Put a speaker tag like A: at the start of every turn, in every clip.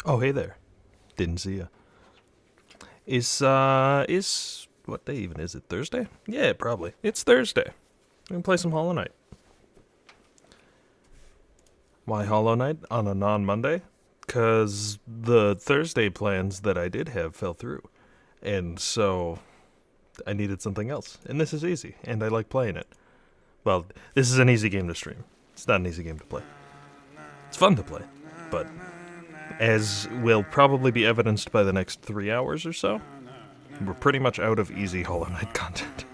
A: Oh, hey there. Didn't see ya. Is what day even is it? Thursday? Yeah, probably. It's Thursday. We can play some Hollow Knight. Why Hollow Knight on a non-Monday? Because the Thursday plans that I did have fell through. And so I needed something else. And this is easy, and I like playing it. Well, this is an easy game to stream. It's not an easy game to play. It's fun to play, but as will probably be evidenced by the next 3 hours or so, we're pretty much out of easy Hollow Knight content.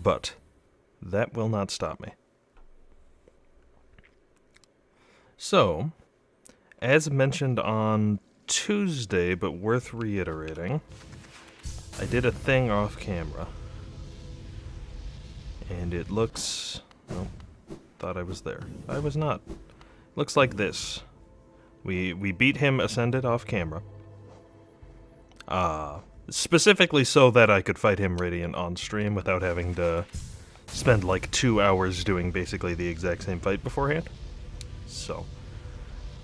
A: But that will not stop me. So, as mentioned on Tuesday, but worth reiterating, I did a thing off camera. And it looks... Oh, thought I was there. I was not. Looks like this. We beat him Ascended off camera. Specifically so that I could fight him Radiant on stream without having to spend like 2 hours doing basically the exact same fight beforehand. So,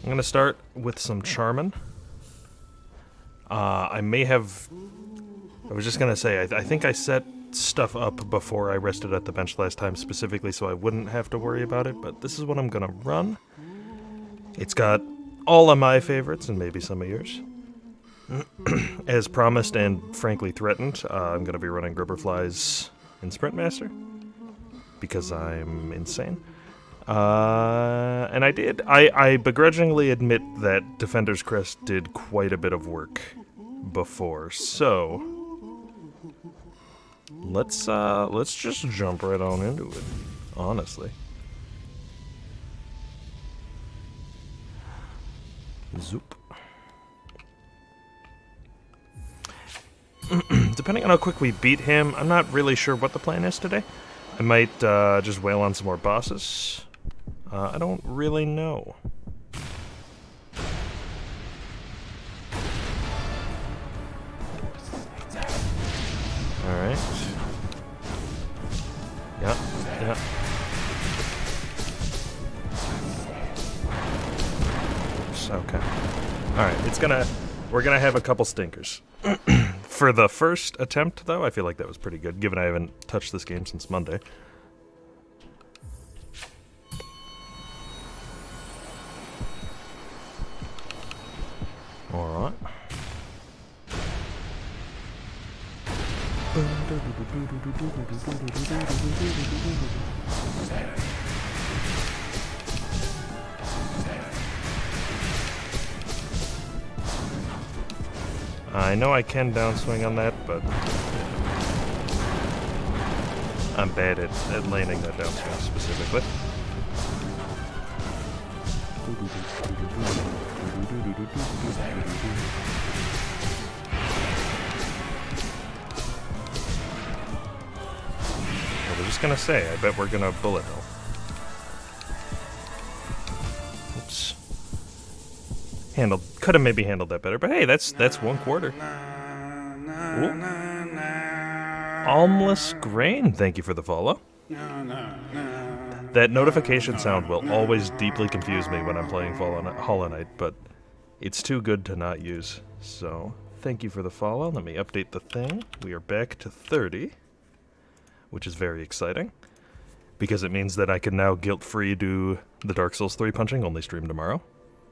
A: I'm gonna start with some Charmin. I was just gonna say, I think I set stuff up before I rested at the bench last time specifically so I wouldn't have to worry about it, but this is what I'm gonna run. It's got all of my favorites and maybe some of yours. As promised and frankly threatened, I'm gonna be running Grubberflies in Sprintmaster because I'm insane. And I begrudgingly admit that Defender's Crest did quite a bit of work before, so let's just jump right on into it, honestly. Zoop. Depending on how quick we beat him, I'm not really sure what the plan is today. I might just wail on some more bosses. I don't really know. Alright. Yeah. Oops, okay. Alright, we're gonna have a couple stinkers. For the first attempt, though, I feel like that was pretty good, given I haven't touched this game since Monday. Alright. I know I can downswing on that, but I'm bad at landing that downswing specifically. I was just gonna say, I bet we're gonna bullet hell. Oops. Could have maybe handled that better, but hey, that's 1/4. Ooh. Almless Grain, thank you for the follow. That notification sound will always deeply confuse me when I'm playing Hollow Knight, but it's too good to not use. So, thank you for the follow. Let me update the thing. We are back to 30, which is very exciting, because it means that I can now guilt-free do the Dark Souls 3 punching only stream tomorrow,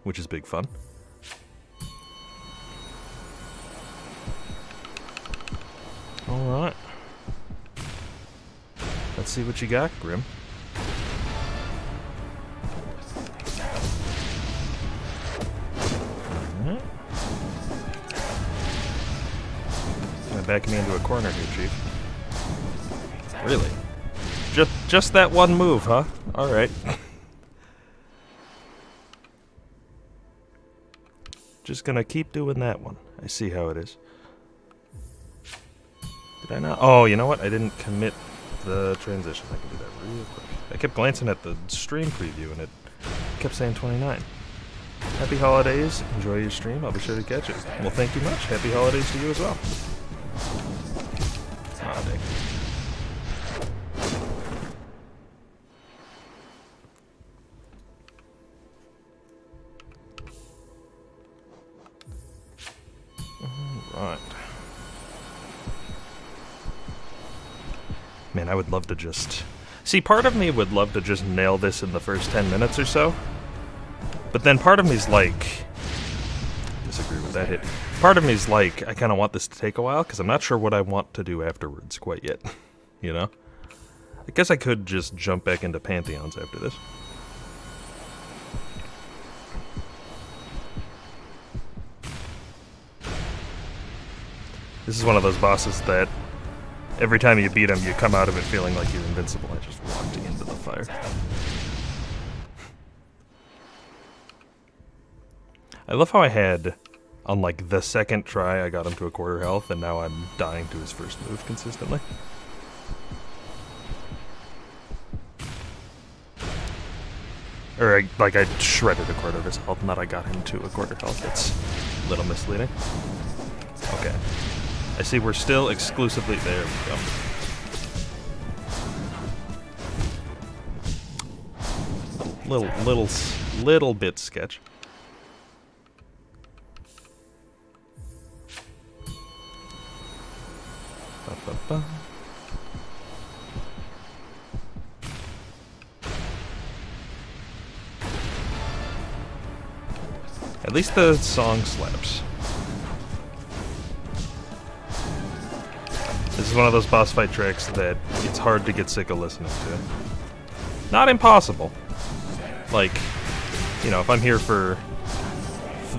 A: which is big fun. Alright. Let's see what you got, Grim. Alright. Gonna back me into a corner here, Chief. Really? Just that one move, huh? Alright. Just gonna keep doing that one. I see how it is. Did I not? Oh, you know what? I didn't commit the transition. I can do that real quick. I kept glancing at the stream preview and it kept saying 29. Happy holidays. Enjoy your stream. I'll be sure to catch it. Well, thank you much. Happy holidays to you as well. Ah, dang. Man, I would love to just... See, part of me would love to just nail this in the first 10 minutes or so. But then part of me's like... Disagree with that hit. Part of me's like, I kind of want this to take a while, because I'm not sure what I want to do afterwards quite yet. You know? I guess I could just jump back into Pantheons after this. This is one of those bosses that every time you beat him, you come out of it feeling like you're invincible. I just walked into the fire. I love how I had, on like the second try, I got him to a quarter health, and now I'm dying to his first move consistently. Or, I shredded a quarter of his health, not I got him to a quarter health. That's a little misleading. Okay. I see we're still exclusively... There we go. Little bit sketch. Ba-ba-ba. At least the song slaps. This is one of those boss fight tracks that it's hard to get sick of listening to. Not impossible. Like, you know, if I'm here for,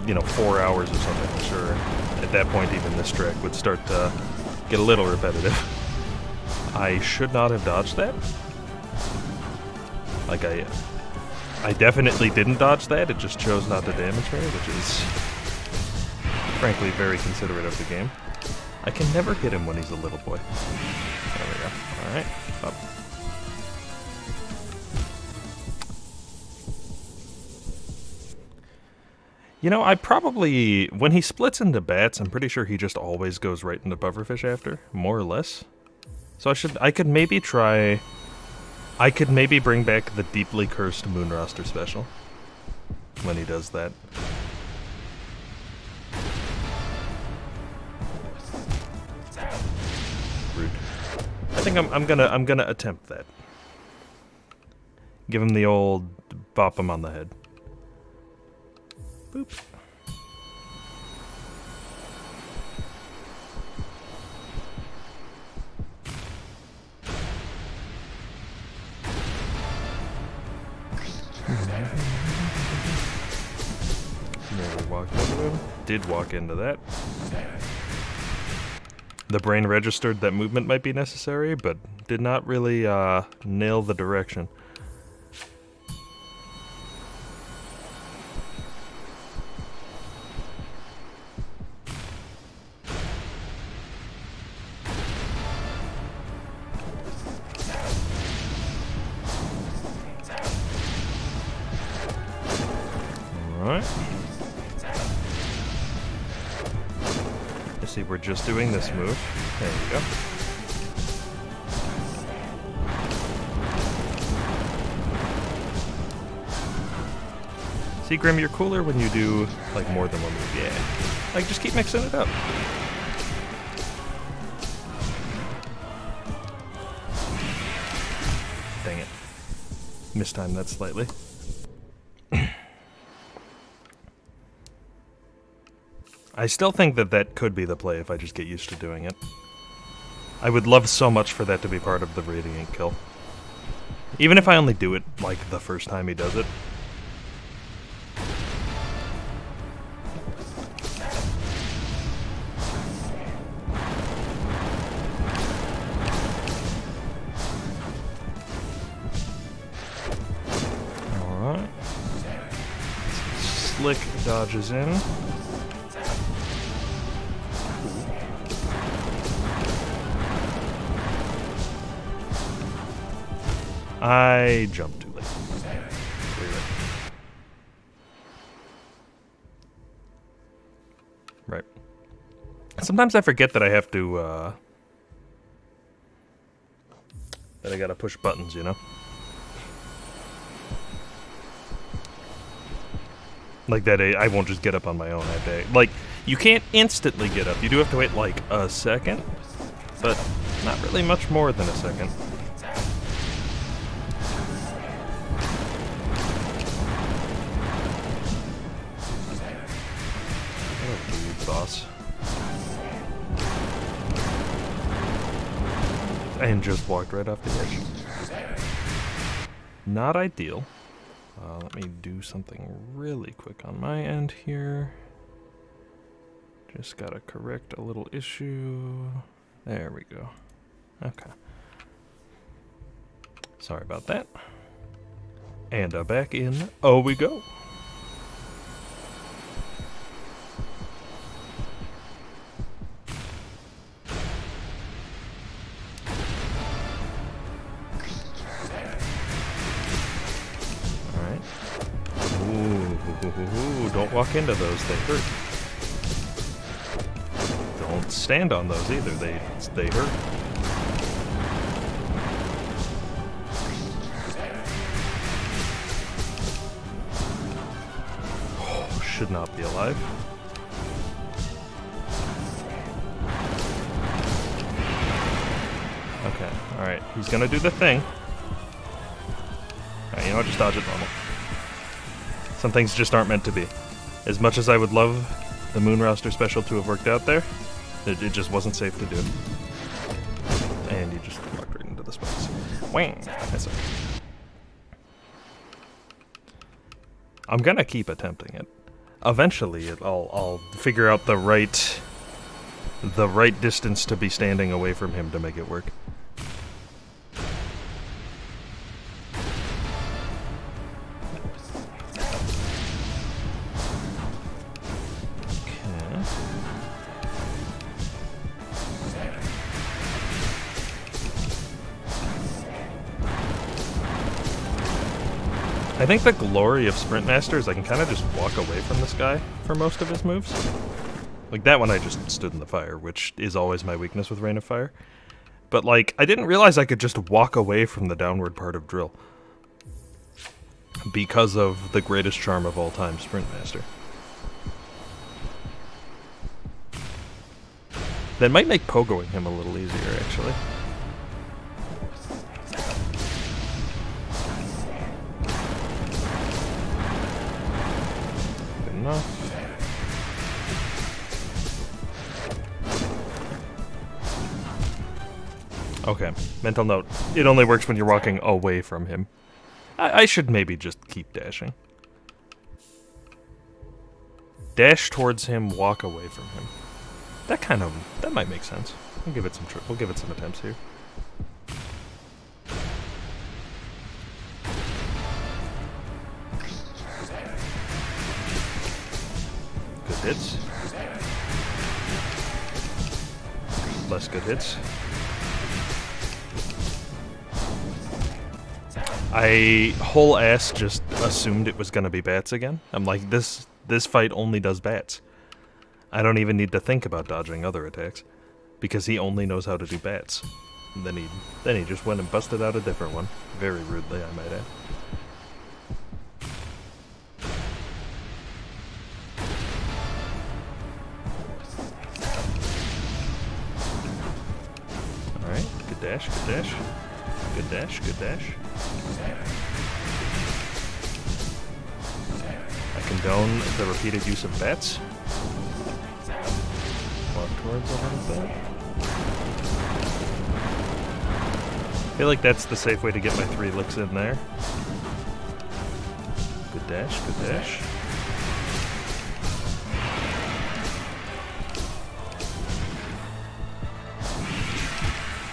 A: 4 hours or something, I'm sure at that point even this track would start to get a little repetitive. I should not have dodged that. Like, I definitely didn't dodge that, it just chose not to damage me, which is, frankly, very considerate of the game. I can never hit him when he's a little boy. There we go. Alright, up. You know, I probably... When he splits into bats, I'm pretty sure he just always goes right into pufferfish after, more or less. So I could maybe try... I could maybe bring back the deeply cursed Moon Roster special when he does that. Rude. I think I'm gonna attempt that. Give him the old bop him on the head. Boop. Never walked into him. Did walk into that. The brain registered that movement might be necessary, but did not really nail the direction. Alright. You see, we're just doing this move. There we go. See, Grim, you're cooler when you do, like, more than one move. Yeah. Like, just keep mixing it up. Dang it. Mistimed that slightly. I still think that could be the play if I just get used to doing it. I would love so much for that to be part of the Radiant kill. Even if I only do it, like, the first time he does it. Alright. Slick dodges in. I jumped too late. Right. Sometimes I forget that I have to, that I gotta push buttons, you know? Like that I won't just get up on my own that day. Like, you can't instantly get up. You do have to wait, like, a second. But not really much more than a second. boss. And just walked right off the edge. Not ideal. Let me do something really quick on my end here. Just gotta correct a little issue. There we go. Okay. Sorry about that. And back in. Oh, we go. Alright. Ooh, don't walk into those, they hurt. Don't stand on those either, they hurt. Oh, should not be alive. Okay, alright, he's gonna do the thing. Alright, you know what, just dodge it normal. Some things just aren't meant to be. As much as I would love the Moon Roster special to have worked out there, it just wasn't safe to do. And you just walked right into the spikes. Wang! That's okay. I'm gonna keep attempting it. Eventually, I'll figure out the right distance to be standing away from him to make it work. I think the glory of Sprint Master is I can kind of just walk away from this guy for most of his moves. Like that one I just stood in the fire, which is always my weakness with Rain of Fire. But like, I didn't realize I could just walk away from the downward part of Drill. Because of the greatest charm of all time, Sprint Master. That might make pogoing him a little easier, actually. Okay, mental note. It only works when you're walking away from him. I should maybe just keep dashing. Dash towards him, walk away from him. That might make sense. We'll give it some attempts here. Good hits. Less good hits. I whole ass just assumed it was gonna be bats again. I'm like, this fight only does bats. I don't even need to think about dodging other attacks, because he only knows how to do bats. And then he just went and busted out a different one, very rudely, I might add. All right, good dash, good dash, good dash, good dash. I condone the repeated use of bats. Walk towards a little bit. I feel like that's the safe way to get my 3 licks in there. Good dash, good dash.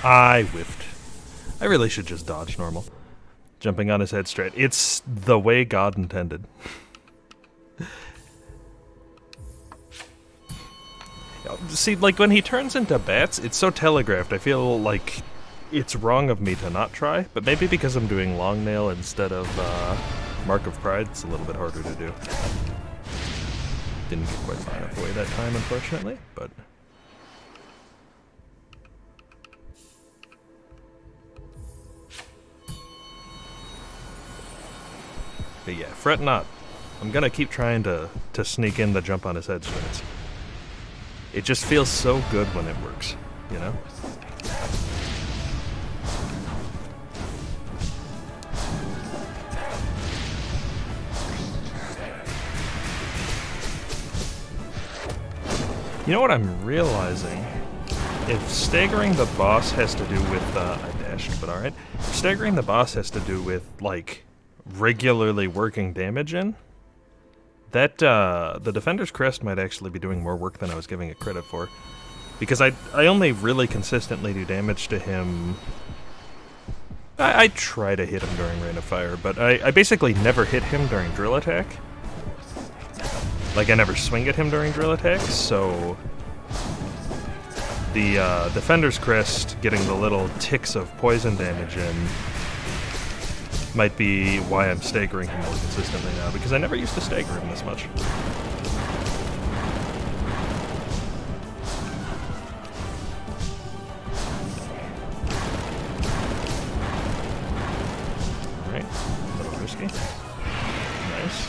A: I whiffed. I really should just dodge normal. Jumping on his head straight. It's the way God intended. See, like, when he turns into bats, it's so telegraphed. I feel like it's wrong of me to not try, but maybe because I'm doing long nail instead of Mark of Pride, it's a little bit harder to do. Didn't get quite far enough away that time, unfortunately, but... But yeah, fret not. I'm gonna keep trying to sneak in the jump on his head strats. It just feels so good when it works, you know? You know what I'm realizing? If staggering the boss has to do with, I dashed, but alright. If staggering the boss has to do with, like, regularly working damage in, that, the Defender's Crest might actually be doing more work than I was giving it credit for. Because I only really consistently do damage to him. I try to hit him during Rain of Fire, but I basically never hit him during Drill Attack. Like, I never swing at him during Drill Attack, so the Defender's Crest getting the little ticks of poison damage in might be why I'm staggering him more consistently now, because I never used to stagger him this much. Alright, a little risky. Nice.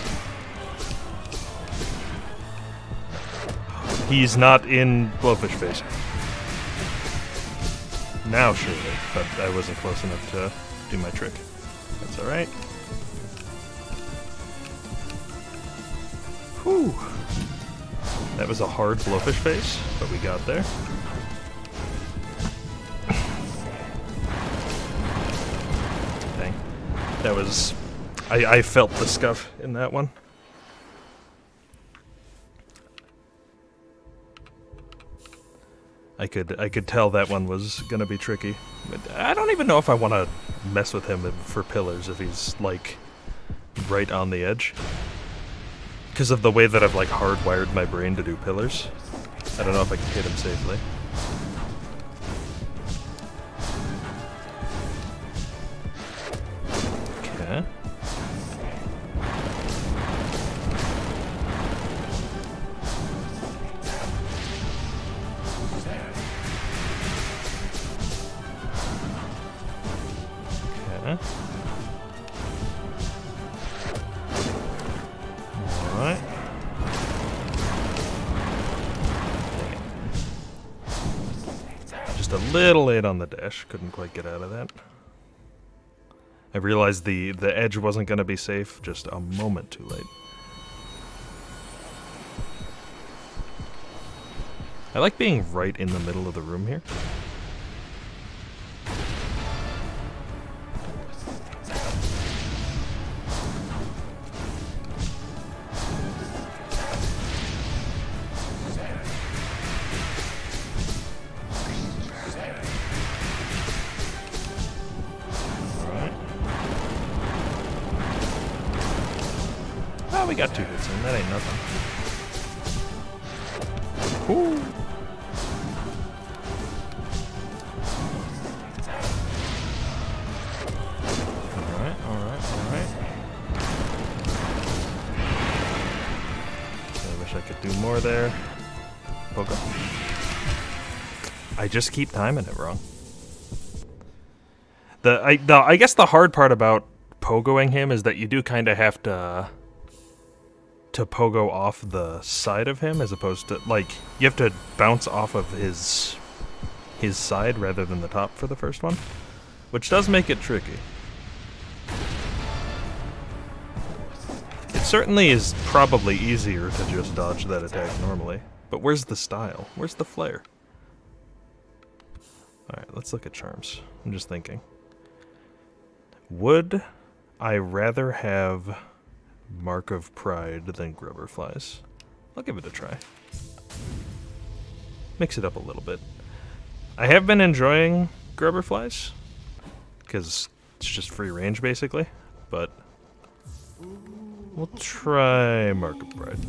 A: He's not in Blowfish Face. Now surely, but I wasn't close enough to do my trick. That's alright. Whew. That was a hard Blowfish Face, but we got there. Dang. That was... I felt the scuff in that one. I could tell that one was gonna be tricky. But I don't even know if I want to mess with him for pillars if he's, like, right on the edge. Because of the way that I've, like, hardwired my brain to do pillars. I don't know if I can hit him safely. Okay. Alright. Just a little late on the dash. Couldn't quite get out of that. I realized the edge wasn't going to be safe. Just a moment too late. I like being right in the middle of the room here. We got 2 hits in, that ain't nothing. Ooh. Alright. I wish I could do more there. Pogo. I just keep timing it wrong. I guess the hard part about pogoing him is that you do kind of have to pogo off the side of him, as opposed to, like, you have to bounce off of his side rather than the top for the first one, which does make it tricky. It certainly is probably easier to just dodge that attack normally, but where's the style? Where's the flair? Alright, let's look at charms. I'm just thinking. Would I rather have Mark of Pride than Grubber Flies? I'll give it a try. Mix it up a little bit. I have been enjoying Grubber Flies, because it's just free range basically, but we'll try Mark of Pride.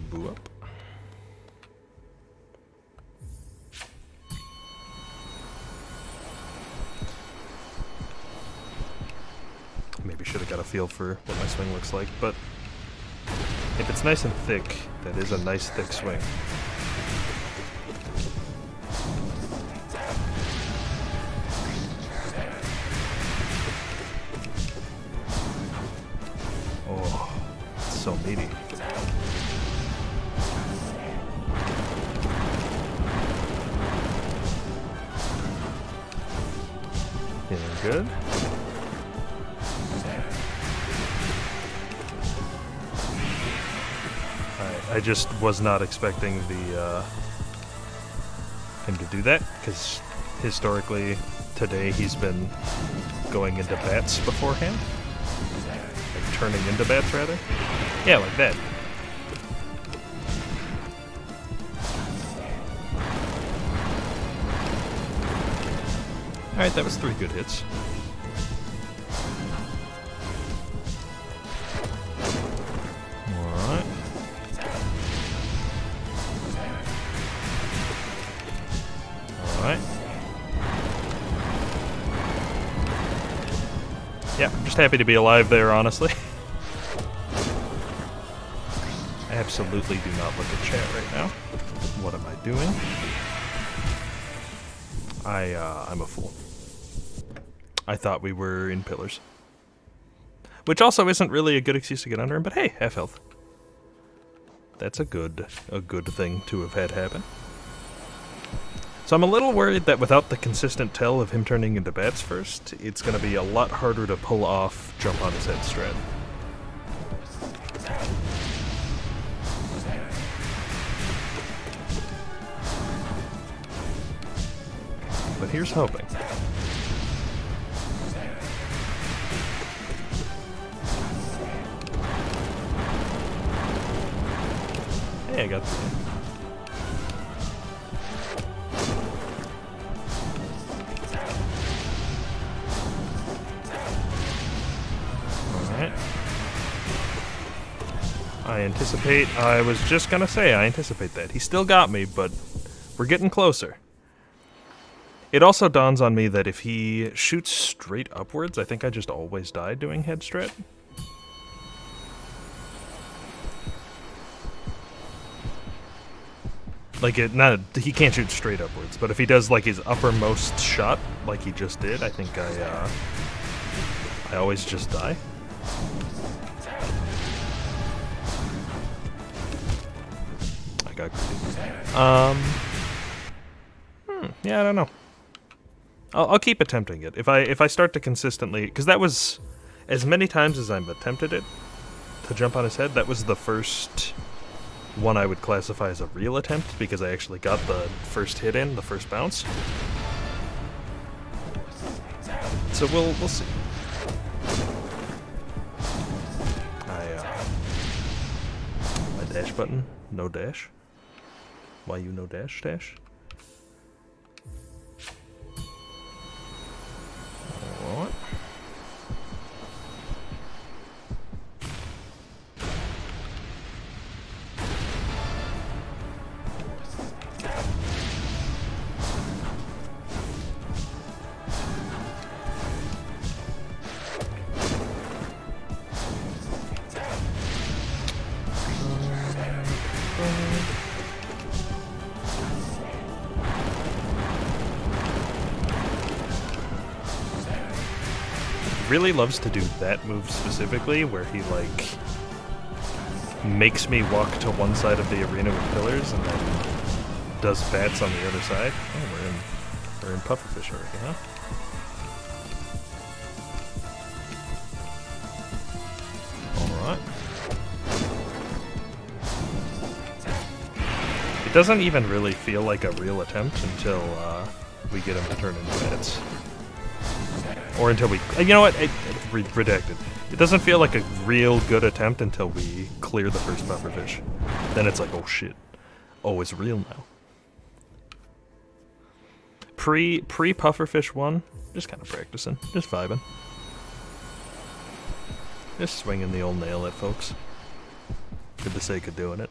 A: Boo up. Maybe should have got a feel for what my swing looks like, but if it's nice and thick, that is a nice thick swing. Oh, it's so meaty. Feeling good. I just was not expecting the him to do that, because historically today he's been going into bats beforehand. Like turning into bats, rather. Yeah, like that. Alright, that was 3 good hits. Alright. Alright. Yeah, I'm just happy to be alive there, honestly. I absolutely do not look at chat right now. What am I doing? I'm a fool. I thought we were in pillars. Which also isn't really a good excuse to get under him, but hey, half health. That's a good thing to have had happen. So I'm a little worried that without the consistent tell of him turning into bats first, it's going to be a lot harder to pull off jump on his head strat. But here's hoping. Hey, I got 3. Alright. I was just gonna say, I anticipate that. He still got me, but we're getting closer. It also dawns on me that if he shoots straight upwards, I think I just always die doing head strat. Like, he can't shoot straight upwards, but if he does, like, his uppermost shot, like he just did, I think I always just die. I got greedy. Yeah, I don't know. I'll keep attempting it. If I start to consistently... Because that was... As many times as I've attempted it, to jump on his head, that was the first one I would classify as a real attempt, because I actually got the first hit in, the first bounce. So we'll see. My dash button, no dash. Why you no dash, dash? Alright. Really loves to do that move specifically, where he, like, makes me walk to one side of the arena with pillars and then does bats on the other side. Oh, we're in pufferfish already, huh? Alright. It doesn't even really feel like a real attempt until we get him to turn into bats. Or until we... You know what? Redacted. It doesn't feel like a real good attempt until we clear the first pufferfish. Then it's like, oh shit. Oh, it's real now. Pre-pufferfish 1, just kind of practicing. Just vibing. Just swinging the old nail at folks. For the sake of doing it.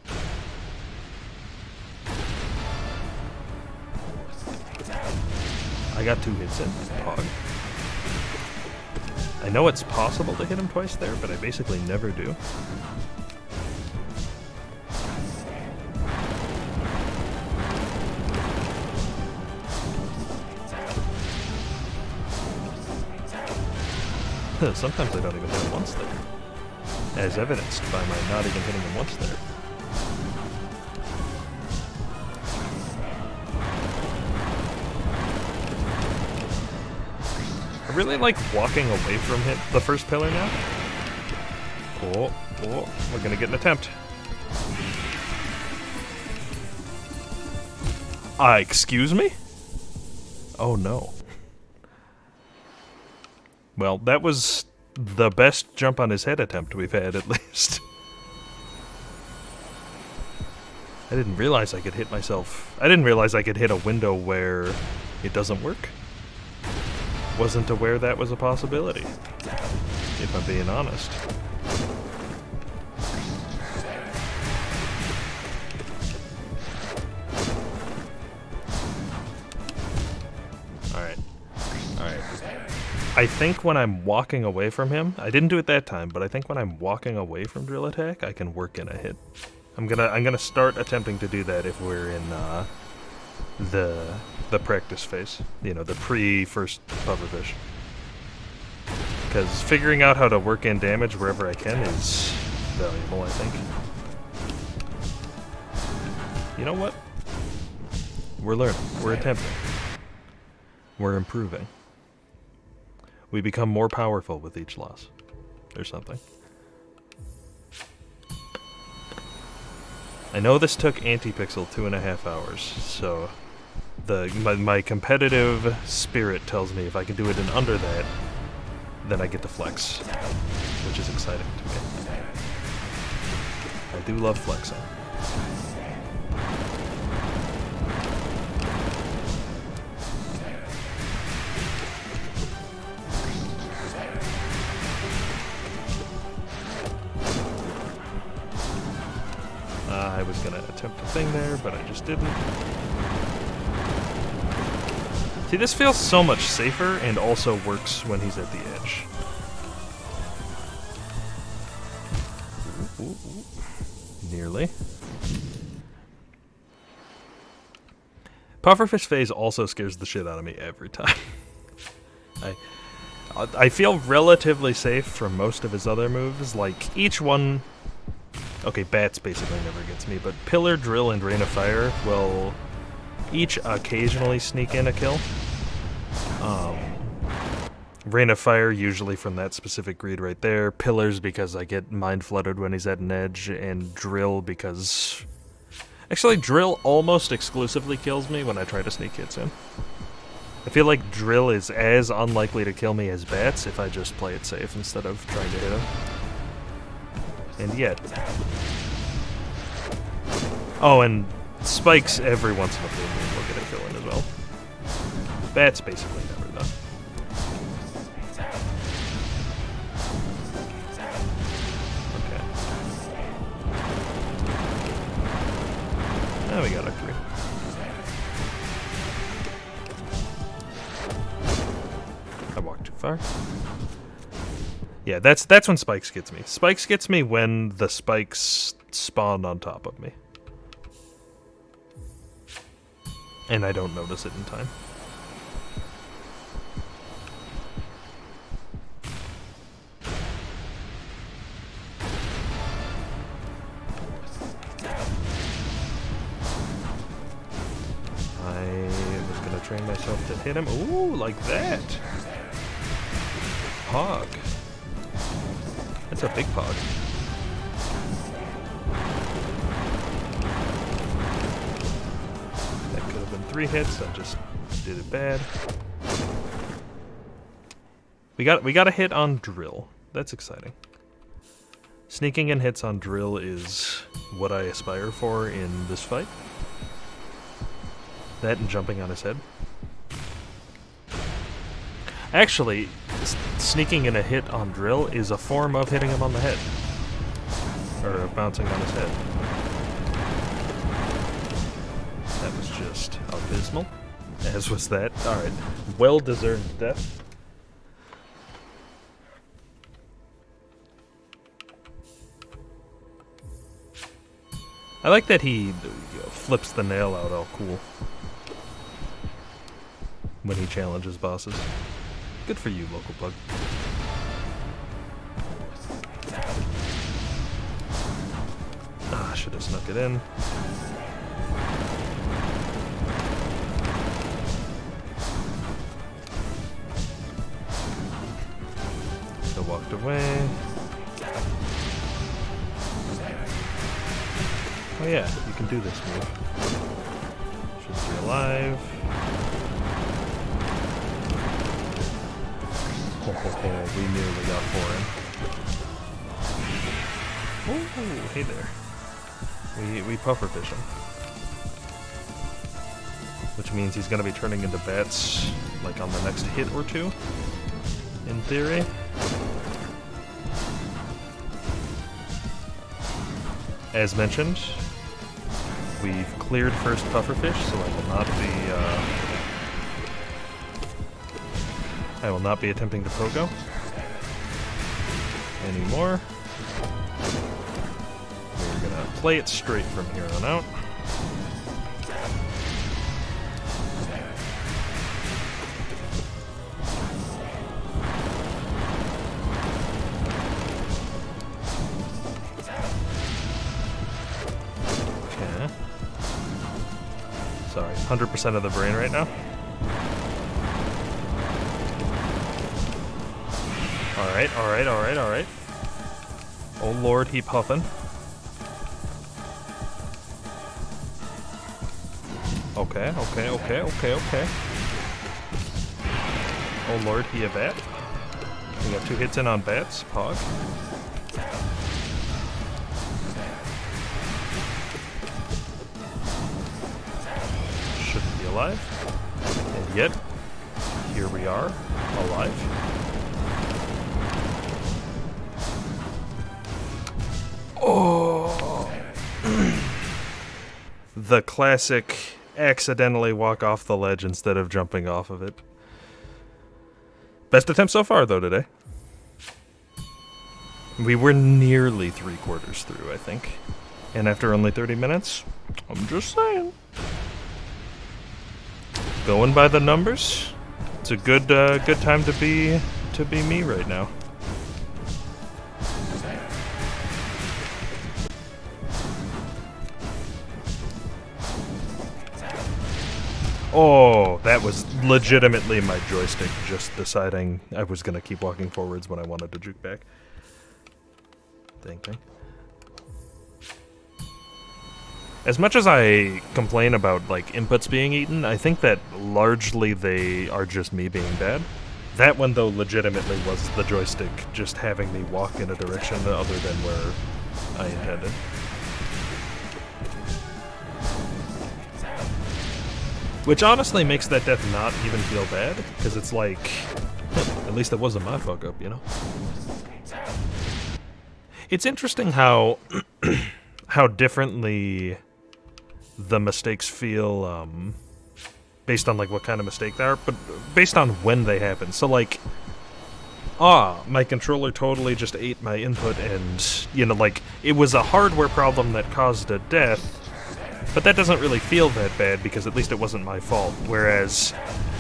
A: I got 2 hits in. Pog. I know it's possible to hit him twice there, but I basically never do. Sometimes I don't even hit him once there. As evidenced by my not even hitting him once there. I really like walking away from the first pillar now. Oh, we're gonna get an attempt. Excuse me? Oh no. Well, that was the best jump on his head attempt we've had, at least. I didn't realize I could hit myself. I didn't realize I could hit a window where it doesn't work. Wasn't aware that was a possibility, if I'm being honest. Alright. Alright. I think when I'm walking away from him, I didn't do it that time, but I think when I'm walking away from drill attack, I can work in a hit. I'm gonna start attempting to do that if we're in the practice phase. You know, the pre-first pufferfish. Because figuring out how to work in damage wherever I can is valuable, I think. You know what? We're learning. We're attempting. We're improving. We become more powerful with each loss. Or something. I know this took Antipixel 2.5 hours, so my competitive spirit tells me if I can do it in under that, then I get to flex, which is exciting to me. I do love flexing. I was gonna attempt a thing there, but I just didn't. See, this feels so much safer and also works when he's at the edge. Ooh, ooh, ooh. Nearly. Pufferfish phase also scares the shit out of me every time. I feel relatively safe from most of his other moves, like each one. Okay, bats basically never gets me, but Pillar, Drill, and Rain of Fire will each occasionally sneak in a kill. Rain of Fire usually from that specific greed right there. Pillars because I get mind flooded when he's at an edge, and Drill because... Actually, Drill almost exclusively kills me when I try to sneak hits in. I feel like Drill is as unlikely to kill me as bats if I just play it safe instead of trying to hit him. And yet... Oh, and spikes every once in a blue moon will get a kill in as well. Bats basically never, though. Okay. Now we got a 3. I walked too far. Yeah, that's when Spikes gets me. Spikes gets me when the spikes spawn on top of me. And I don't notice it in time. I was gonna train myself to hit him. Ooh, like that! Hog. That's a big pog. That could have been 3 hits, I just did it bad. We got a hit on Drill. That's exciting. Sneaking in hits on Drill is what I aspire for in this fight. That and jumping on his head. Actually, sneaking in a hit on Drill is a form of hitting him on the head. Or bouncing on his head. That was just abysmal. As was that. Alright. Well-deserved death. I like that he flips the nail out all cool when he challenges bosses. Good for you, local bug. Ah, should have snuck it in. So walked away. Oh yeah, you can do this move. Which Should be alive. Oh, we nearly got for him. Oh, hey there. We puffer fish him. Which means he's gonna be turning into bats, like on the next hit or two, in theory. As mentioned, we've cleared first pufferfish, so I will not be attempting to pogo anymore. We're gonna play it straight from here on out. Sorry, 100% of the brain right now. Alright. Oh lord, he puffin'. Okay. Oh lord, he a bat. We got 2 hits in on bats. Pog. Shouldn't be alive. And yet, here we are, alive. Oh! The classic accidentally walk off the ledge instead of jumping off of it. Best attempt so far, though, today. We were nearly 3/4 through, I think. And after only 30 minutes, I'm just saying. Going by the numbers, it's a good time to be me right now. Oh, that was legitimately my joystick just deciding I was going to keep walking forwards when I wanted to juke back. Thinking. As much as I complain about, like, inputs being eaten, I think that largely they are just me being bad. That one, though, legitimately was the joystick just having me walk in a direction other than where I intended. Which honestly makes that death not even feel bad, because it's like, at least it wasn't my fuck up, you know? It's interesting how how differently the mistakes feel based on like what kind of mistake they are, but based on when they happen. So like, my controller totally just ate my input and, you know, like, it was a hardware problem that caused a death, but that doesn't really feel that bad because at least it wasn't my fault. Whereas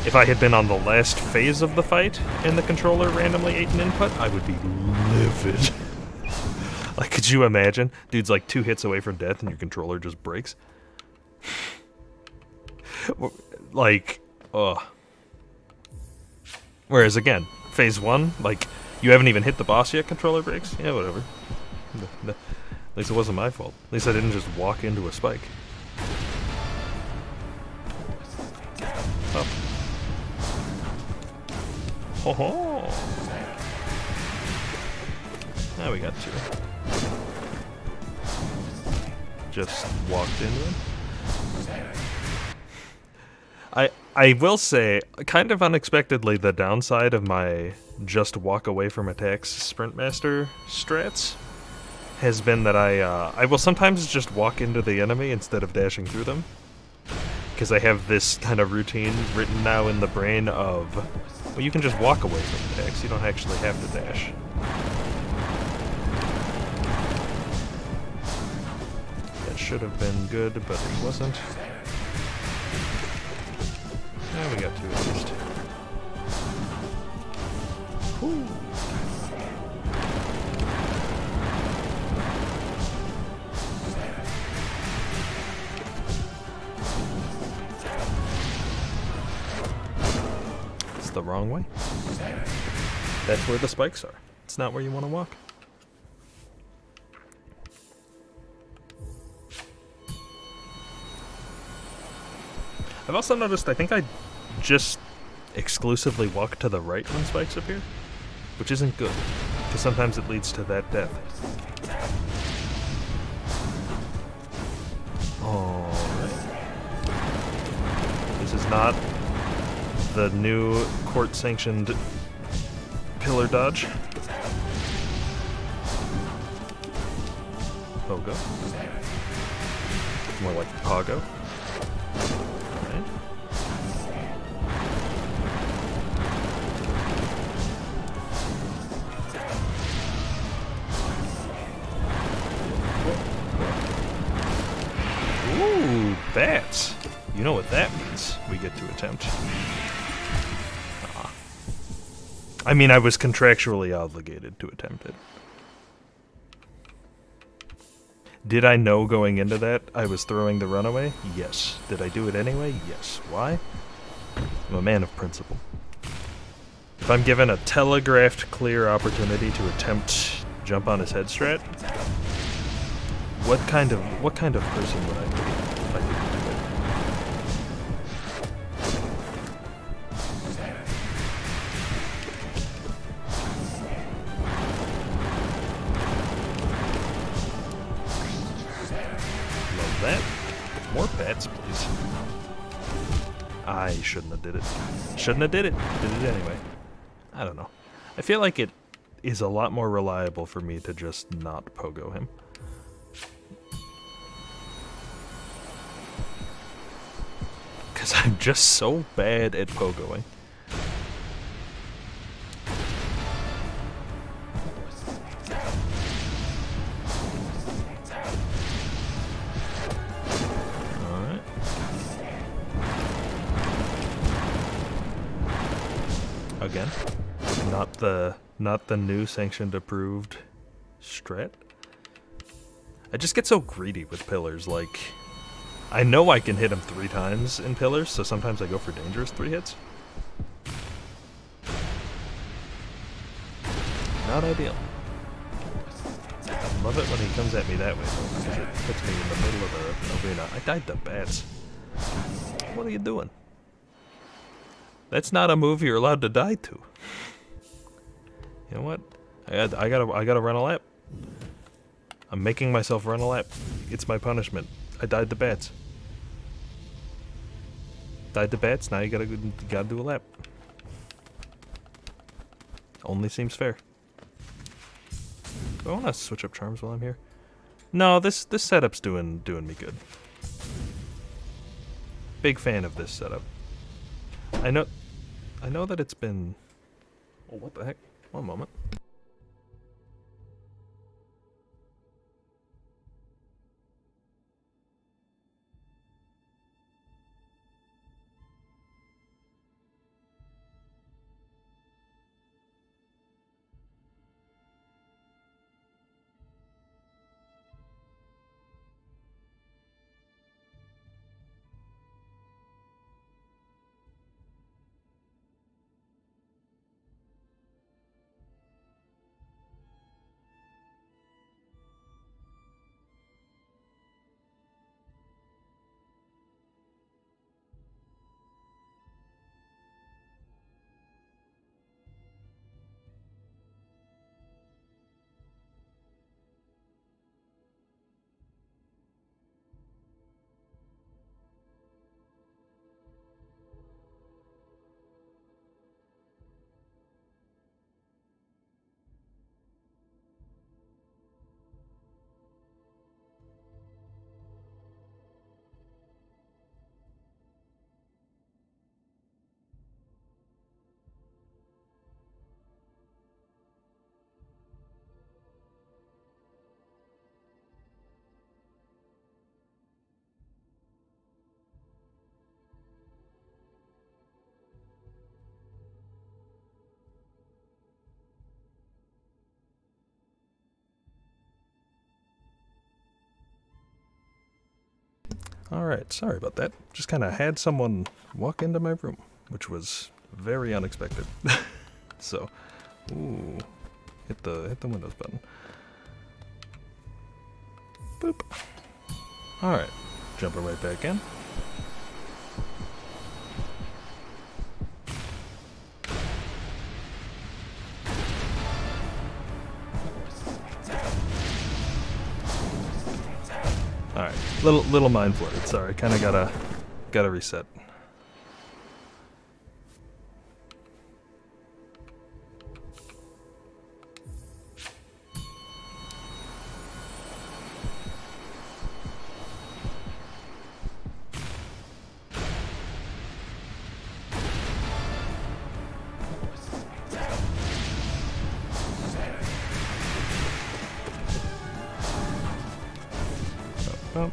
A: if I had been on the last phase of the fight and the controller randomly ate an input, I would be livid. Like, could you imagine? Dude's like 2 hits away from death and your controller just breaks. Like, ugh. Whereas again, phase 1, like, you haven't even hit the boss yet, controller breaks? Yeah, whatever. At least it wasn't my fault. At least I didn't just walk into a spike. Up. Ho ho! Now we got 2. Just walked into him. I will say, kind of unexpectedly, the downside of my just walk away from attacks Sprint Master strats has been that I will sometimes just walk into the enemy instead of dashing through them. Because I have this kind of routine written now in the brain of, well, you can just walk away from attacks, you don't actually have to dash. That should have been good, but it wasn't. Yeah, we got 2 at least. Whew. It's the wrong way. That's where the spikes are. It's not where you want to walk. I've also noticed, I think I just exclusively walk to the right when spikes appear, which isn't good, because sometimes it leads to that death. Alright. This is not the new court-sanctioned pillar dodge. Pogo. More like Pogo. Alright. Ooh, bats. You know what that means. We get to attempt. I mean, I was contractually obligated to attempt it. Did I know going into that I was throwing the runaway? Yes. Did I do it anyway? Yes. Why? I'm a man of principle. If I'm given a telegraphed clear opportunity to attempt jump on his head strat, what kind of person would I be if I didn't do it? Love that. More bats, please. I shouldn't have did it. Shouldn't have did it. Did it anyway. I don't know. I feel like it is a lot more reliable for me to just not pogo him. Because I'm just so bad at pogoing. Alright. Again. Not the new sanctioned approved strat. I just get so greedy with pillars, like I know I can hit him 3 times in pillars, so sometimes I go for dangerous 3 hits. Not ideal. Love it when he comes at me that way, though, because it puts me in the middle of the arena. I died to bats. What are you doing? That's not a move you're allowed to die to. You know what? I gotta run a lap. I'm making myself run a lap. It's my punishment. I died to bats. Died to bats, now you gotta do a lap. Only seems fair. Do I wanna switch up charms while I'm here? No, this setup's doing me good. Big fan of this setup. I know that it's been... Oh, what the heck? One moment. Alright, sorry about that. Just kind of had someone walk into my room, which was very unexpected. So, ooh, hit the Windows button. Boop. Alright, jumping right back in. Little mind flooded. Sorry, kind of gotta reset. Oh.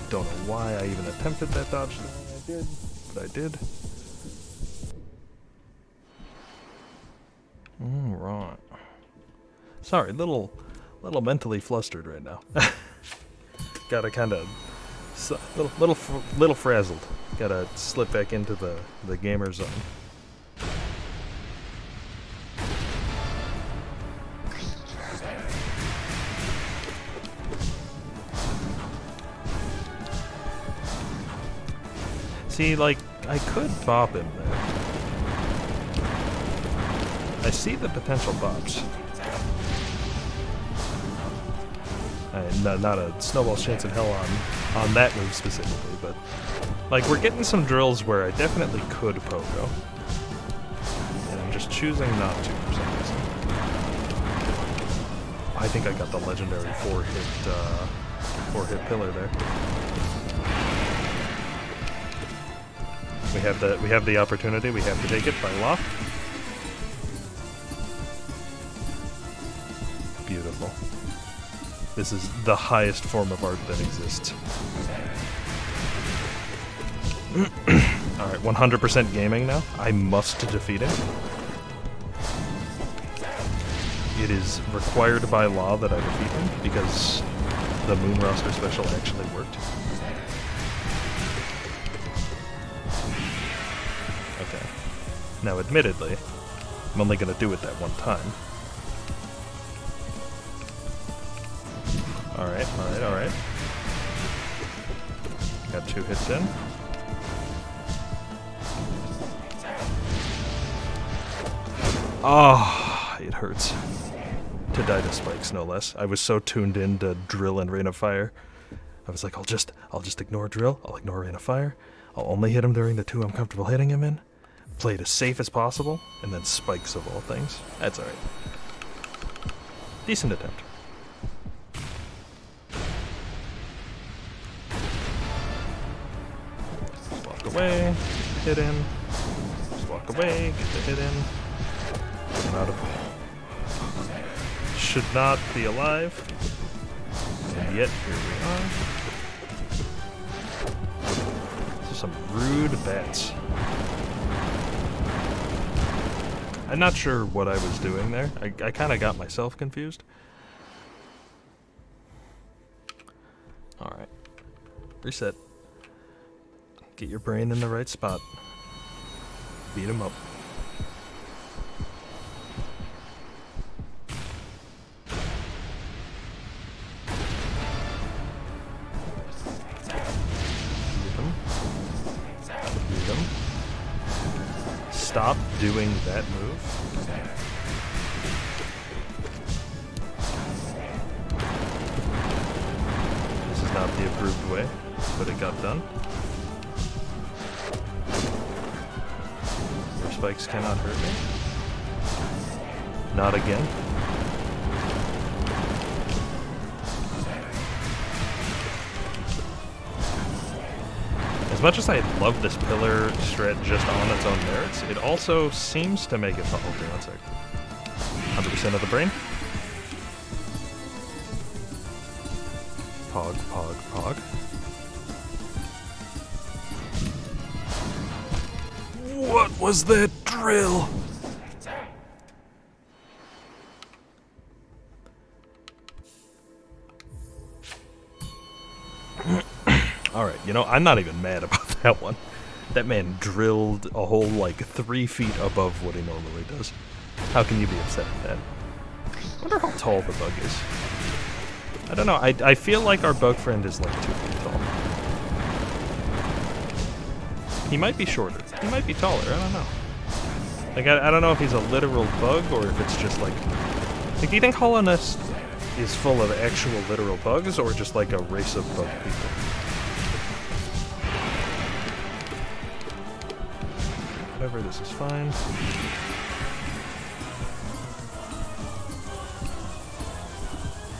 A: Don't know why I even attempted that dodge the way I did, but I did. Right. Sorry, little mentally flustered right now. Gotta kind of little frazzled. Gotta slip back into the gamer zone. See, like, I could bop him there. I see the potential bops. Not a snowball's chance in hell on that move specifically, but like we're getting some drills where I definitely could pogo, and I'm just choosing not to for some reason. I think I got the legendary four hit pillar there. We have the opportunity. We have to take it by law. Beautiful. This is the highest form of art that exists. Alright, 100% gaming now. I must defeat him. It is required by law that I defeat him because the Moon Roster special actually worked. Okay. Now, admittedly, I'm only going to do it that one time. Alright. Got 2 hits in. Oh, it hurts. To die to spikes, no less. I was so tuned in to drill and rain of fire. I was like, I'll just ignore drill, I'll ignore rain of fire, I'll only hit him during the 2 I'm comfortable hitting him in, play it as safe as possible, and then spikes of all things. That's alright. Decent attempt. Just walk away, hit in, just walk away, get the hit in. I'm out of... Should not be alive. And yet, here we are. These are some rude bats. I'm not sure what I was doing there. I kind of got myself confused. Alright. Reset. Get your brain in the right spot. Beat him up. Stop doing that move. This is not the approved way, but it got done. Your spikes cannot hurt me. Not again. As much as I love this pillar strat just on its own merits, it also seems to make it... Oh, okay, 1 sec. 100% of the brain. Pog, pog, pog. What was that drill? Alright, you know, I'm not even mad about that one. That man drilled a hole like 3 feet above what he normally does. How can you be upset at that? I wonder how tall the bug is. I don't know, I feel like our bug friend is like 2 feet tall. He might be shorter. He might be taller, I don't know. Like, I don't know if he's a literal bug or if it's just like... Like, do you think Hollow Nest is full of actual literal bugs or just like a race of bug people? Whatever, this is fine.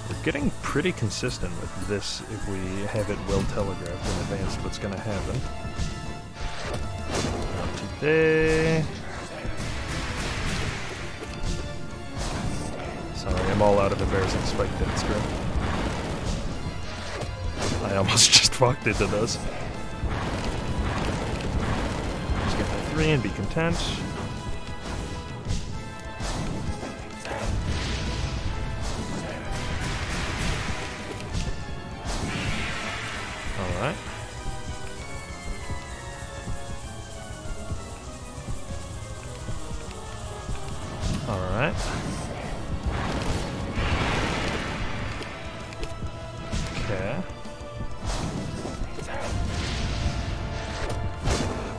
A: We're getting pretty consistent with this if we have it well telegraphed in advance what's going to happen. Not today. Sorry, I'm all out of embarrassing spike dead screw. I almost just walked into those. Just get my 3 and be content. Alright. Alright. Okay.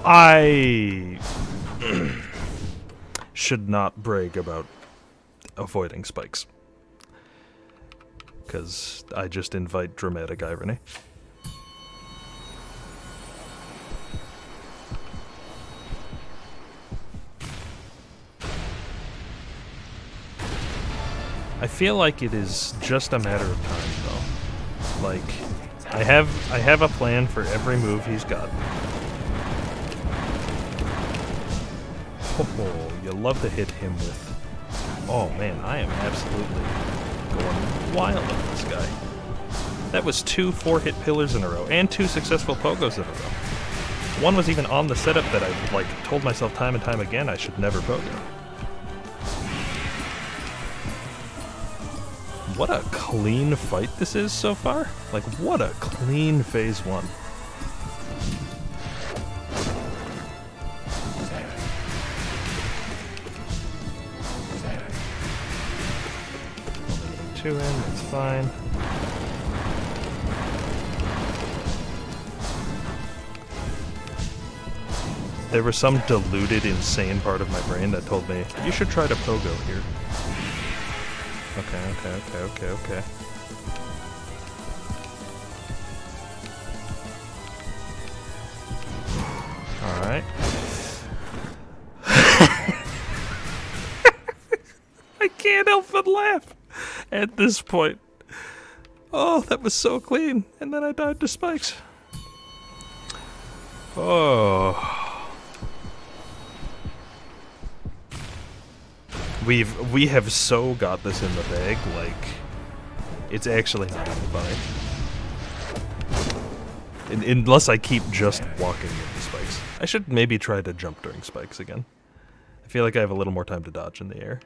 A: I should not brag about avoiding spikes. Because I just invite dramatic irony. I feel like it is just a matter of time, though. Like, I have a plan for every move he's got. Oh, you love to hit him with... Oh man, I am absolutely going wild on this guy. That was 2 4-hit pillars in a row, and 2 successful pogos in a row. One was even on the setup that I, like, told myself time and time again I should never pogo. What a clean fight this is so far. Like, what a clean phase 1. Only 2 in, that's fine. There was some deluded, insane part of my brain that told me, you should try to pogo here. Okay. Alright. I can't help but laugh at this point. Oh, that was so clean. And then I died to spikes. Oh. We have so got this in the bag, like, it's actually not even funny. Unless I keep just walking into spikes. I should maybe try to jump during spikes again. I feel like I have a little more time to dodge in the air.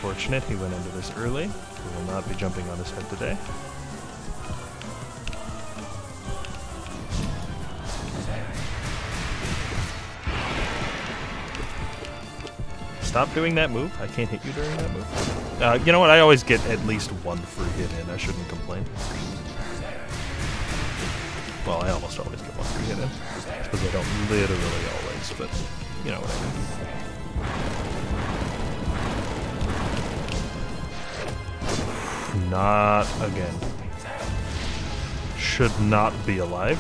A: Unfortunate, he went into this early. We will not be jumping on his head today. Stop doing that move. I can't hit you during that move. You know what? I always get at least 1 free hit in. I shouldn't complain. Well, I almost always get 1 free hit in. Because I don't literally always, but you know what I mean. Not again. Should not be alive.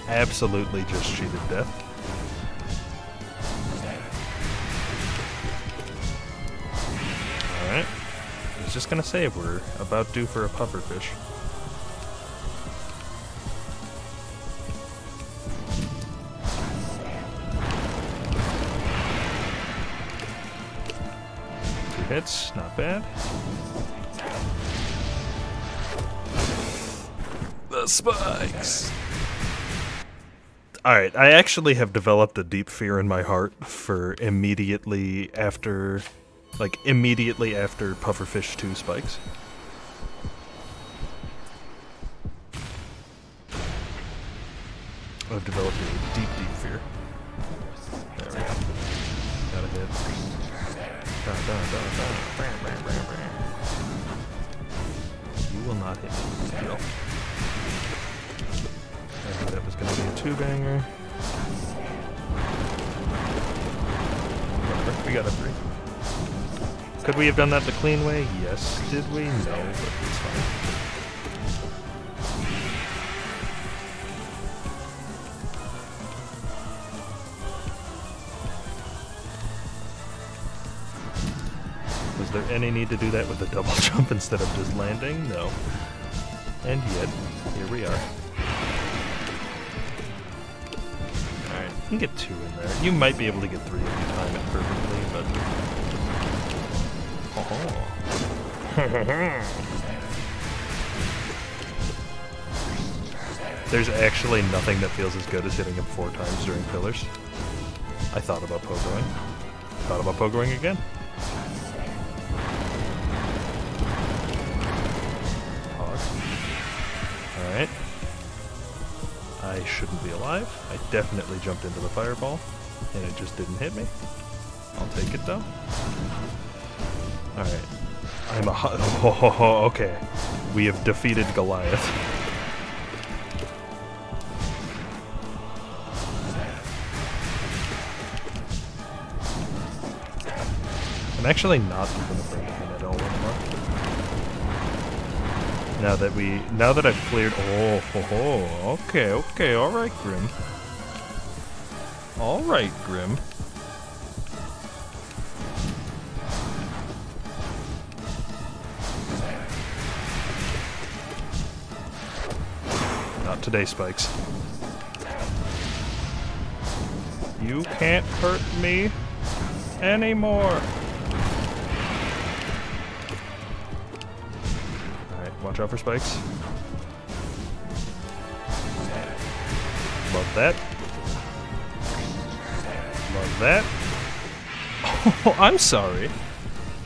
A: Absolutely just cheated death. Alright. was just gonna say, we're about due for a pufferfish. Two hits, not bad. The spikes! Alright, I actually have developed a deep fear in my heart for immediately after Pufferfish 2 spikes. I've developed a deep, deep fear. There we go. Got a hit. You will not hit me, Jill. I think that was going to be a 2-banger. Whatever, we got a 3. Could we have done that the clean way? Yes. Did we? No, but it's fine. Was there any need to do that with a double jump instead of just landing? No. And yet, here we are. Alright, you can get 2 in there. You might be able to get 3 if you time it perfectly, but... There's actually nothing that feels as good as hitting him 4 times during pillars. I thought about pogoing. Thought about pogoing again. Alright. I shouldn't be alive. I definitely jumped into the fireball, and it just didn't hit me. I'll take it though. Alright. I'm a okay. We have defeated Goliath. I'm actually not even afraid of him at all anymore. Now that I've cleared... okay, alright, Grim. Alright, Grim. Not today, Spikes. You can't hurt me anymore. Watch out for spikes. Love that. Love that. Oh, I'm sorry.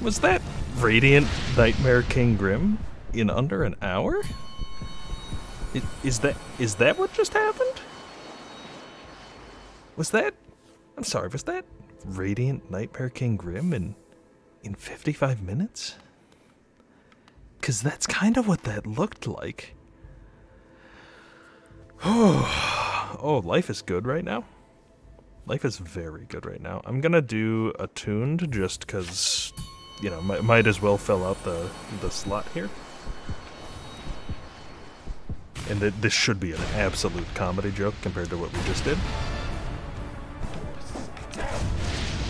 A: Was that Radiant Nightmare King Grim in under an hour? Is that what just happened? Was that... I'm sorry, was that Radiant Nightmare King Grim in 55 minutes? Because that's kind of what that looked like. Oh, life is good right now. Life is very good right now. I'm gonna do Attuned just because, you know, might as well fill out the slot here. And this should be an absolute comedy joke compared to what we just did.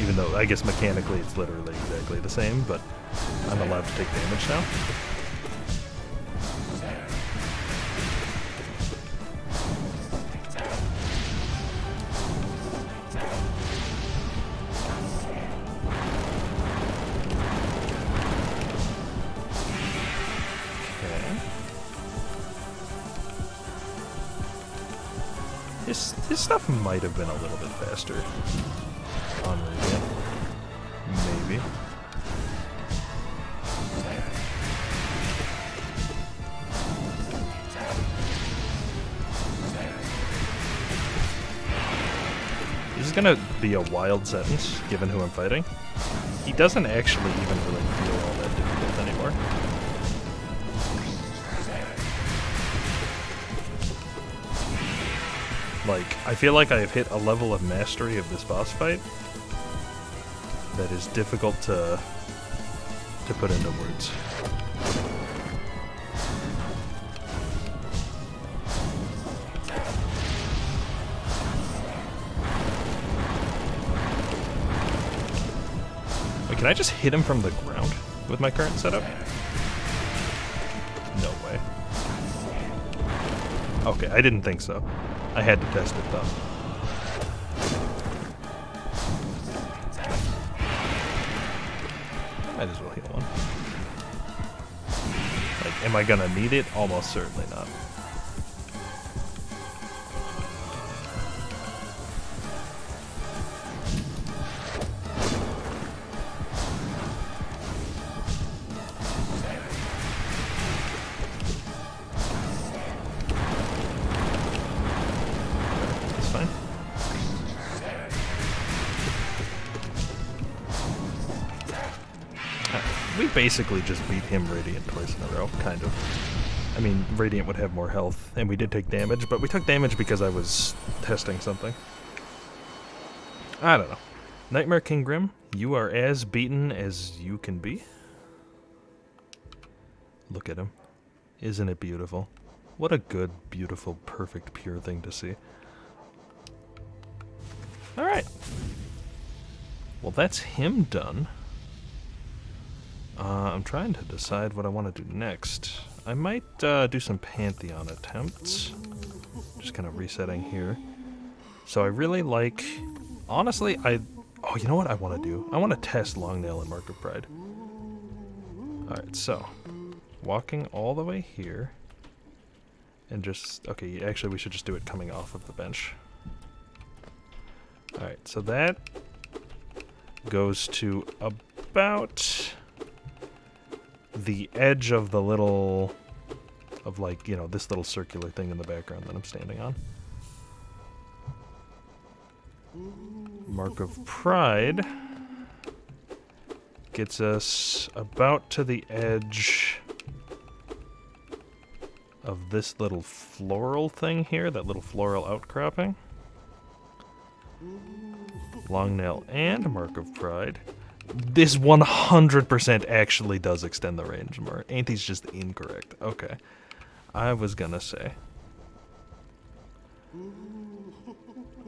A: Even though, I guess mechanically it's literally exactly the same, but I'm allowed to take damage now. His stuff might have been a little bit faster on Radiant. Maybe. This is gonna be a wild sentence, given who I'm fighting. He doesn't actually even really feel all that difficult anymore. Like, I feel like I have hit a level of mastery of this boss fight that is difficult to put into words. Wait, can I just hit him from the ground? with my current setup? No way. Okay, I didn't think so. I had to test it, though. Might as well heal one. Like, am I gonna need it? Almost certainly not. That's fine. We basically just beat him Radiant twice in a row, kind of. I mean, Radiant would have more health, and we did take damage, but we took damage because I was testing something. I don't know. Nightmare King Grim, you are as beaten as you can be. Look at him. Isn't it beautiful? What a good, beautiful, perfect, pure thing to see. Alright. Well, that's him done. I'm trying to decide what I want to do next. I might do some Pantheon attempts. Just kind of resetting here. So I really like... Honestly, oh, you know what I want to do? I want to test Longnail and Mark of Pride. Alright, so... Walking all the way here. And just... Okay, actually we should just do it coming off of the bench. Alright, so that... goes to about... the edge of the little, of like, you know, this little circular thing in the background that I'm standing on. Mark of Pride gets us about to the edge of this little floral thing here, that little floral outcropping. Longnail and Mark of Pride. This 100% actually does extend the range more. Auntie's just incorrect. Okay. I was gonna say.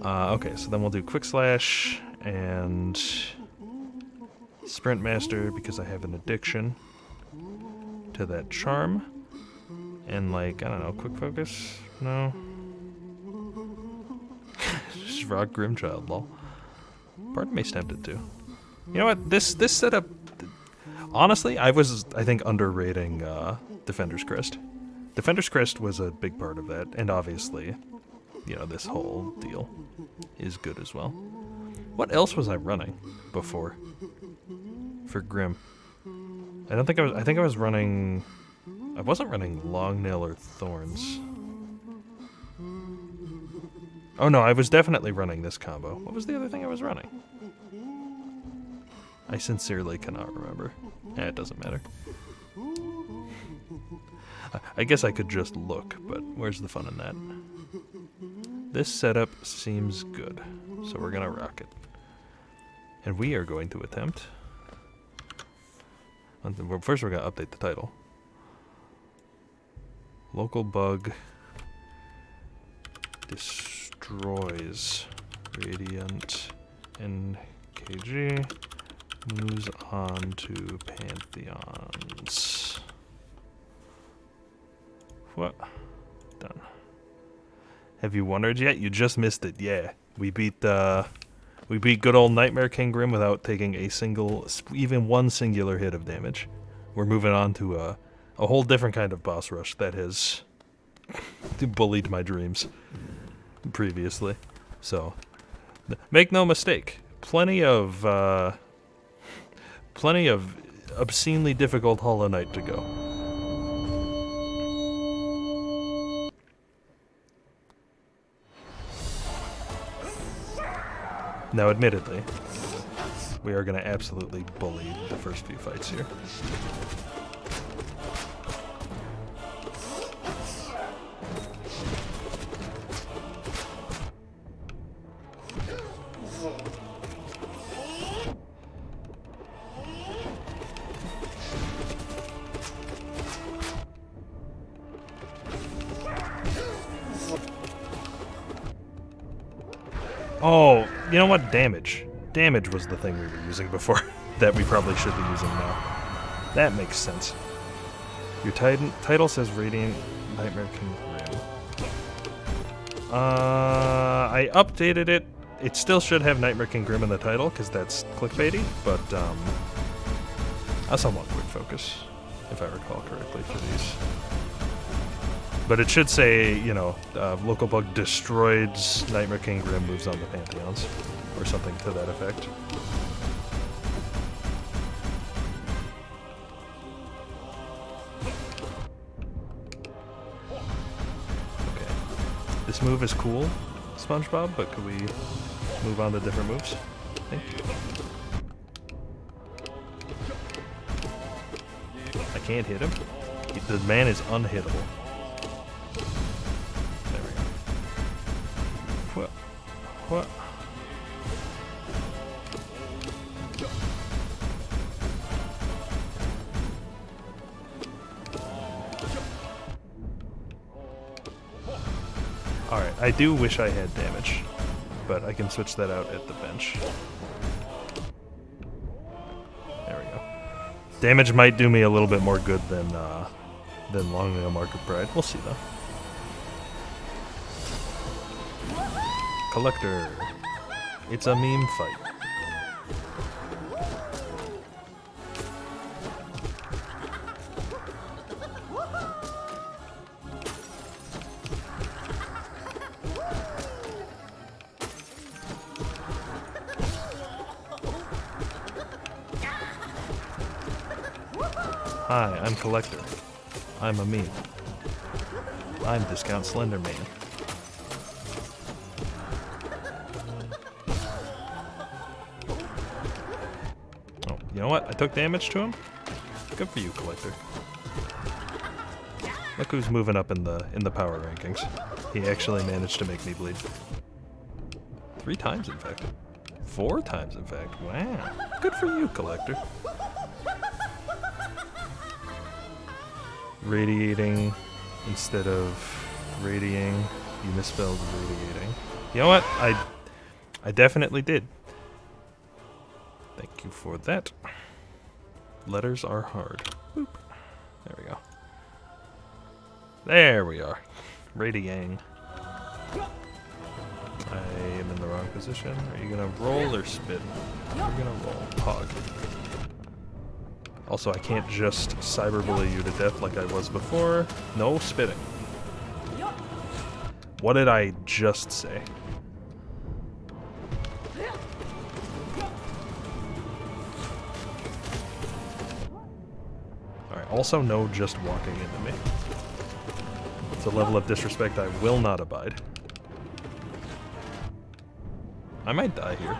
A: Okay, so then we'll do Quick Slash and Sprint Master because I have an addiction to that charm. And like, I don't know, Quick Focus? No. Just rock Grimchild, lol. Part of me's tempted to. You know what? This setup... Honestly, I think, underrating Defender's Crest. Defender's Crest was a big part of that, and obviously, you know, this whole deal is good as well. What else was I running before? For Grim. I think I was running... I wasn't running Longnail or Thorns. Oh no, I was definitely running this combo. What was the other thing I was running? I sincerely cannot remember. It doesn't matter. I guess I could just look, but where's the fun in that? This setup seems good, so we're gonna rock it. And we are going to attempt... First we're gonna update the title. Local bug destroys Radiant NKG. Moves on to Pantheons. What? Done. Have you wondered yet? You just missed it. Yeah, we beat good old Nightmare King Grim without taking a single, even one singular hit of damage. We're moving on to a whole different kind of boss rush that has bullied my dreams previously. So, make no mistake, plenty of obscenely difficult Hollow Knight to go. Now, admittedly, we are going to absolutely bully the first few fights here. Oh, you know what? Damage. Damage was the thing we were using before that we probably should be using now. That makes sense. Your title says Radiant Nightmare King Grim. I updated it. It still should have Nightmare King Grim in the title, because that's clickbaity, but I saw one quick focus, if I recall correctly, for these. But it should say, you know, local bug destroyed Nightmare King Grim moves on the Pantheons, or something to that effect. Okay. This move is cool, SpongeBob, but could we move on to different moves? Thank you. I can't hit him. The man is unhittable. There we go. What? Alright, I do wish I had damage, but I can switch that out at the bench. There we go. Damage might do me a little bit more good than Longnail Mark of Pride. We'll see, though. Collector. It's a meme fight. Hi, I'm Collector. I'm a meme. I'm Discount Slender Man. Oh, you know what? I took damage to him? Good for you, Collector. Look who's moving up in the power rankings. He actually managed to make me bleed. 3 times, in fact. 4 times, in fact. Wow. Good for you, Collector. Radiating instead of radiating. You misspelled radiating. You know what? I definitely did. Thank you for that. Letters are hard. Boop. There we go. There we are. Radiating. I am in the wrong position. Are you gonna roll or spit? You're gonna roll. Hog. Also, I can't just cyberbully you to death like I was before. No spitting. What did I just say? Alright, also no just walking into me. It's a level of disrespect I will not abide. I might die here.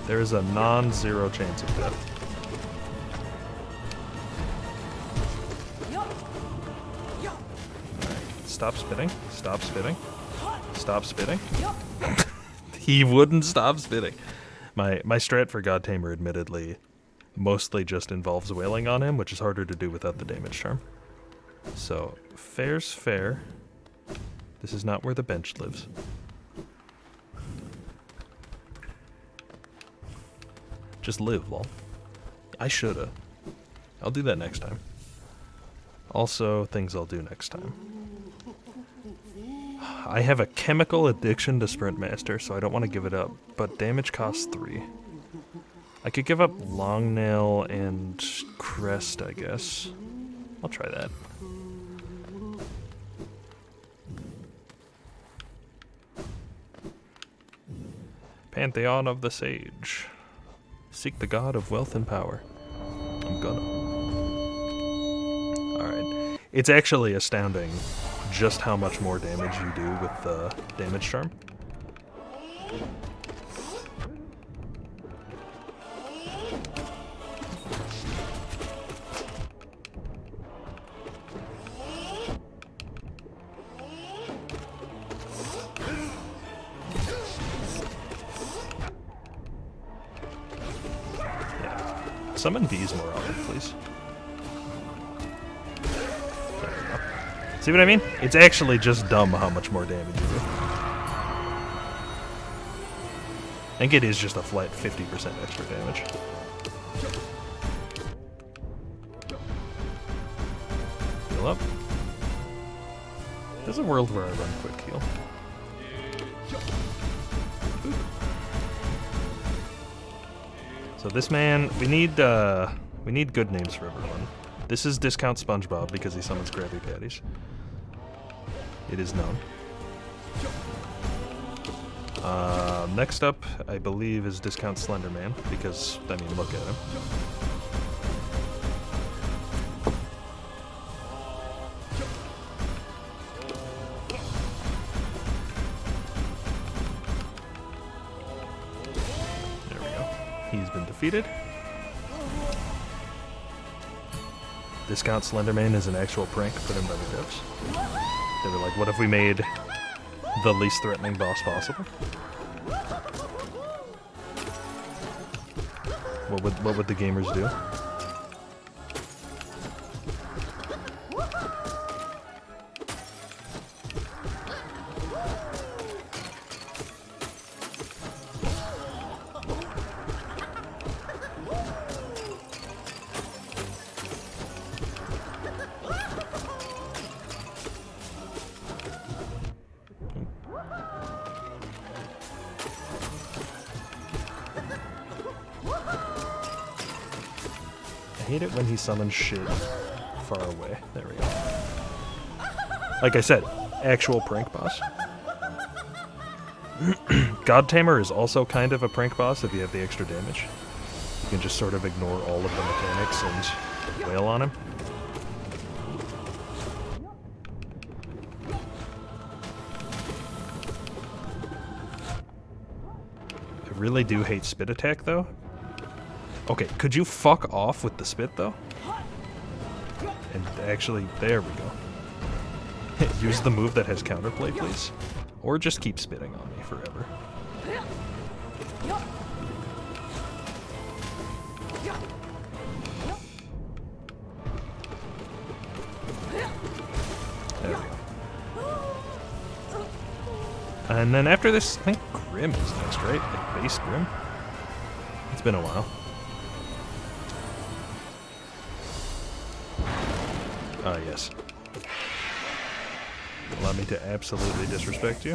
A: There is a non-zero chance of death. Stop spitting. Stop spitting. Stop spitting. He wouldn't stop spitting. My strat for God Tamer admittedly mostly just involves wailing on him, which is harder to do without the damage charm. So, fair's fair. This is not where the bench lives. Just live, lol. I shoulda. I'll do that next time. Also, things I'll do next time. I have a chemical addiction to Sprint Master, so I don't want to give it up, but damage costs 3. I could give up Long Nail and Crest, I guess. I'll try that. Pantheon of the Sage. Seek the god of wealth and power. I'm gonna. Alright. It's actually astounding just how much more damage you do with the damage charm. Summon bees more often, please. There we go. See what I mean? It's actually just dumb how much more damage you do. I think it is just a flat 50% extra damage. Heal up. There's a world where I run quick heal. So this man, we need good names for everyone. This is Discount SpongeBob because he summons Krabby Patties. It is known. Next up, I believe, is Discount Slenderman because, I mean, look at him. There we go. He's been defeated. Discount Slenderman is an actual prank put in by the devs. They were like, what if we made the least threatening boss possible? What would the gamers do? I hate it when he summons shit far away. There we go. Like I said, actual prank boss. God Tamer is also kind of a prank boss if you have the extra damage. You can just sort of ignore all of the mechanics and wail on him. I really do hate spit attack though. Okay, could you fuck off with the spit, though? And actually, there we go. Use the move that has counterplay, please. Or just keep spitting on me forever. There we go. And then after this, I think Grim is next, right? Like base Grim? It's been a while. Ah, yes. Allow me to absolutely disrespect you.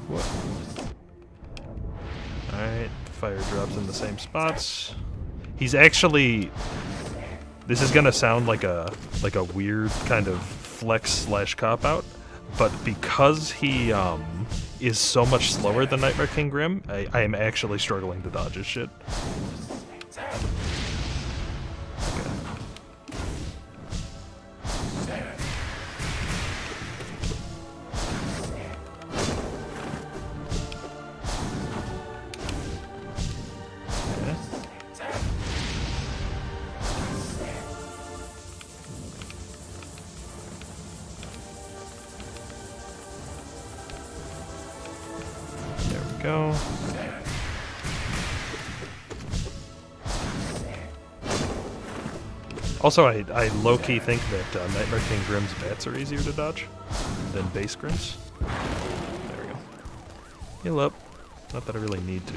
A: What? Alright, fire drops in the same spots. He's actually... This is gonna sound like a weird kind of flex slash cop-out, but because he, is so much slower than Nightmare King Grim, I am actually struggling to dodge his shit. Go. Also, I low-key think that Nightmare King Grim's bats are easier to dodge than base Grims. There we go. Heal up. Not that I really need to.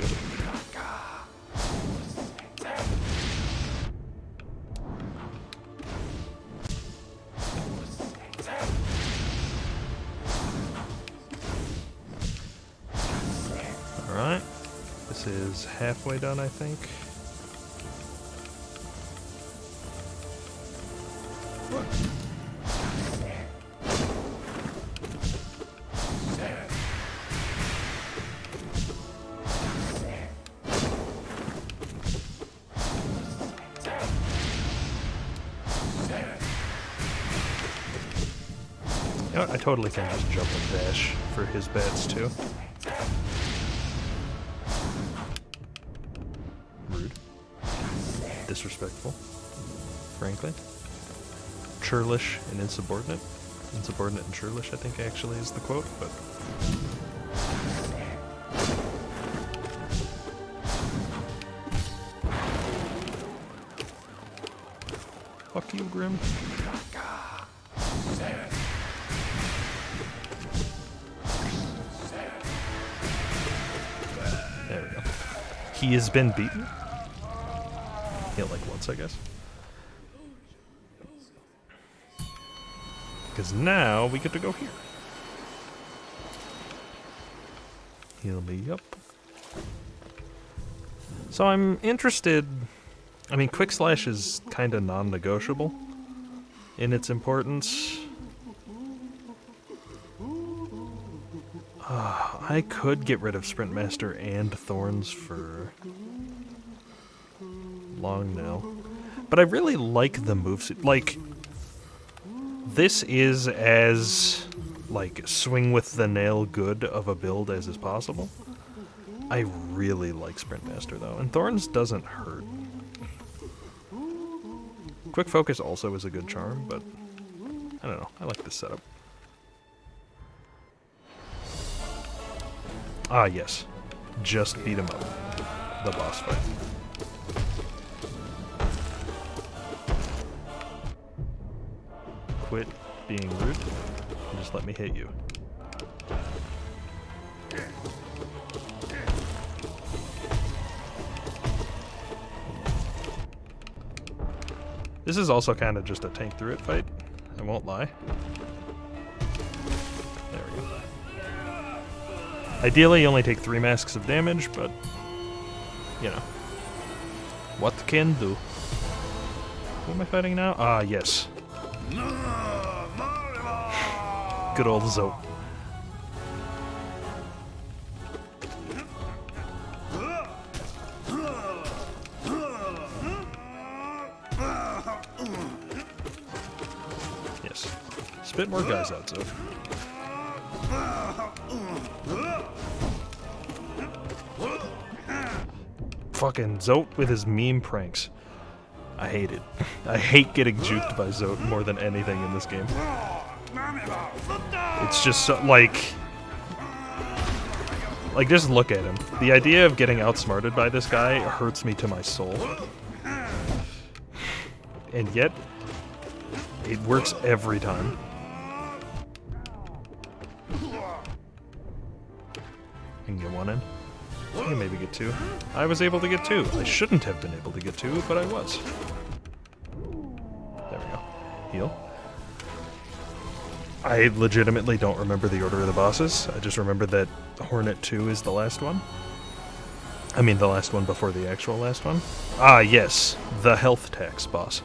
A: Alright, this is halfway done, I think. What? You know what, I totally can just jump and dash for his bats too. Rude. Disrespectful. Frankly. Churlish and insubordinate. Insubordinate and churlish, I think, actually is the quote, but... Fuck you, Grim. There we go. He has been beaten. Heal like once, I guess. Because now we get to go here. Heal me up. So I'm interested. I mean, Quick Slash is kind of non-negotiable in its importance. I could get rid of Sprint Master and Thorns for Long Nail, but I really like the moveset. Like, this is as, like, swing with the nail good of a build as is possible. I really like Sprint Master, though, and Thorns doesn't hurt. Quick Focus also is a good charm, but I don't know. I like this setup. Ah, yes. Just beat him up. The boss fight. Quit being rude and just let me hit you. This is also kind of just a tank through it fight. I won't lie. There we go. Ideally, you only take 3 masks of damage, but, you know. What can do? Who am I fighting now? Ah, yes. Good old Zote. Yes. Spit more guys out, Zote. Fucking Zote with his meme pranks. I hate it. I hate getting juked by Zote more than anything in this game. It's just so, like, just look at him. The idea of getting outsmarted by this guy hurts me to my soul. And yet, it works every time. I can get 1 in. I can maybe get 2. I was able to get 2. I shouldn't have been able to get 2, but I was. There we go. Heal. I legitimately don't remember the order of the bosses. I just remember that Hornet 2 is the last one. I mean, the last one before the actual last one. Ah, yes. The health tax boss.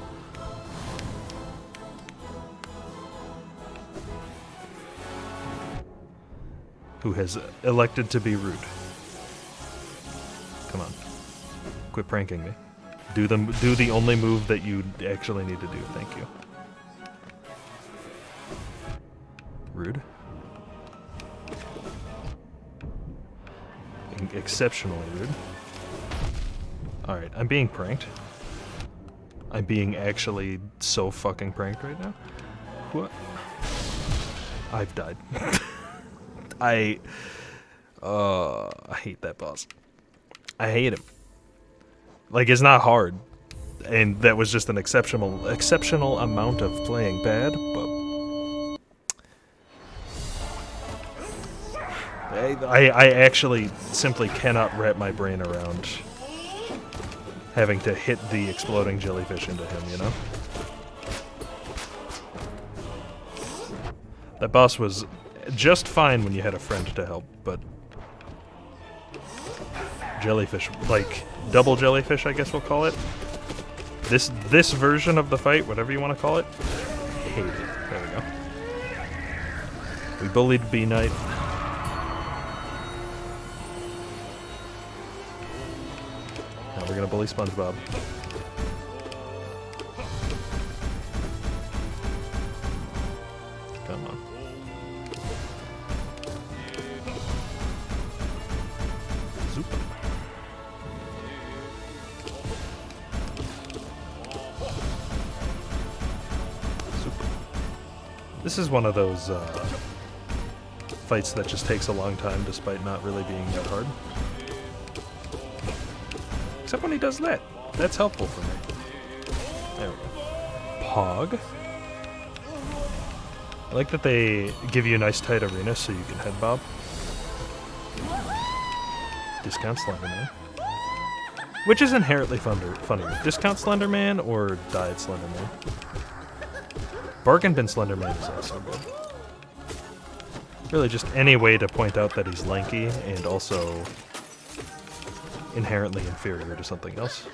A: Who has elected to be rude. Come on. Quit pranking me. Do the only move that you actually need to do. Thank you. Rude. Exceptionally rude. Alright, I'm being pranked. I'm being actually so fucking pranked right now. What? I've died. I hate that boss. I hate him. Like, it's not hard. And that was just an exceptional amount of playing bad, but I actually simply cannot wrap my brain around having to hit the exploding jellyfish into him, you know? That boss was just fine when you had a friend to help, but jellyfish, like double jellyfish, I guess we'll call it. This version of the fight, whatever you want to call it, I hate it. There we go. We bullied B Knight. Now we're gonna bully SpongeBob. Come on. Zoop. Zoop. This is one of those fights that just takes a long time despite not really being that hard. Except when he does that. That's helpful for me. There we go. Pog. I like that they give you a nice tight arena so you can head bob. Discount Slenderman. Which is inherently funnier, Discount Slenderman or Diet Slenderman? Bargain Bin Slenderman is also good. Really just any way to point out that he's lanky and also inherently inferior to something else.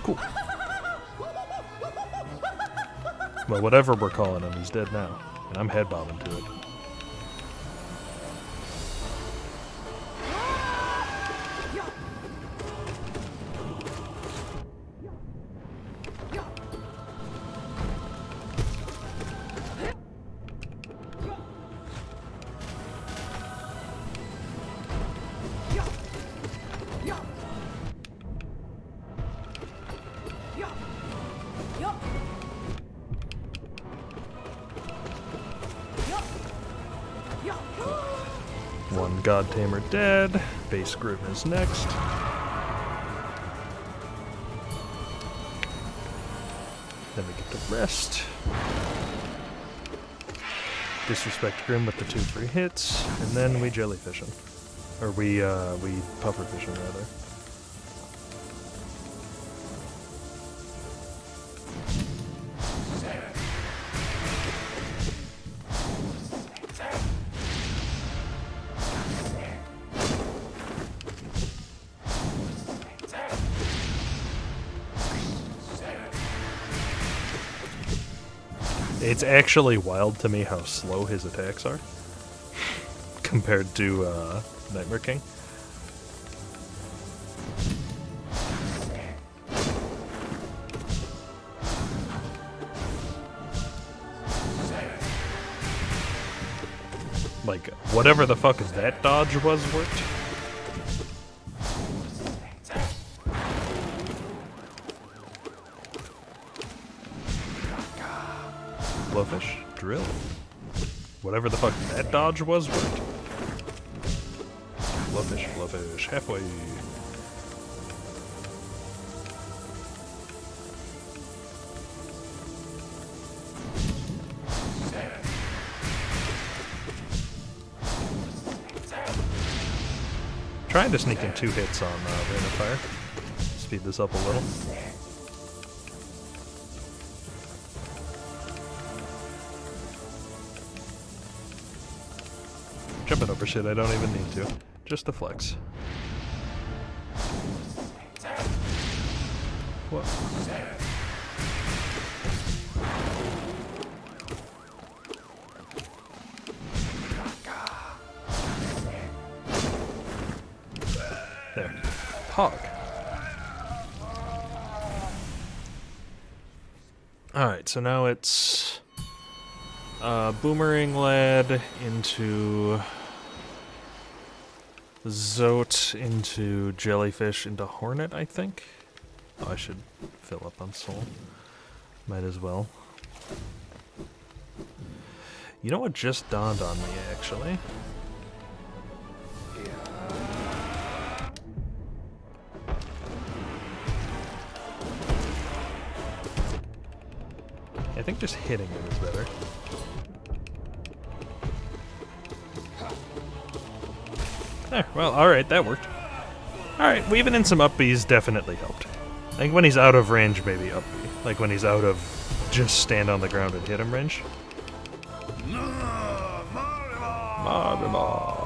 A: Cool. Well, whatever we're calling him, he's dead now. And I'm head bobbing to it. One God Tamer dead. Base Grim is next. Then we get to rest. Disrespect Grim with the 2 free hits, and then we jellyfish him. Or we pufferfish him, rather. It's actually wild to me how slow his attacks are compared to Nightmare King. Like, whatever the fuck that dodge was worked. Blowfish, drill. Whatever the fuck that dodge was worked. Blowfish, blowfish, halfway. Trying to sneak in 2 hits on Rain of Fire. Speed this up a little. Jumping over shit I don't even need to. Just the flex. What? There. Hog. Alright, so now it's Boomerang Lad into Zote into Jellyfish into Hornet, I think. Oh, I should fill up on soul. Might as well. You know what just dawned on me, actually? I think just hitting him is better. There, well, alright, that worked. Alright, weaving in some up Bs definitely helped. I think when he's out of range, maybe up B. Like when he's out of just stand on the ground and hit him range. Marima.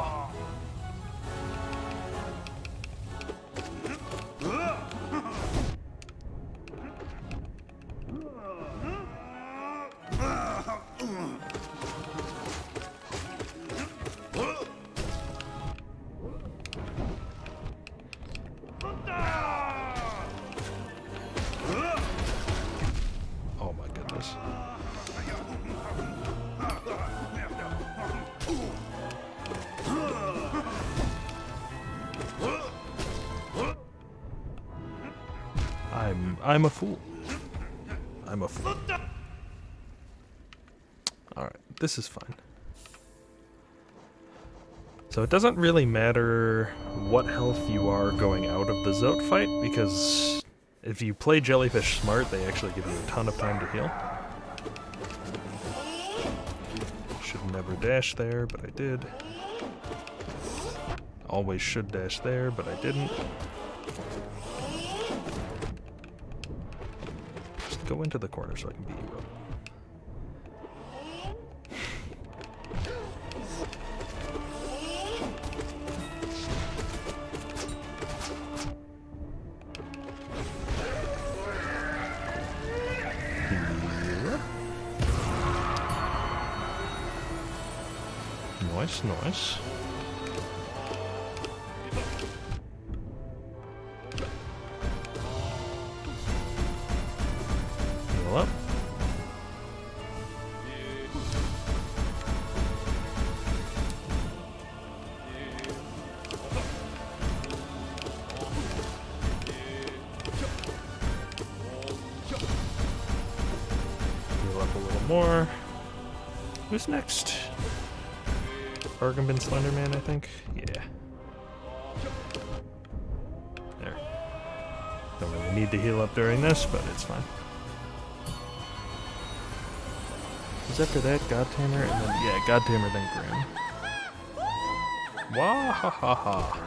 A: I'm a fool. I'm a fool. Alright, this is fine. So it doesn't really matter what health you are going out of the Zote fight, because if you play Jellyfish smart, they actually give you a ton of time to heal. Should never dash there, but I did. Always should dash there, but I didn't. Just go into the corner so I can beat you up. Nice, nice. Heal up. Heal up a little more. Who's next? Argambin Slenderman, I think? Yeah. There. Don't really need to heal up during this, but it's fine. Who's after that? Godtamer, and then, yeah, Godtamer, then Grim. Wah-ha-ha-ha.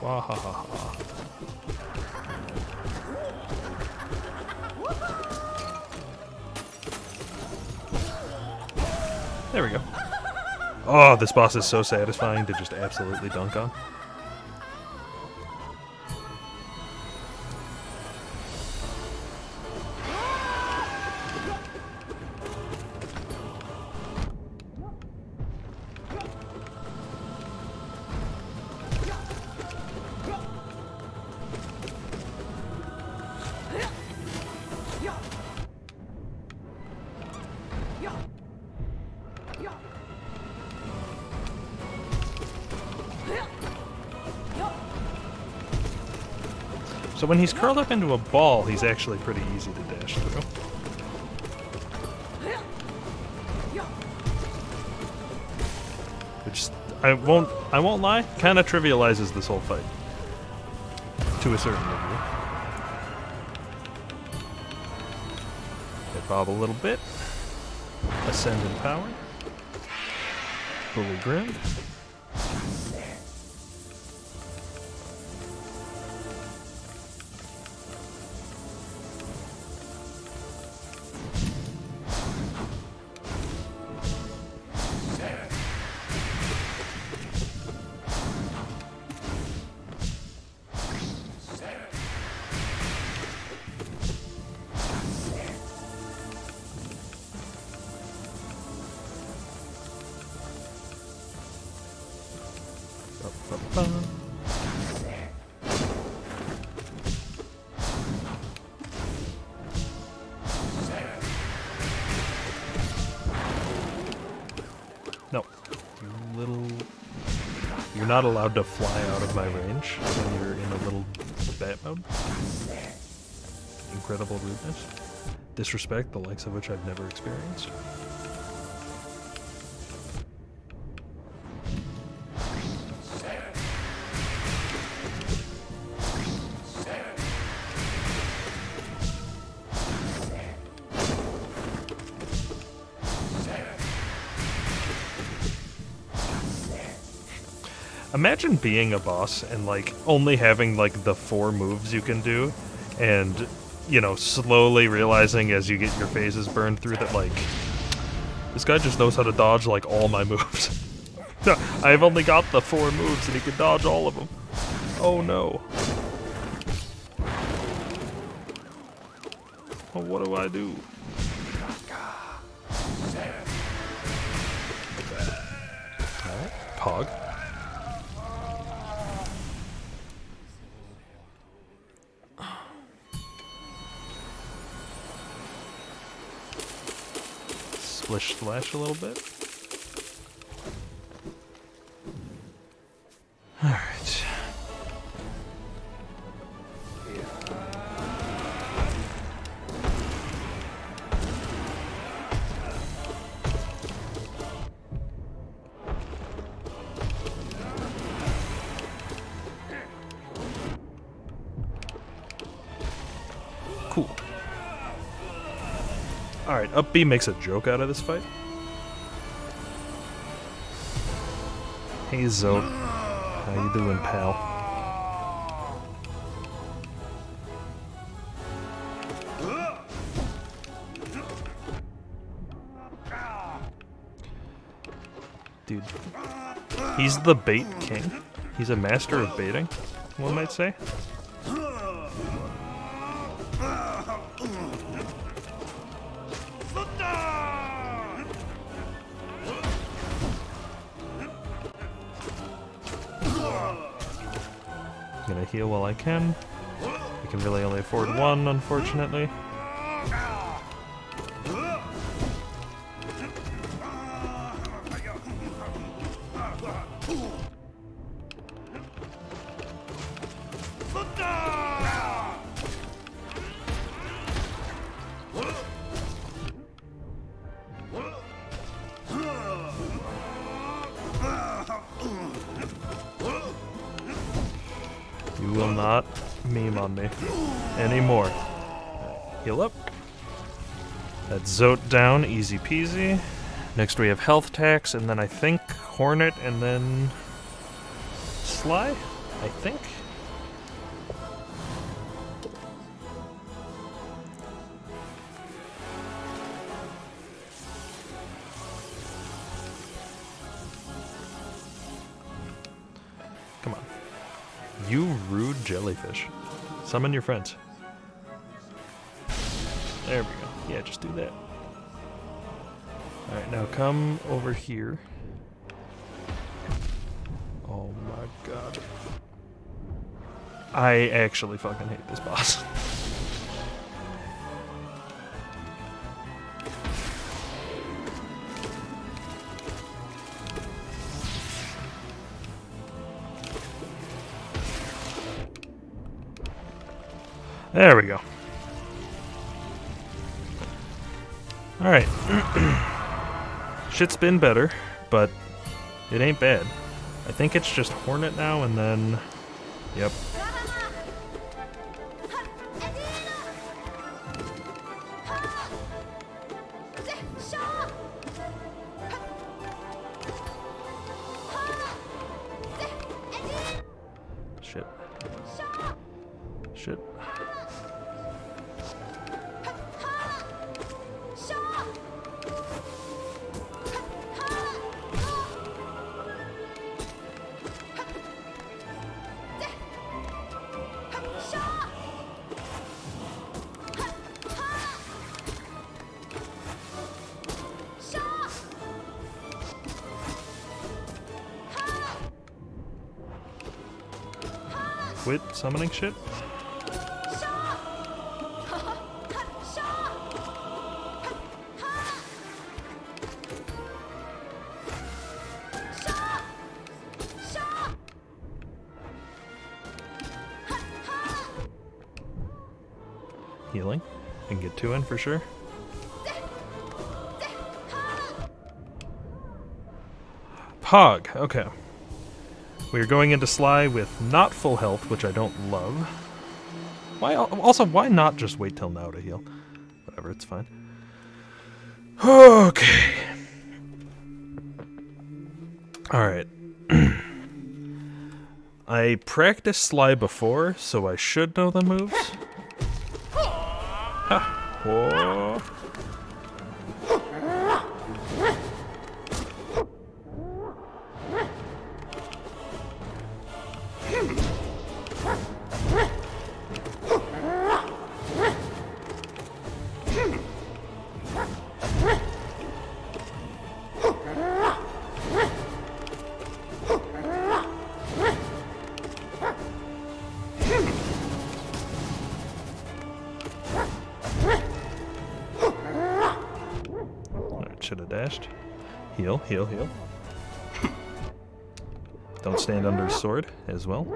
A: Wah-ha-ha-ha. There we go. Oh, this boss is so satisfying to just absolutely dunk on. So when he's curled up into a ball, he's actually pretty easy to dash through. Which I won't lie, kind of trivializes this whole fight to a certain degree. Hit Bob a little bit. Ascend in power. Bully Grim. No. You little... You're not allowed to fly out of my range when you're in a little bat mode. Incredible rudeness. Disrespect, the likes of which I've never experienced. Imagine being a boss and, like, only having, like, the 4 moves you can do, and, you know, slowly realizing as you get your phases burned through that, like, this guy just knows how to dodge, like, all my moves. I've only got the 4 moves and he can dodge all of them. Oh no. Well, what do I do? Alright, Pog. Splish splash a little bit. Alright. Cool. Alright, up B makes a joke out of this fight. Hey Zote, how you doing, pal? Dude, he's the bait king. He's a master of baiting, one might say. Gonna heal while I can. I can really only afford one, unfortunately. You will not meme on me anymore. Heal up. That's Zote down, easy peasy. Next we have health tax, and then I think Hornet, and then Sly, I think. Come on. You rude jellyfish. Summon your friends. There we go. Yeah, just do that. Alright, now come over here. Oh my god. I actually fucking hate this boss. There we go. Alright. Shit's been better, but it ain't bad. I think it's just Hornet now, and then... Yep. Shit. Shit. Quit summoning shit? Healing. Can get 2 in for sure. Pog, okay. We're going into Sly with not full health, which I don't love. Why? Also, why not just wait till now to heal? Whatever, it's fine. Okay. Alright. I practiced Sly before, so I should know the moves. Ha! Whoa. Should have dashed. Heal, heal, heal. Don't stand under his sword as well.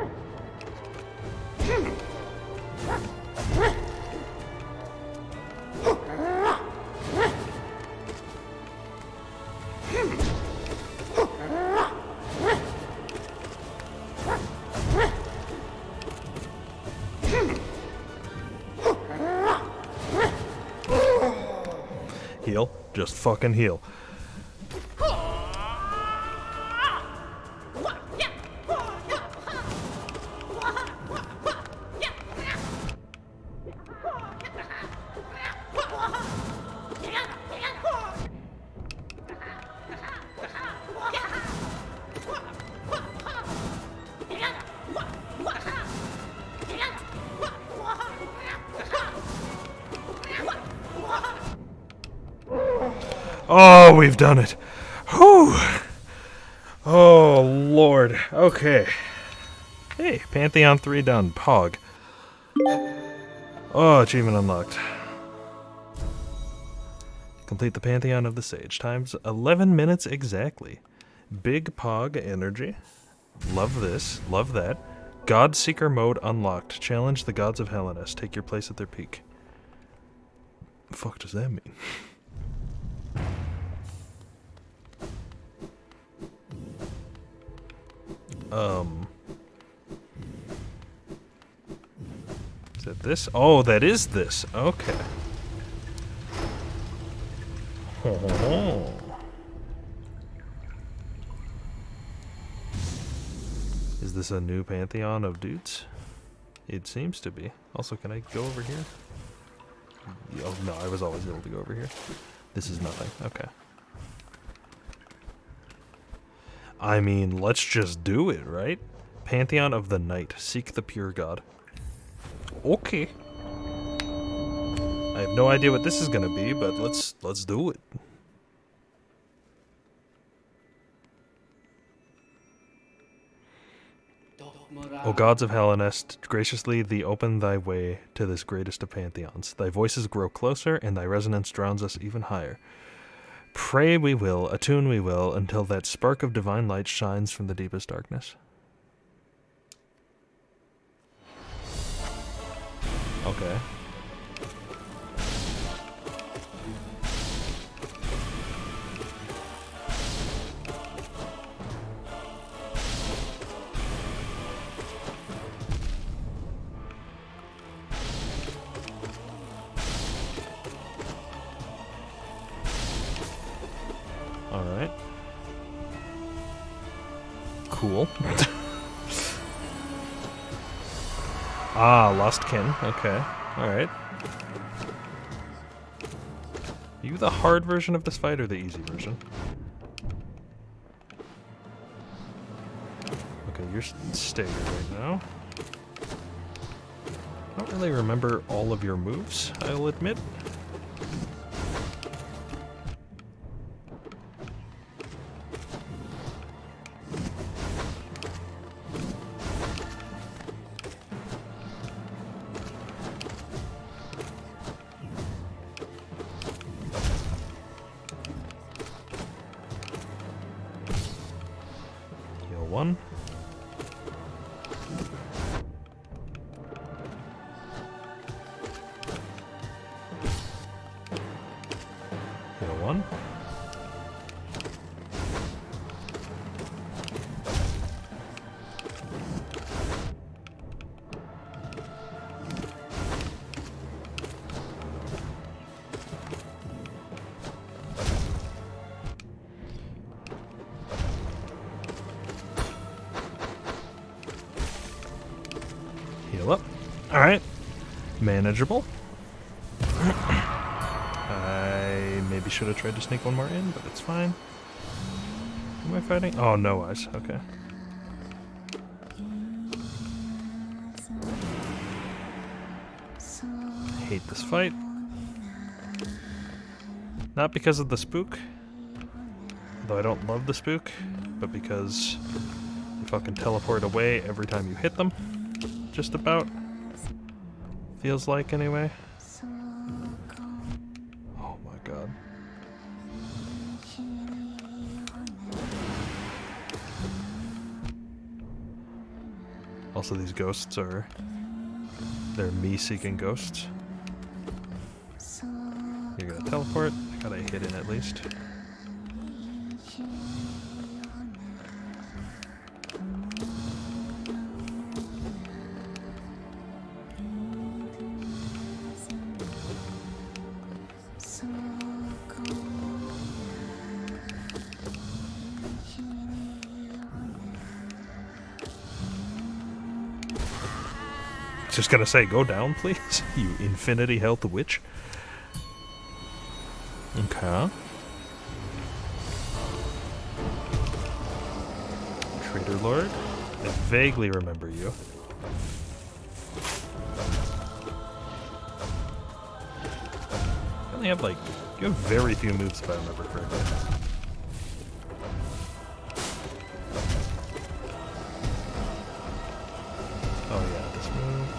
A: Heal. Just fucking heal. Oh, we've done it. Whew. Oh, Lord. Okay. Hey, Pantheon 3 done. Pog. Oh, achievement unlocked. Complete the Pantheon of the Sage. Times 11 minutes exactly. Big Pog energy. Love this. Love that. God Seeker mode unlocked. Challenge the gods of Hellenes. Take your place at their peak. The fuck does that mean? Is that this? Oh, that is this. Okay. Is this a new pantheon of dudes? It seems to be. Also, can I go over here? Oh, no, I was always able to go over here. This is nothing. Okay. I mean, let's just do it, right? Pantheon of the Night. Seek the pure god. Okay. I have no idea what this is gonna be, but let's do it. O gods of Hellenes, graciously thee open thy way to this greatest of pantheons. Thy voices grow closer, and thy resonance drowns us even higher. Pray we will, attune we will, until that spark of divine light shines from the deepest darkness. Okay. Alright. Cool. Ah, lost kin. Okay. Alright. Are you the hard version of this fight or the easy version? Okay, you're staggered right now. I don't really remember all of your moves, I'll admit. One. Heal one. Heal up. Alright. Manageable. I maybe should have tried to sneak one more in, but it's fine. Who am I fighting? Oh, no eyes. Okay. I hate this fight. Not because of the spook, though I don't love the spook, but because they fucking teleport away every time you hit them. Just about. Feels like, anyway. Oh my god. Also, these ghosts are... they're me-seeking ghosts. You're gonna teleport. I gotta hit in at least. Just gonna say, go down, please, you infinity health witch. Okay. Traitor Lord. I vaguely remember you. You only have like, you have very few moves if I remember correctly. Oh yeah, this move.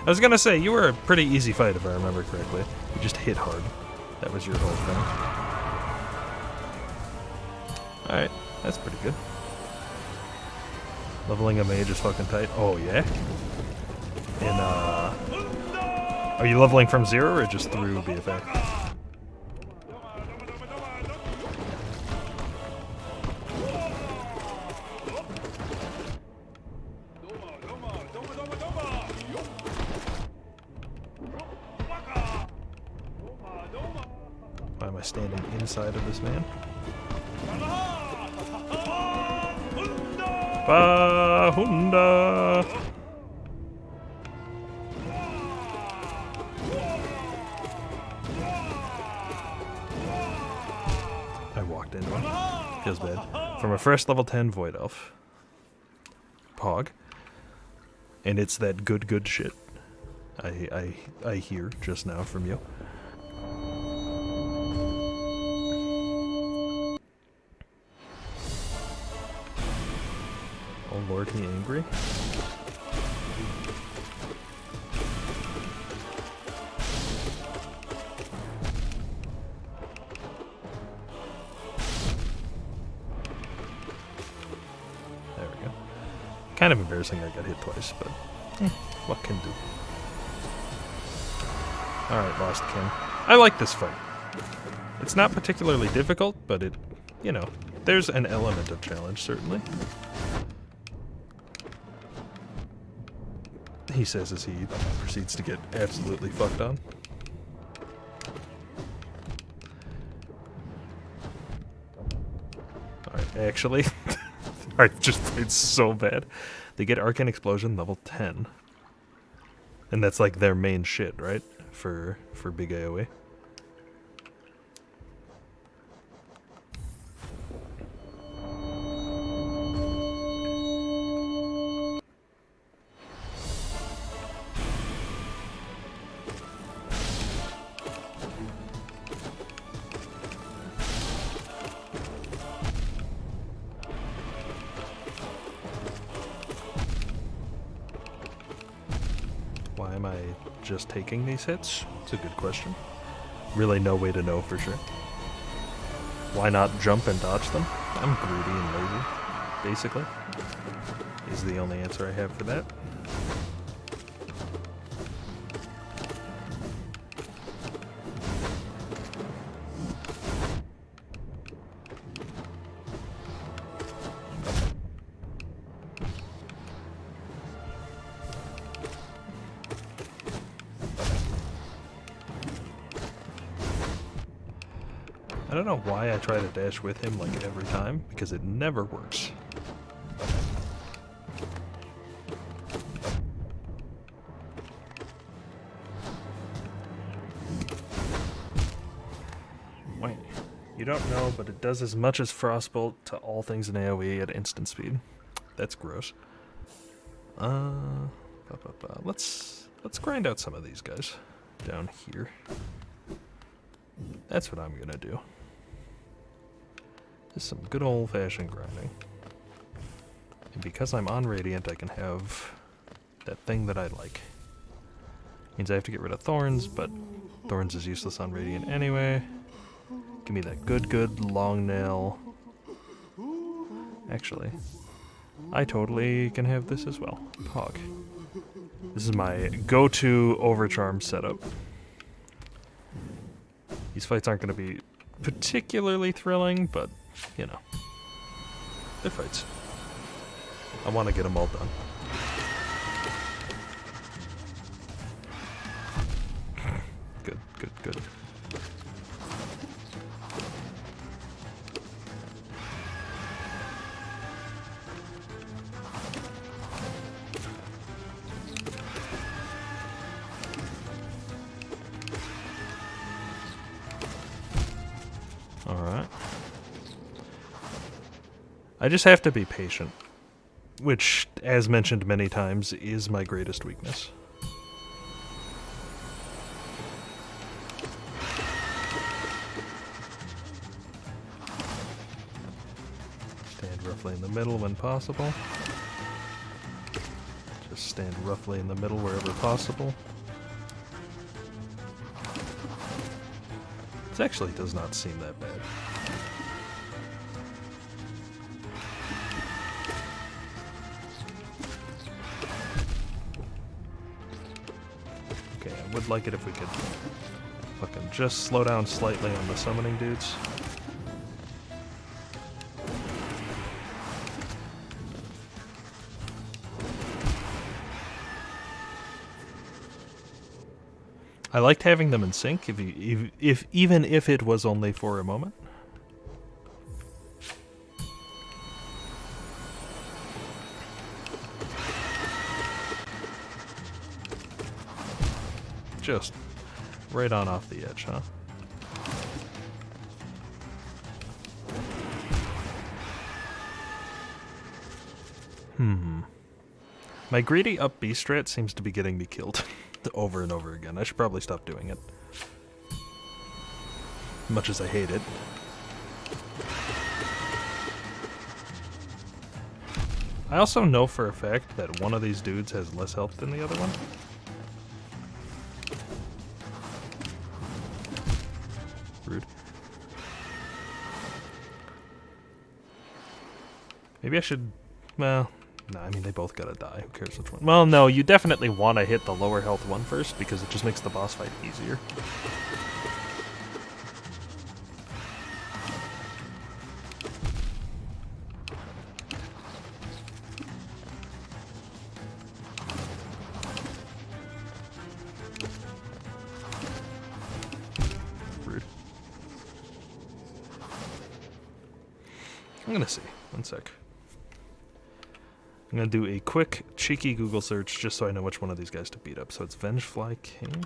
A: I was gonna say, you were a pretty easy fight if I remember correctly. You just hit hard. That was your whole thing. Alright, that's pretty good. Leveling a mage is fucking tight. Oh yeah? Are you leveling from 0 or just through BFA? Why am I standing inside of this man? Bahunda! I walked into him. Feels bad. From a fresh level 10 Void Elf. Pog. And it's that good shit I hear just now from you. Oh lord, he angry? There we go. Kind of embarrassing I got hit twice, but what can do? Alright, Lost King. I like this fight. It's not particularly difficult, but it, you know, there's an element of challenge, certainly. He says as he proceeds to get absolutely fucked on. Alright, actually, I just played so bad. They get Arcane Explosion level 10. And that's like their main shit, right? For big AoE. Why am I just taking these hits? It's a good question. Really no way to know for sure. Why not jump and dodge them? I'm greedy and lazy, basically. Is the only answer I have for that. I don't know why I try to dash with him like every time, because it never works. Wait, you don't know, but it does as much as Frostbolt to all things in AoE at instant speed. That's gross. Let's grind out some of these guys down here. That's what I'm gonna do. Just some good old-fashioned grinding. And because I'm on Radiant, I can have that thing that I like. Means I have to get rid of Thorns, but Thorns is useless on Radiant anyway. Give me that good long nail. Actually, I totally can have this as well. Hog. This is my go-to overcharm setup. These fights aren't going to be particularly thrilling, but, you know, they're fights. I want to get them all done. Good. Alright. I just have to be patient, which, as mentioned many times, is my greatest weakness. Stand roughly in the middle when possible. Just stand roughly in the middle wherever possible. This actually does not seem that bad. Okay, I would like it if we could fucking just slow down slightly on the summoning dudes. I liked having them in sync, even if it was only for a moment. Just right on off the edge, huh? My greedy up B strat seems to be getting me killed over and over again. I should probably stop doing it. Much as I hate it. I also know for a fact that one of these dudes has less health than the other one. Rude. Maybe I should... well... no, I mean, they both gotta die. Who cares which one? Well, no, you definitely want to hit the lower health one first, because it just makes the boss fight easier. Rude. I'm gonna see. One sec. I'm going to do a quick, cheeky Google search just so I know which one of these guys to beat up. So it's Vengefly King.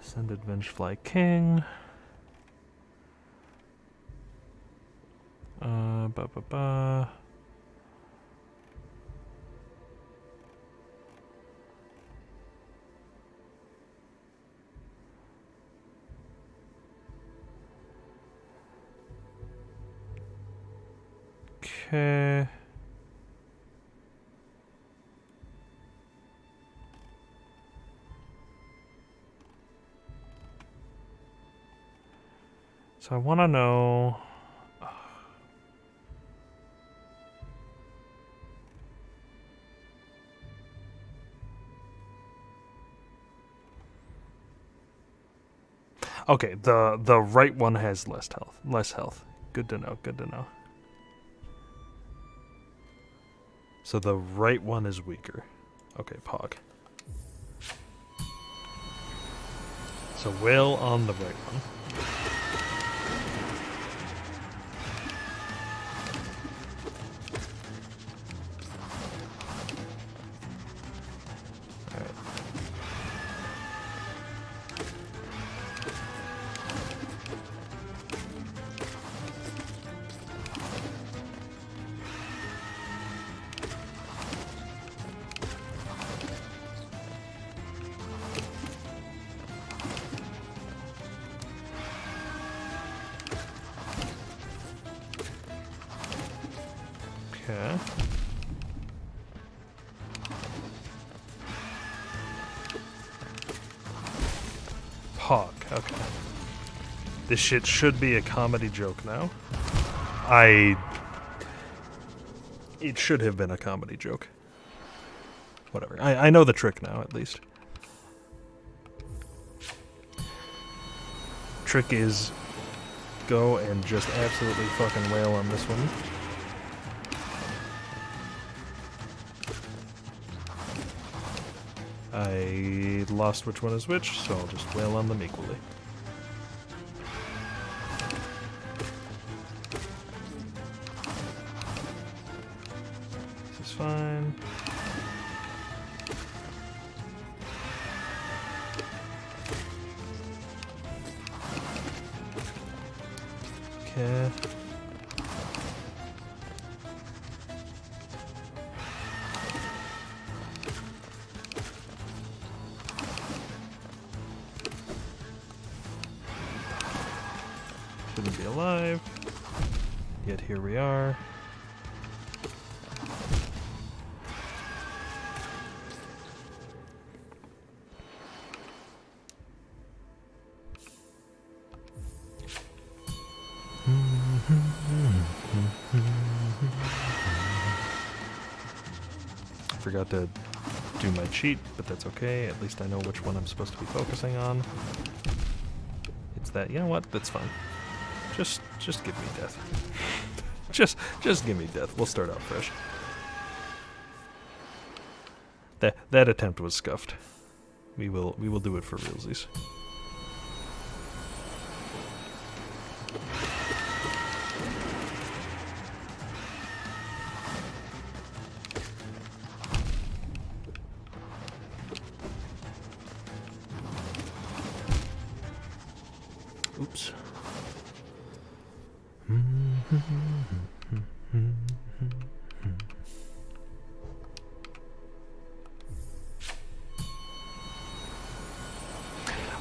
A: Ascended Vengefly King. Okay. So I want to know... okay, the right one has less health. Good to know, good to know. So the right one is weaker. Okay, Pog. So Whale on the right one. Okay. Hog, okay. This shit should be a comedy joke now. It should have been a comedy joke. Whatever. I know the trick now, at least. Trick is go and just absolutely fucking wail on this one. I lost which one is which, so I'll just wail on them equally. This is fine. Okay. Shouldn't be alive. Yet here we are. Forgot to do my cheat, but that's okay. At least I know which one I'm supposed to be focusing on. It's that. You know what? That's fine. Just give me death. just give me death. We'll start out fresh. That attempt was scuffed. We will do it for realsies. Oops.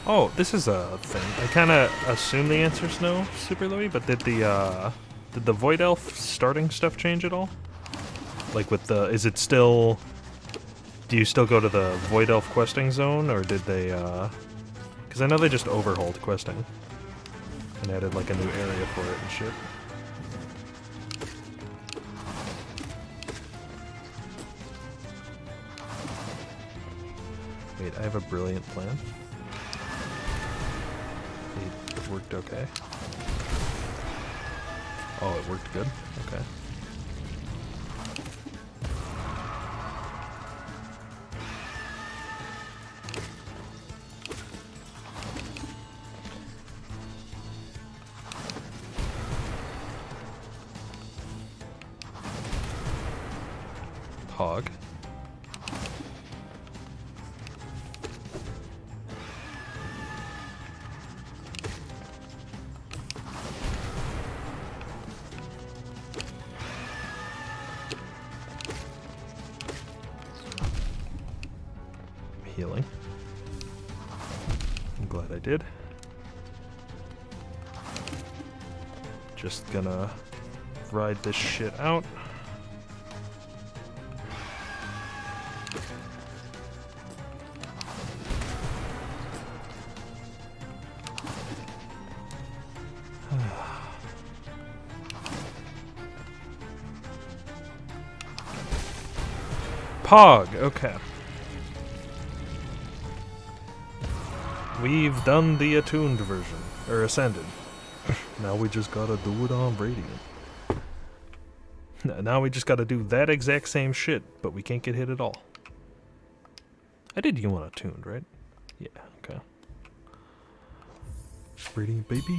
A: Oh, this is a thing. I kind of assume the answer's no, Super Louie, but did the Void Elf starting stuff change at all? Like with the, is it still, do you still go to the Void Elf questing zone, or did they, because I know they just overhauled questing and added like a new area for it and shit. Wait, I have a brilliant plan. It worked okay. Oh, it worked good? Okay. Hog. Healing. I'm glad I did. Just gonna ride this shit out. Pog, okay. We've done the attuned version, or ascended. Now we just gotta do it on Radiant. Now we just gotta do that exact same shit, but we can't get hit at all. I did you want attuned, right? Yeah, okay. Radiant baby.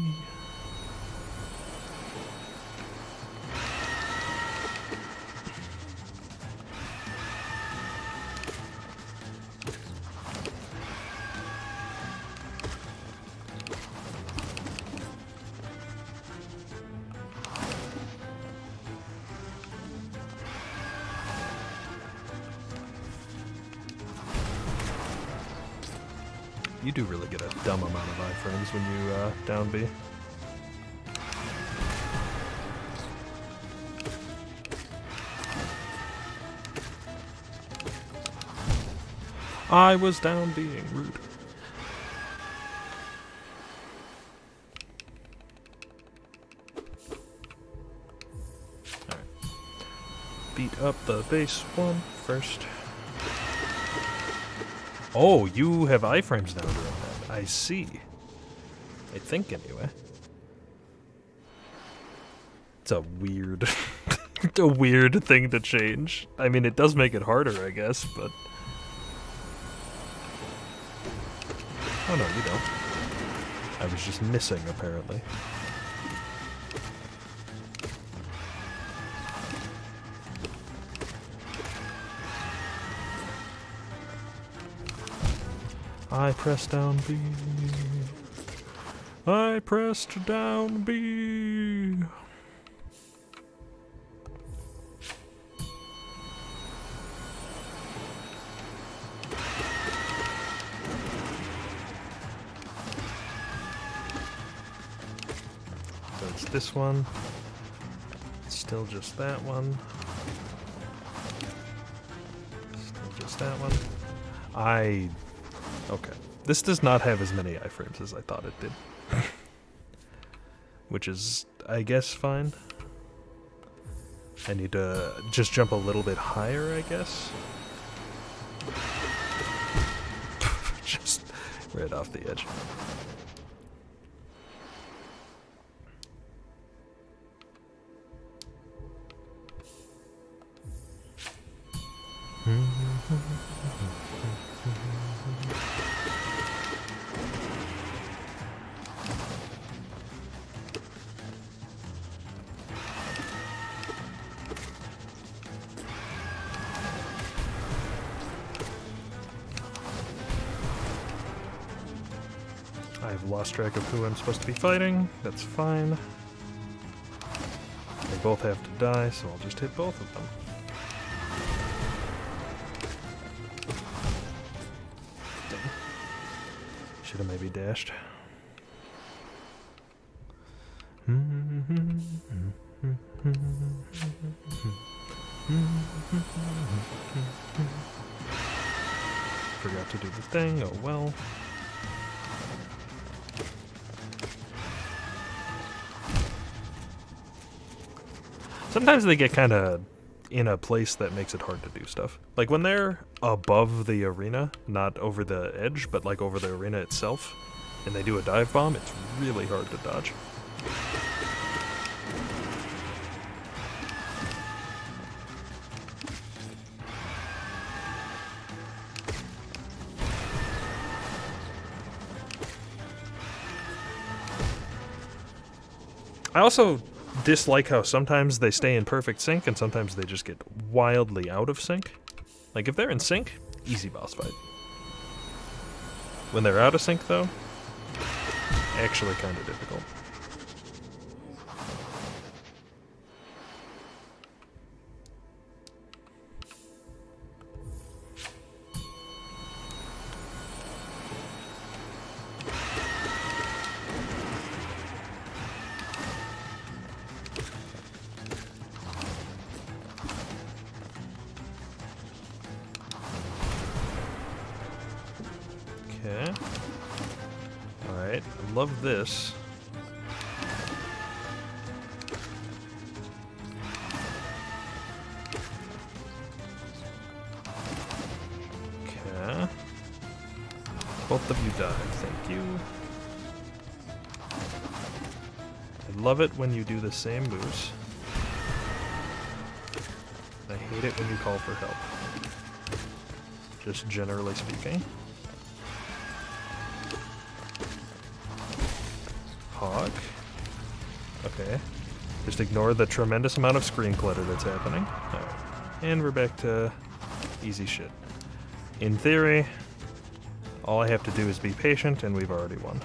A: You do really get a dumb amount of iframes when you down B. I was down being rude. beat up the base one first. Oh, you have iframes now doing that. I see. I think, anyway. It's a weird... it's a weird thing to change. I mean, it does make it harder, I guess, but... Oh no, you don't. I was just missing, apparently. I pressed down B. I pressed down B. So it's this one. It's still just that one. Still just that one. Okay. This does not have as many iframes as I thought it did. Which is, I guess, fine. I need to just jump a little bit higher, I guess. Just right off the edge. I've lost track of who I'm supposed to be fighting. That's fine. They both have to die, so I'll just hit both of them. Dang. Should have maybe dashed. Forgot to do the thing, oh well. Sometimes they get kind of in a place that makes it hard to do stuff. Like when they're above the arena, not over the edge, but like over the arena itself, and they do a dive bomb, it's really hard to dodge. I also dislike how sometimes they stay in perfect sync and sometimes they just get wildly out of sync. Like if they're in sync, easy boss fight. When they're out of sync though, actually kind of difficult. Okay. Alright, I love this. Okay. Both of you died, thank you. I love it when you do the same moves. I hate it when you call for help. Just generally speaking. Hog. Okay. Just ignore the tremendous amount of screen clutter that's happening. Alright. And we're back to easy shit. In theory, all I have to do is be patient, and we've already won.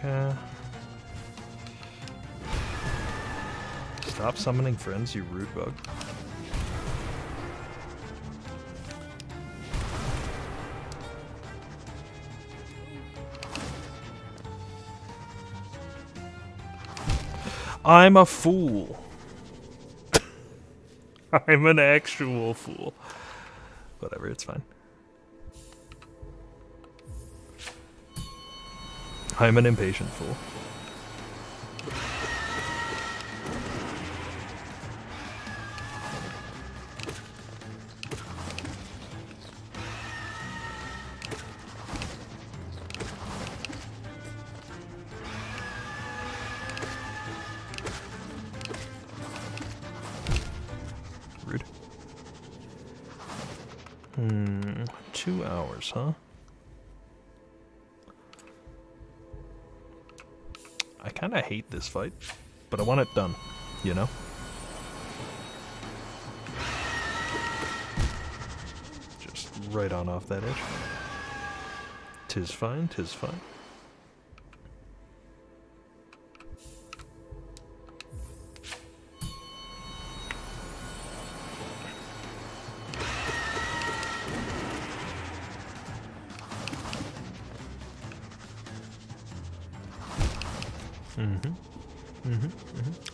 A: Okay. Stop summoning friends, you rude bug. I'm a fool. I'm an actual fool. Whatever, it's fine. I'm an impatient fool. Rude. 2 hours, huh? I kind of hate this fight, but I want it done, you know? Just right on off that edge. 'Tis fine, 'tis fine.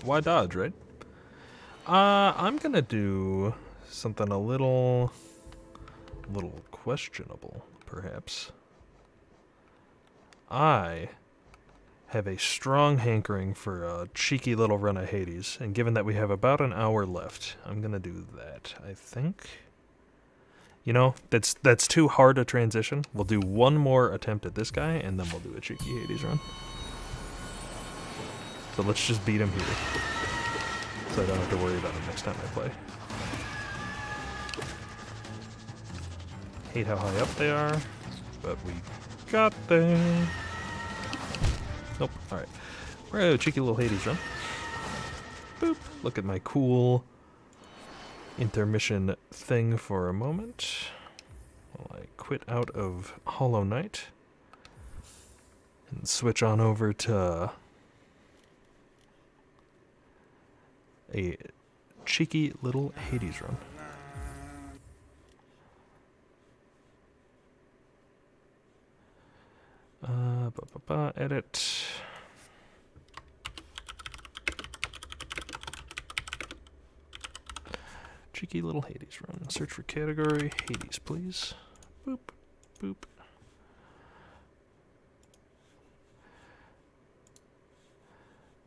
A: Why dodge, right? I'm gonna do something a little questionable, perhaps. I have a strong hankering for a cheeky little run of Hades, and given that we have about an hour left, I'm gonna do that, I think. You know, that's too hard a transition. We'll do one more attempt at this guy, and then we'll do a cheeky Hades run. So let's just beat him here, so I don't have to worry about him next time I play. Hate how high up they are, but we got there. Nope, alright. We're gonna do a cheeky little Hades run. Boop. Look at my cool intermission thing for a moment while I quit out of Hollow Knight and switch on over to a cheeky little Hades run. Edit. Cheeky little Hades run. Search for category Hades, please. Boop, boop.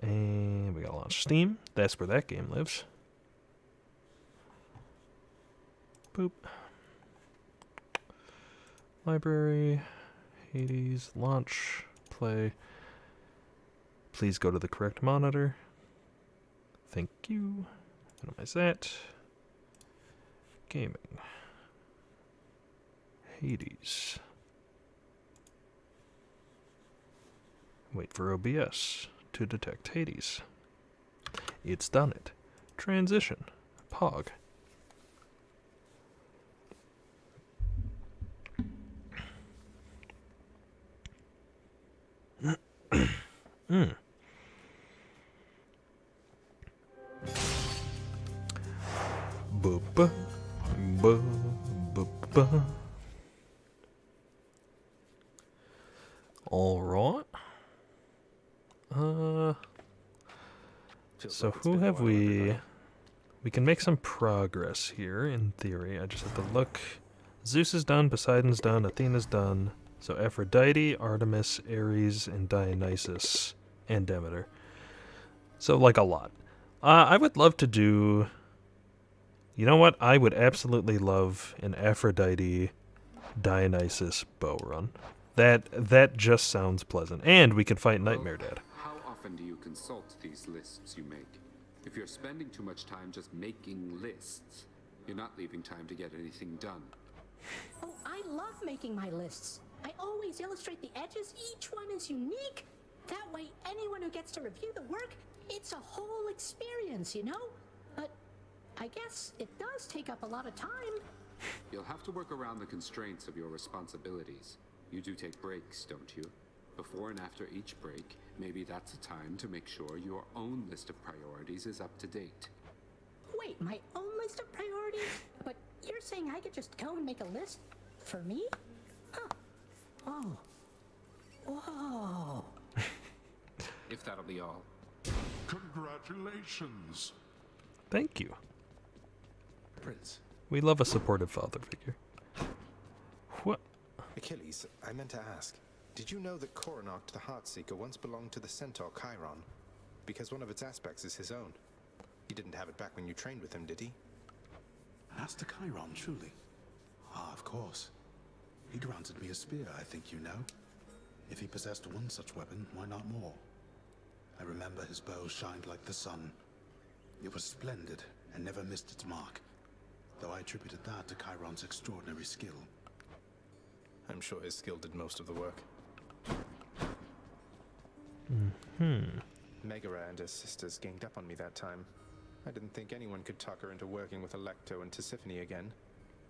A: And we gotta launch Steam. That's where that game lives. Boop. Library. Hades. Launch. Play. Please go to the correct monitor. Thank you. Minimize that. Gaming. Hades. Wait for OBS to detect Hades. It's done it. Transition. Pog. Boop. All right. So who have we? We can make some progress here, in theory. I just have to look. Zeus is done, Poseidon's done, Athena's done. So Aphrodite, Artemis, Ares, and Dionysus, and Demeter. So, like, a lot. I would love to do... You know what? I would absolutely love an Aphrodite, Dionysus bow run. That just sounds pleasant. And we can fight Nightmare Dad.
B: How often do you consult these lists you make? If you're spending too much time just making lists, you're not leaving time to get anything done.
C: Oh, I love making my lists. I always illustrate the edges. Each one is unique. That way, anyone who gets to review the work, it's a whole experience, you know? But I guess it does take up a lot of time.
B: You'll have to work around the constraints of your responsibilities. You do take breaks, don't you? Before and after each break, maybe that's a time to make sure your own list of priorities is up to date.
C: Wait, my own list of priorities? But you're saying I could just go and make a list for me? Huh. Oh. Whoa.
B: If that'll be all.
D: Congratulations.
A: Thank you.
E: Prince.
A: We love a supportive father figure. What?
E: Achilles, I meant to ask. Did you know that Coronach the Heartseeker once belonged to the centaur Chiron? Because one of its aspects is his own. He didn't have it back when you trained with him, did he?
D: Master Chiron, truly? Ah, of course. He granted me a spear, I think you know. If he possessed one such weapon, why not more? I remember his bow shined like the sun. It was splendid and never missed its mark, though I attributed that to Chiron's extraordinary skill.
E: I'm sure his skill did most of the work. Megara and her sisters ganged up on me that time. I didn't think anyone could talk her into working with Alecto and Tisiphone again,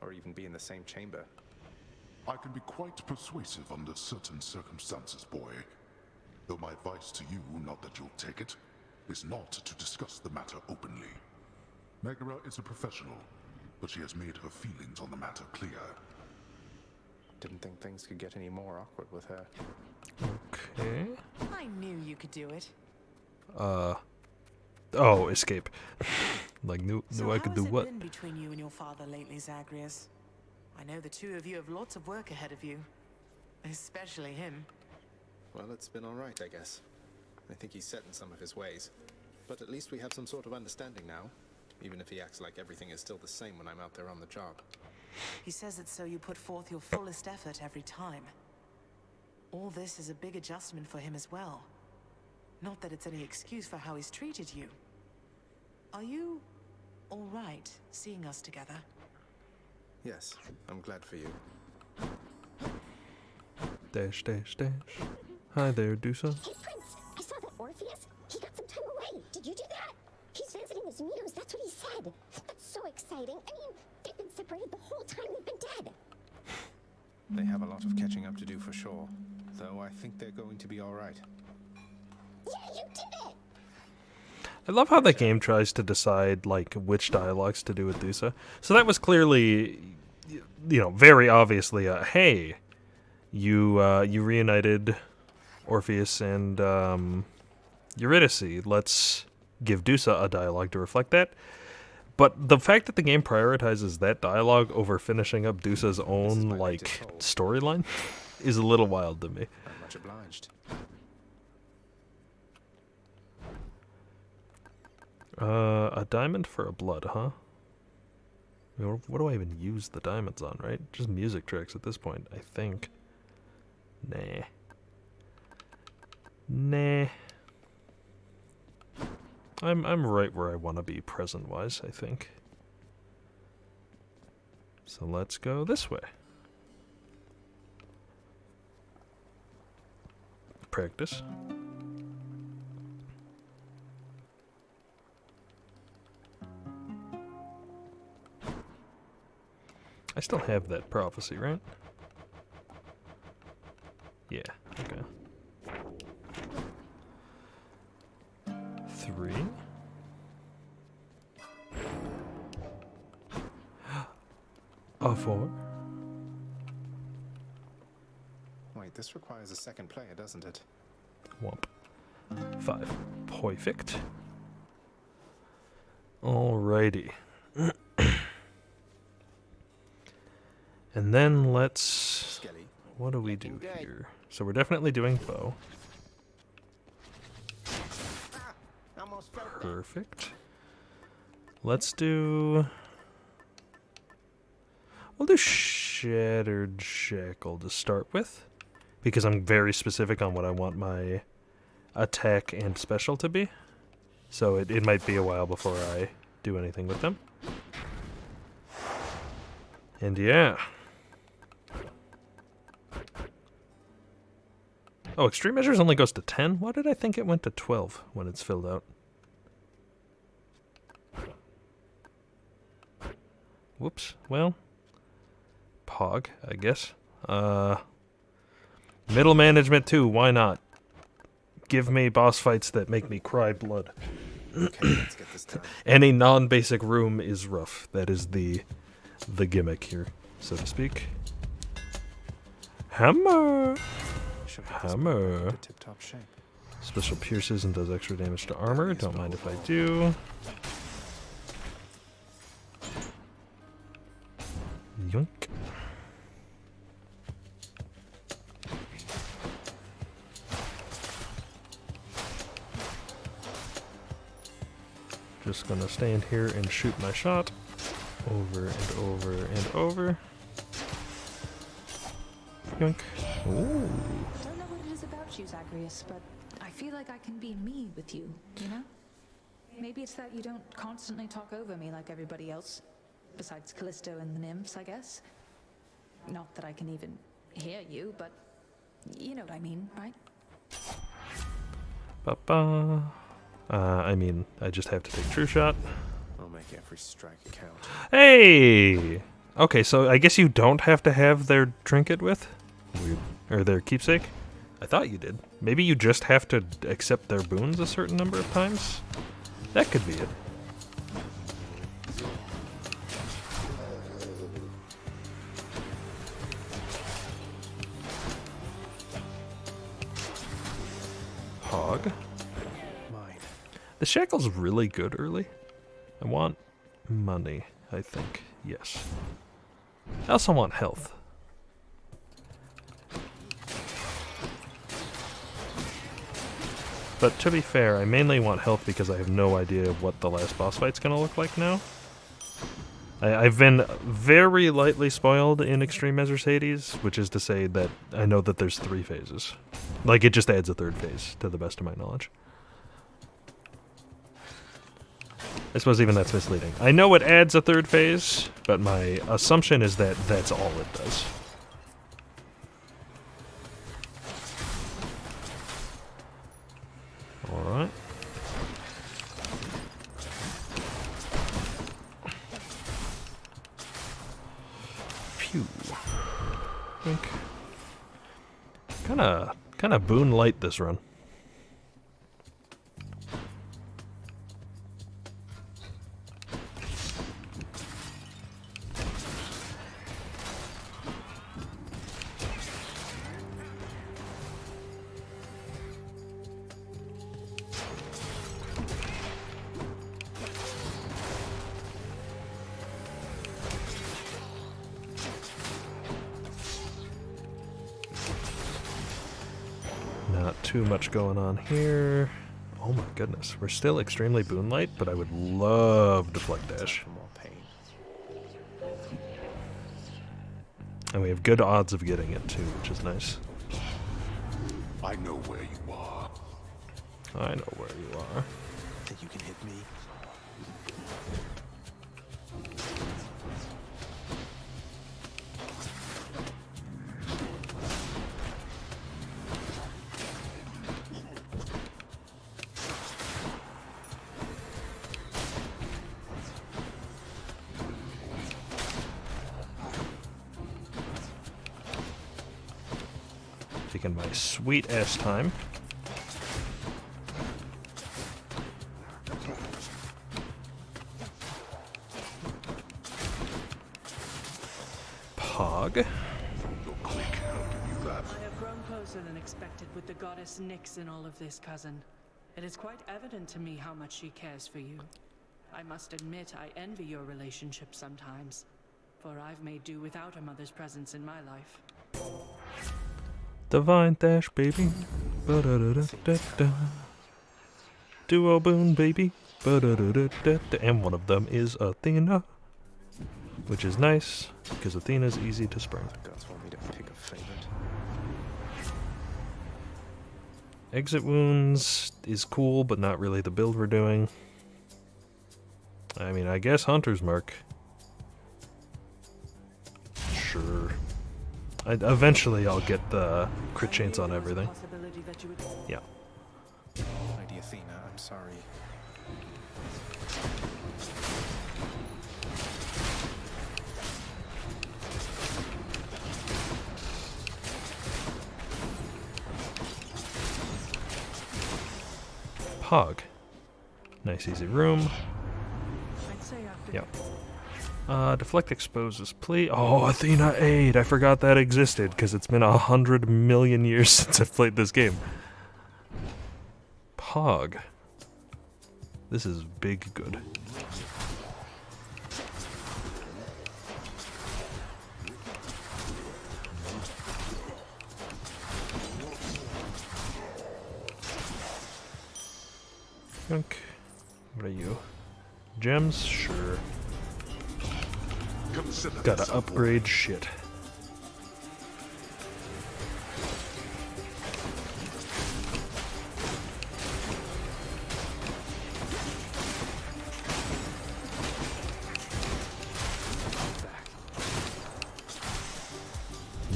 E: or even be in the same chamber.
F: I can be quite persuasive under certain circumstances, boy. Though my advice to you, not that you'll take it, is not to discuss the matter openly. Megara is a professional, but she has made her feelings on the matter clear.
E: Didn't think things could get any more awkward with her.
A: Okay.
G: I knew you could do it.
A: Oh, escape. Like, knew
G: So
A: I could do
G: how
A: what?
G: has it been between you and your father lately, Zagreus? I know the two of you have lots of work ahead of you. Especially him.
E: Well, it's been alright, I guess. I think he's set in some of his ways. But at least we have some sort of understanding now, even if he acts like everything is still the same when I'm out there on the job.
G: He says it so you put forth your fullest effort every time. All this is a big adjustment for him as well. Not that it's any excuse for how he's treated you. Are you all right seeing us together?
E: Yes, I'm glad for you.
A: Dash, dash, dash. Hi there, Dusa.
H: Hey, Prince, I saw that Orpheus. He got some time away. Did you do that? He's visiting his muse, that's what he said. That's so exciting. I mean, they've been separated the whole time they've been dead.
E: They have a lot of catching up to do for sure. Though I think they're going to be alright.
H: Yeah, you did it!
A: I love how the game tries to decide, like, which dialogues to do with Dusa. So that was clearly, you know, very obviously a, hey, you reunited Orpheus and Eurydice. Let's give Dusa a dialogue to reflect that. But the fact that the game prioritizes that dialogue over finishing up Dusa's own, like, storyline is a little wild to me.
E: I'm much obliged.
A: A diamond for a blood, huh? I mean, what do I even use the diamonds on, right? Just music tracks at this point, I think. Nah. Nah. I'm right where I want to be present-wise, I think. So let's go this way. Practice. I still have that prophecy, right? Yeah, okay. 3. A 4.
E: Wait, this requires a second player, doesn't it?
A: Womp. 5. Perfect. Alrighty. And then let's...
E: Skelly.
A: What do we do here? So we're definitely doing bow.
H: Almost felt that.
A: Perfect. Let's do... We'll do Shattered Shackle to start with, because I'm very specific on what I want my attack and special to be. So it might be a while before I do anything with them. And yeah. Oh, Extreme Measures only goes to 10? Why did I think it went to 12 when it's filled out? Whoops. Well, Pog, I guess. Middle management too, why not? Give me boss fights that make me cry blood.
E: Okay, let's get this done.
A: Any non-basic room is rough. That is the gimmick here, so to speak. Hammer!
E: Should get this
A: Hammer.
E: back to tip-top shape.
A: Special pierces and does extra damage to armor. Don't mind if I do. Yoink. Just gonna stand here and shoot my shot over and over and over. Yoink. Ooh.
I: I don't know what it is about you, Zagreus, but I feel like I can be me with you, you know? Maybe it's that you don't constantly talk over me like everybody else. Besides Callisto and the nymphs, I guess. Not that I can even hear you, but you know what I mean, right?
A: Ba-ba. I mean, I just have to take true shot.
E: I'll make every strike count.
A: Hey! Okay, so I guess you don't have to have their trinket with? Weird. Or their keepsake? I thought you did. Maybe you just have to accept their boons a certain number of times? That could be it. Hog.
E: Mine.
A: The shackle's really good early. I want money, I think. Yes. I also want health. But to be fair, I mainly want health because I have no idea what the last boss fight's gonna look like now. I've been very lightly spoiled in Extreme Measures Hades, which is to say that I know that there's 3 phases. Like, it just adds a 3rd phase, to the best of my knowledge. I suppose even that's misleading. I know it adds a 3rd phase, but my assumption is that that's all it does. Alright. Phew. Think. Kinda boon light this run. Not too much going on here. Oh my goodness, we're still extremely boon light, but I would love Deflect Dash.
E: For more pain.
A: And we have good odds of getting it too, which is nice.
F: I know where you are.
A: I know where you are.
E: Think you can hit me?
A: Taking my sweet ass time. Pog.
F: Your clique, I'll give you that.
J: I have grown closer than expected with the goddess Nyx in all of this, cousin. It is quite evident to me how much she cares for you. I must admit I envy your relationship sometimes, for I've made do without a mother's presence in my life.
A: Divine Dash, baby. Ba-da-da-da-da-da. Duo boon, baby. Ba-da-da-da-da-da. And one of them is Athena. Which is nice, because Athena's easy to spring.
E: The gods want me to pick a favorite.
A: Exit wounds is cool, but not really the build we're doing. I mean, I guess Hunter's Mark. Sure. Eventually I'll get the crit chance on everything. Yeah.
E: Lady Athena, I'm sorry.
A: Pog. Nice easy room.
J: I'd say after
A: Yep. Deflect exposes, please. Oh, Athena Aid! I forgot that existed, because it's been 100 million years since I've played this game. Hog. This is big good. Okay. What are you? Gems? Sure. Gotta upgrade shit.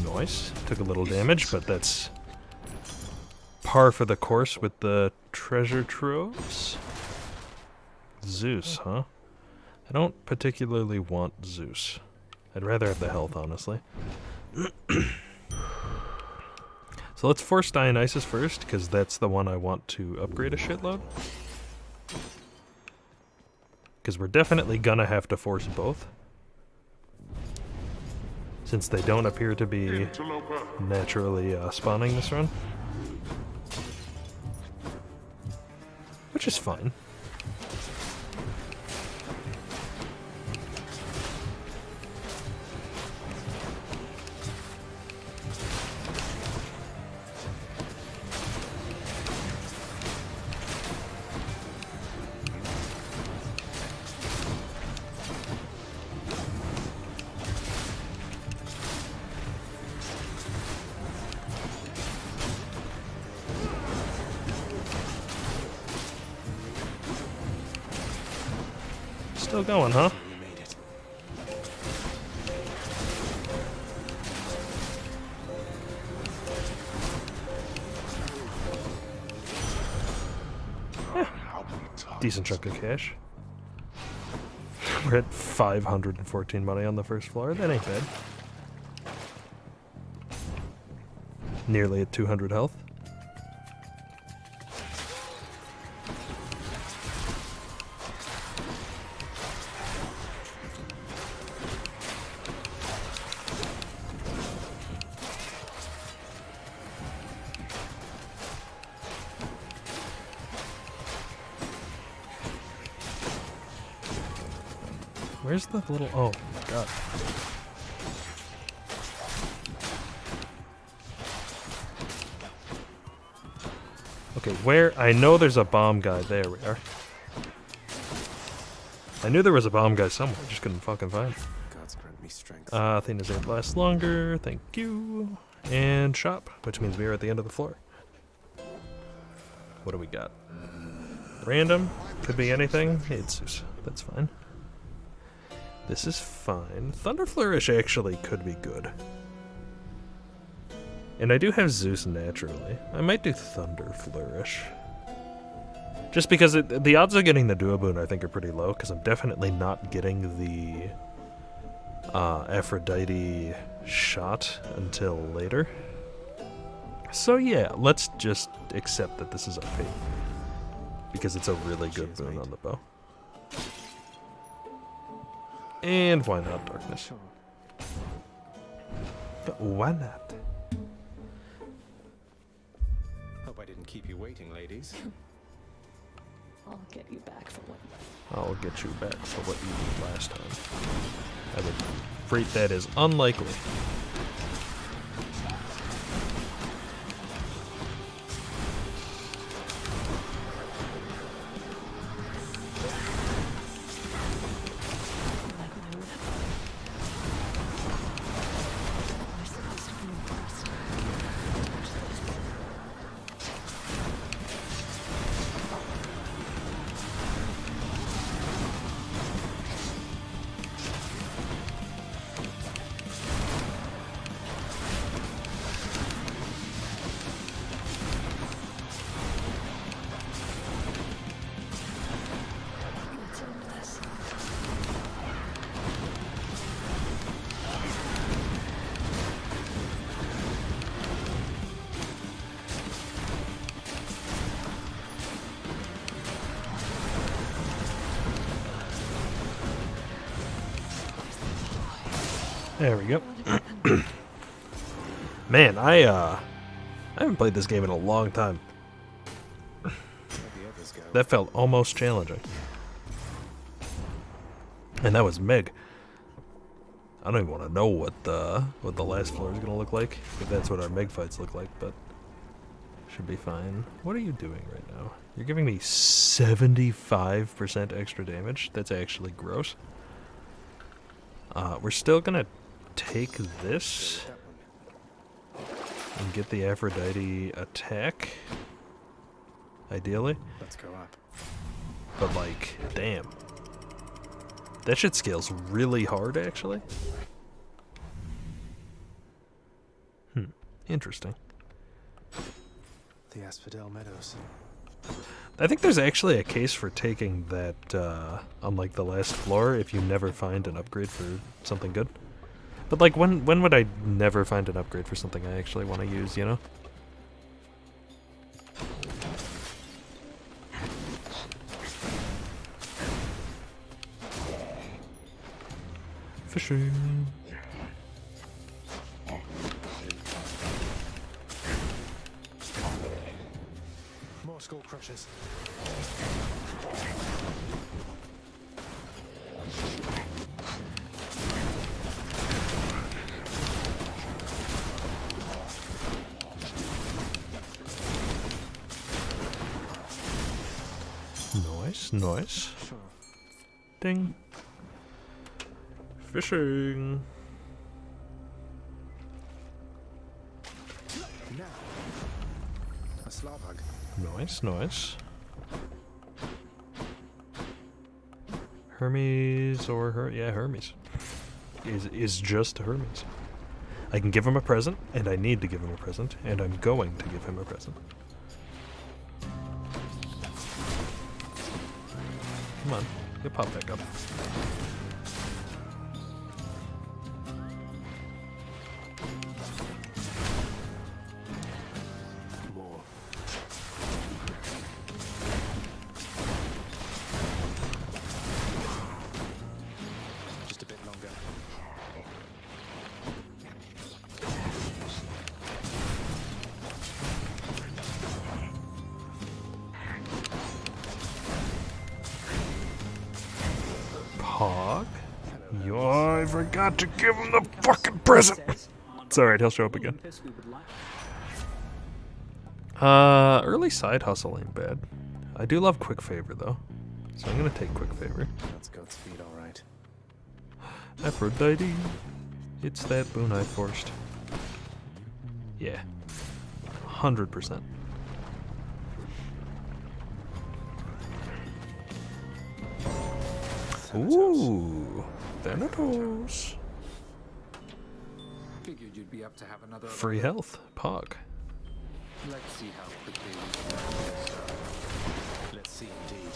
A: Nice. Took a little damage, but that's par for the course with the treasure troves. Zeus, huh? I don't particularly want Zeus. I'd rather have the health, honestly. So let's force Dionysus first, because that's the one I want to upgrade a shitload. Because we're definitely gonna have to force both. Since they don't appear to be naturally spawning this run. Which is fine. Still going, huh? Yeah. Decent chunk of cash. We're at 514 money on the first floor. That ain't bad. Nearly at 200 health. Where's the little... Oh, God. Okay, where... I know there's a bomb guy. There we are. I knew there was a bomb guy somewhere. I just couldn't fucking find him.
E: God's grant me strength.
A: Athena's aid lasts longer. Thank you. And shop, which means we are at the end of the floor. What do we got? Random. Could be anything. It's Zeus. That's fine. This is fine. Thunder Flourish actually could be good. And I do have Zeus naturally. I might do Thunder Flourish. Just because the odds of getting the Duoboon I think are pretty low, because I'm definitely not getting the Aphrodite shot until later. So yeah, let's just accept that this is OP. Because it's a really good boon on the bow. And why not darkness? Why not?
E: Hope I didn't keep you waiting, ladies.
I: I'll get you back for what...
A: I'll get you back for what you did last time. I would rate that as unlikely. There we go. Man, I haven't played this game in a long time.
E: others go.
A: That felt almost challenging. And that was Meg. I don't even want to know what the last floor is going to look like, if that's what our Meg fights look like, but should be fine. What are you doing right now? You're giving me 75% extra damage? That's actually gross. We're still going to take this and get the Aphrodite attack, ideally.
E: Let's go up.
A: But like, damn. That shit scales really hard, actually. Interesting.
E: The Asphodel Meadows.
A: I think there's actually a case for taking that on like the last floor if you never find an upgrade for something good. But like, when would I never find an upgrade for something I actually want to use, you know? Fishing.
E: More skull crushers.
A: Nice, nice.
E: Sure.
A: Ding. Fishing.
E: Now, a slarbug.
A: Nice, nice. Hermes or yeah, Hermes. Is just Hermes. I can give him a present, and I need to give him a present, and I'm going to give him a present. Come on, you pop back up.
E: More. Just a bit longer.
A: Pog? Yo, I forgot to give him the fucking present! It's alright, he'll show up again. Early side hustle ain't bad. I do love quick favor though, so I'm gonna take quick favor.
E: That's Godspeed, all right.
A: Aphrodite, it's that boon I forced. Yeah, 100%. Ooh, Thanatos.
B: Figured you'd be up to have another
A: Free health, Pog.
B: Let's see how quickly we can wrap this up.
E: Let's see indeed.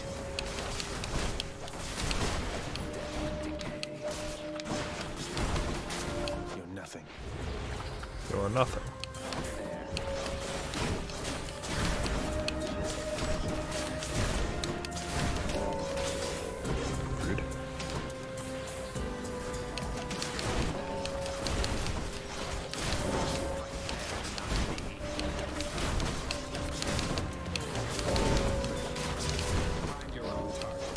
E: You're nothing.
A: You're nothing. Rude.
B: Find your own target.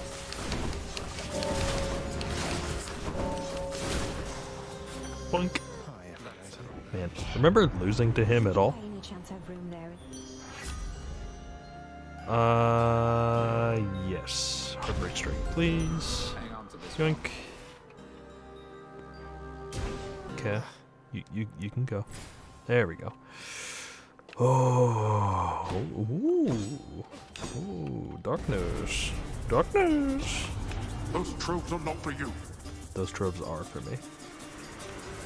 A: Boink.
E: Hi, Aphrodite.
A: Man, remember losing to him at all?
H: By any chance have room there?
A: Yes. Heartbreak strike, please.
B: Hang on to this.
A: Yoink. Okay. You can go. There we go. Oh. Ooh. Ooh. Darkness. Darkness.
F: Those tropes are not for you.
A: Those tropes are for me.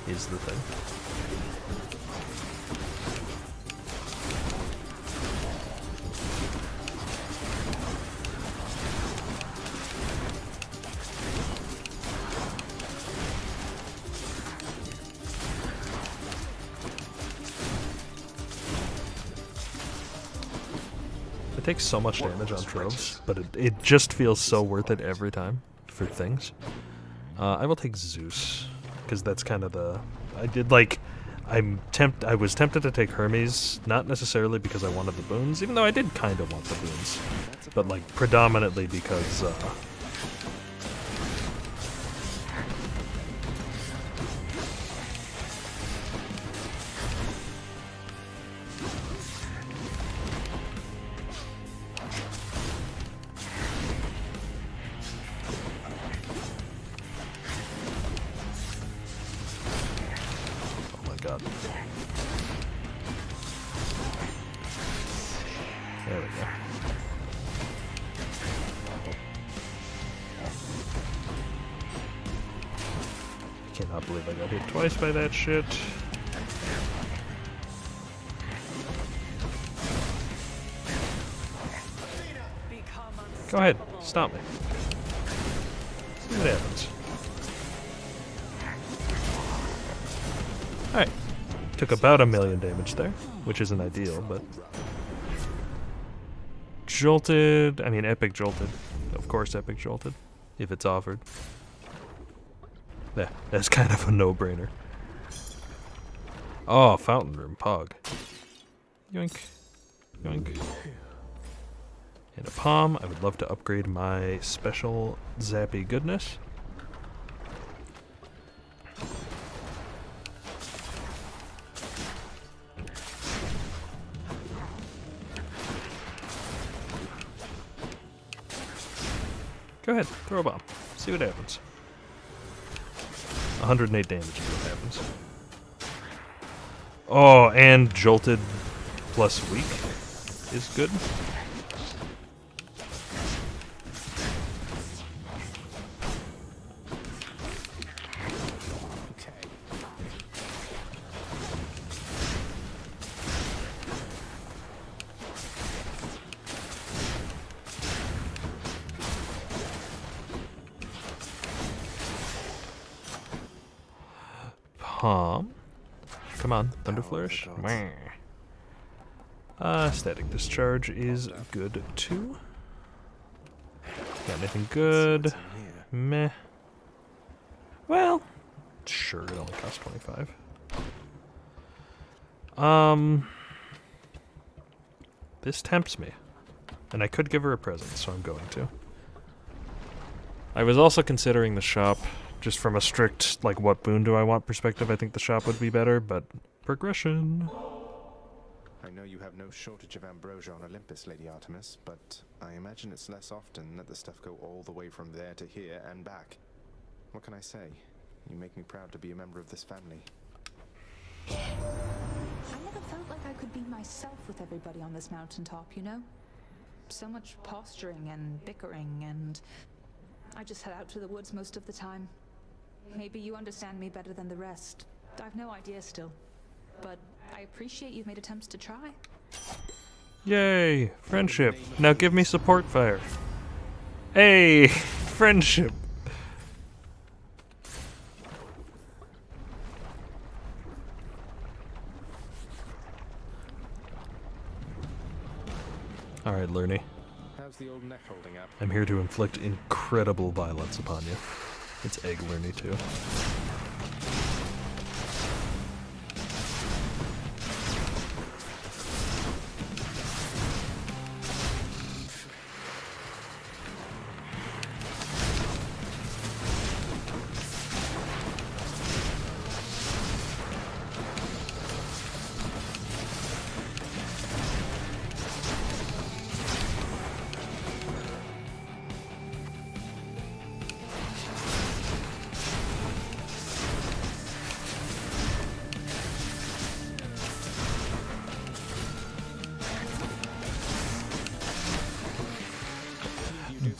A: Is the thing. It takes so much damage on tropes, but it just feels so worth it every time for things. I will take Zeus, because that's kind of the... I did like I was tempted to take Hermes, not necessarily because I wanted the boons, even though I did kind of want the boons, but like predominantly because oh my god. There we go. Cannot believe I got hit twice by that shit. Go ahead, stop me. See what happens. Alright. Took about 1,000,000 damage there, which isn't ideal, but... Jolted, I mean epic jolted. Of course epic jolted, if it's offered. Yeah, that's kind of a no-brainer. Oh, fountain room, pog. Yoink. Yoink. And a palm. I would love to upgrade my special zappy goodness. Go ahead, throw a bomb. See what happens. 108 damage is what happens. Oh, and jolted plus weak is good. Palm. Come on, Thunder Flourish. Static Discharge is good too. Got anything good? Meh. Well, sure, it only costs 25. This tempts me. And I could give her a present, so I'm going to. I was also considering the shop. Just from a strict, like, what boon do I want perspective, I think the shop would be better, but progression.
E: I know you have no shortage of ambrosia on Olympus, Lady Artemis, but I imagine it's less often that the stuff go all the way from there to here and back. What can I say? You make me proud to be a member of this family.
I: I never felt like I could be myself with everybody on this mountaintop, you know? So much posturing and bickering, and I just head out to the woods most of the time. Maybe you understand me better than the rest. I've no idea still. But I appreciate you've made attempts to try.
A: Yay! Friendship. Now give me support fire. Hey! Friendship! Alright, Lurny.
E: How's the old neck holding up?
A: I'm here to inflict incredible violence upon you. It's Egg Lurny too.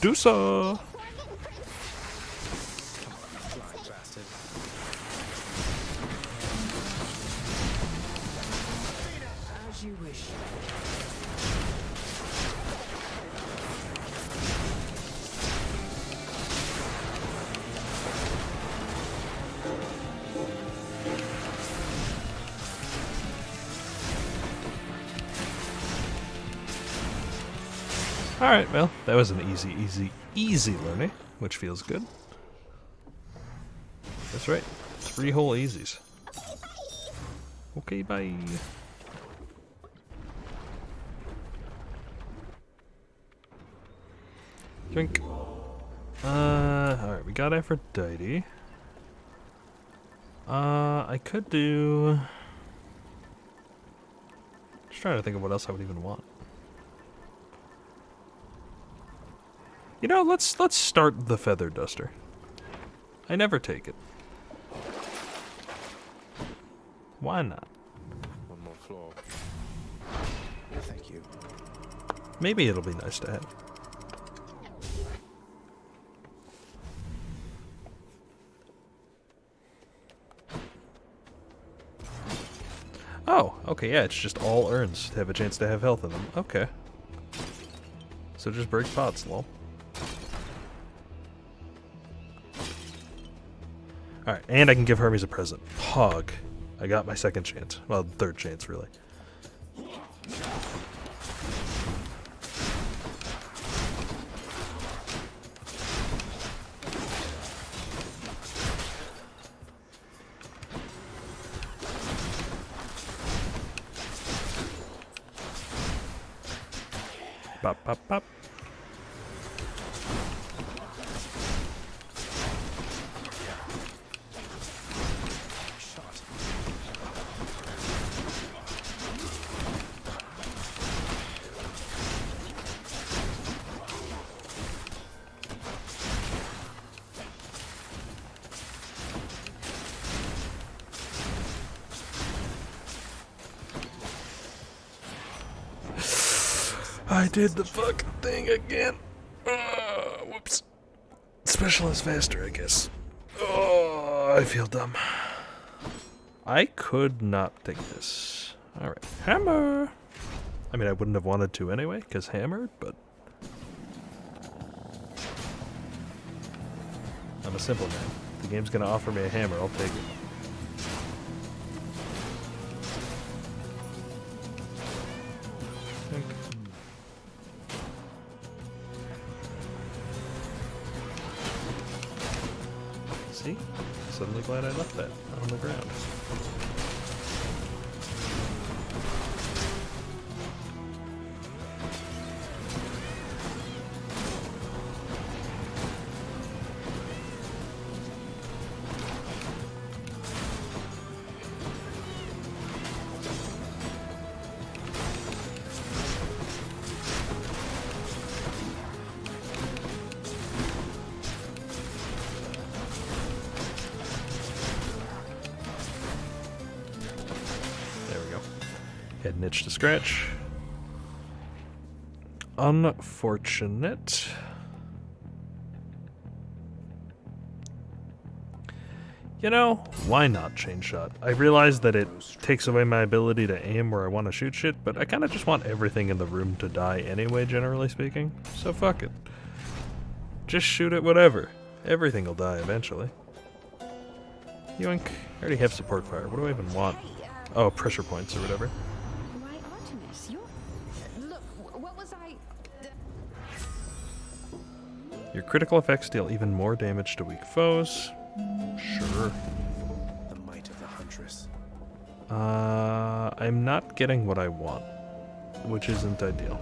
A: Do so.
J: As you wish.
A: Alright, well, that was an easy learning, which feels good. That's right. 3 whole easies. Okay, bye. Drink. Alright, we got Aphrodite. I could do... Just trying to think of what else I would even want. You know, let's start the Feather Duster. I never take it. Why not?
E: One more floor. Thank you.
A: Maybe it'll be nice to have. Oh, okay, yeah, it's just all urns to have a chance to have health in them. Okay. So just break pots, lol. Alright, and I can give Hermes a present. Hog. I got my second chance. Well, third chance, really. Pop, pop, pop. I did the fucking thing again. Whoops. Specialist faster, I guess. Oh, I feel dumb. I could not take this. Alright. Hammer! I mean, I wouldn't have wanted to anyway, because hammered, but... I'm a simple man. If the game's gonna offer me a hammer, I'll take it. See? Suddenly glad I left that on the ground. Had an itch to scratch. Unfortunate. You know, why not chain shot? I realize that it takes away my ability to aim where I want to shoot shit, but I kind of just want everything in the room to die anyway, generally speaking. So fuck it. Just shoot at whatever. Everything will die eventually. Yoink. I already have support fire. What do I even want? Oh, pressure points or whatever. Your critical effects deal even more damage to weak foes. Sure.
E: The might of the huntress.
A: I'm not getting what I want, which isn't ideal.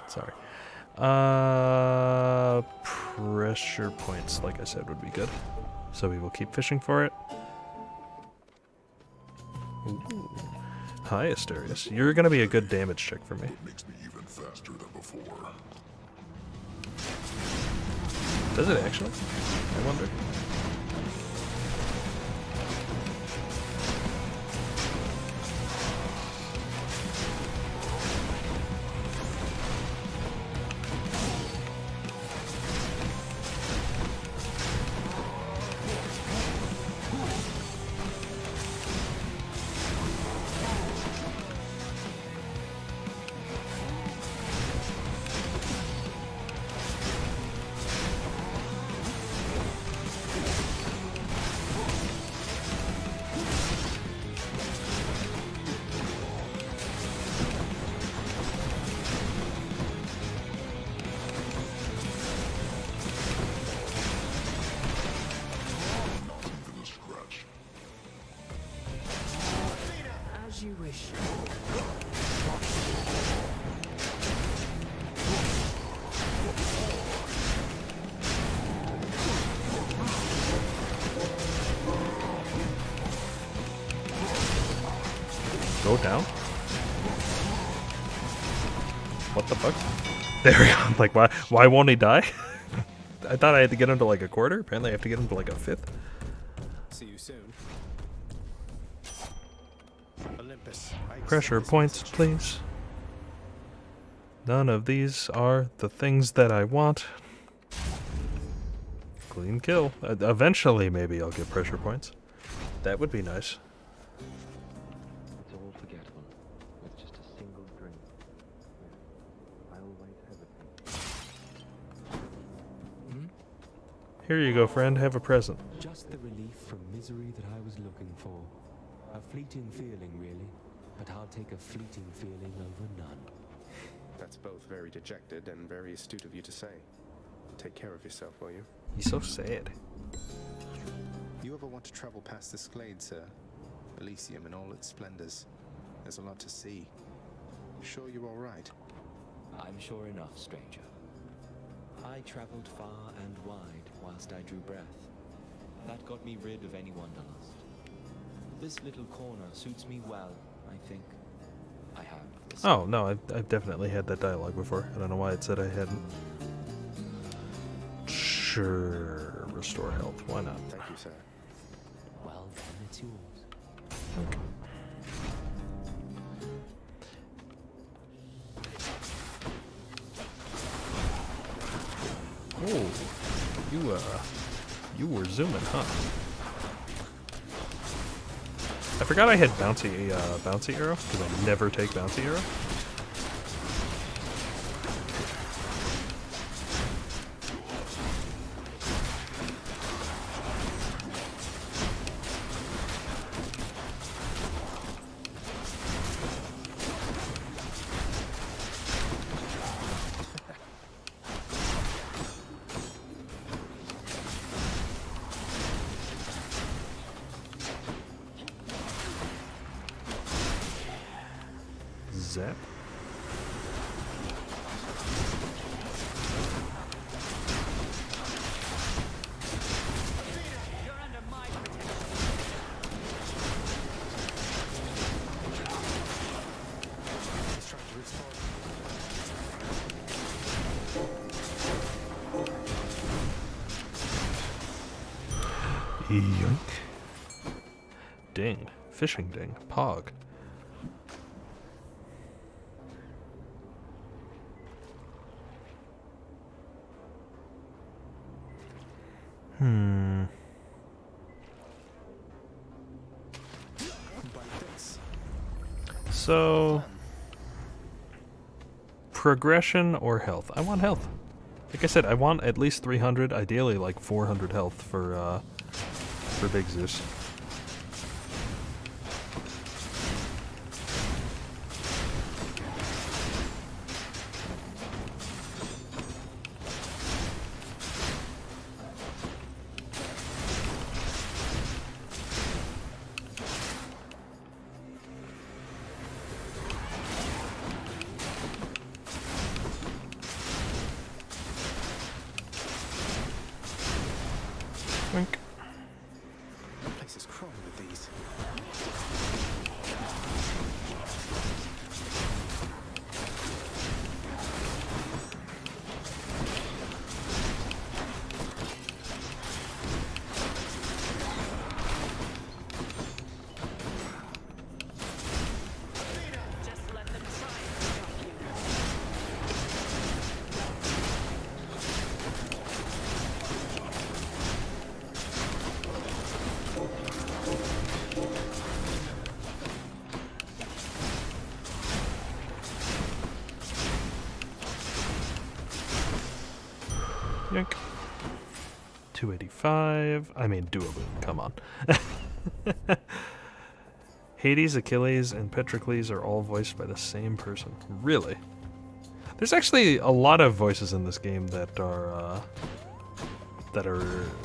A: Sorry. Pressure points, like I said, would be good. So we will keep fishing for it. Ooh. Hi, Asterius. You're gonna be a good damage check for me.
F: Makes me even faster than before.
A: Does it actually? I wonder. go down? What the fuck? There we go. Like, why won't he die? I thought I had to get him to like a quarter. Apparently I have to get him to like a fifth.
E: See you soon. Olympus.
A: Pressure points, please. None of these are the things that I want. Clean kill. Eventually, maybe I'll get pressure points. That would be nice.
K: It's all forgettable, with just a single drink. I'll wait everything.
A: Here you go, friend. Have a present.
K: Just the relief from misery that I was looking for. A fleeting feeling, really, but I'll take a fleeting feeling over none.
E: That's both very dejected and very astute of you to say. Take care of yourself, will you?
A: He's so sad.
E: You ever want to travel past this glade, sir? Elysium in all its splendors. There's a lot to see. Sure you're all right?
K: I'm sure enough, stranger. I traveled far and wide whilst I drew breath. That got me rid of any wanderlust. This little corner suits me well, I think. I have.
A: Oh, no, I've definitely had that dialogue before. I don't know why it said I hadn't. Sure, restore health. Why not?
E: Thank you, sir.
K: Well, then it's yours.
A: Okay. Oh, you were zooming, huh? I forgot I had bouncy arrow because I never take bouncy arrow. Zap. Yoink. Ding. Fishing ding. Pog. So, progression or health? I want health. Like I said, I want at least 300, ideally like 400 health for Big Zeus. Wink.
E: The place is crawling with these.
J: Just let them try and stop you.
A: Yoink. 285. I mean, doable. Come on. Hades, Achilles, and Patroclus are all voiced by the same person. Really? There's actually a lot of voices in this game that are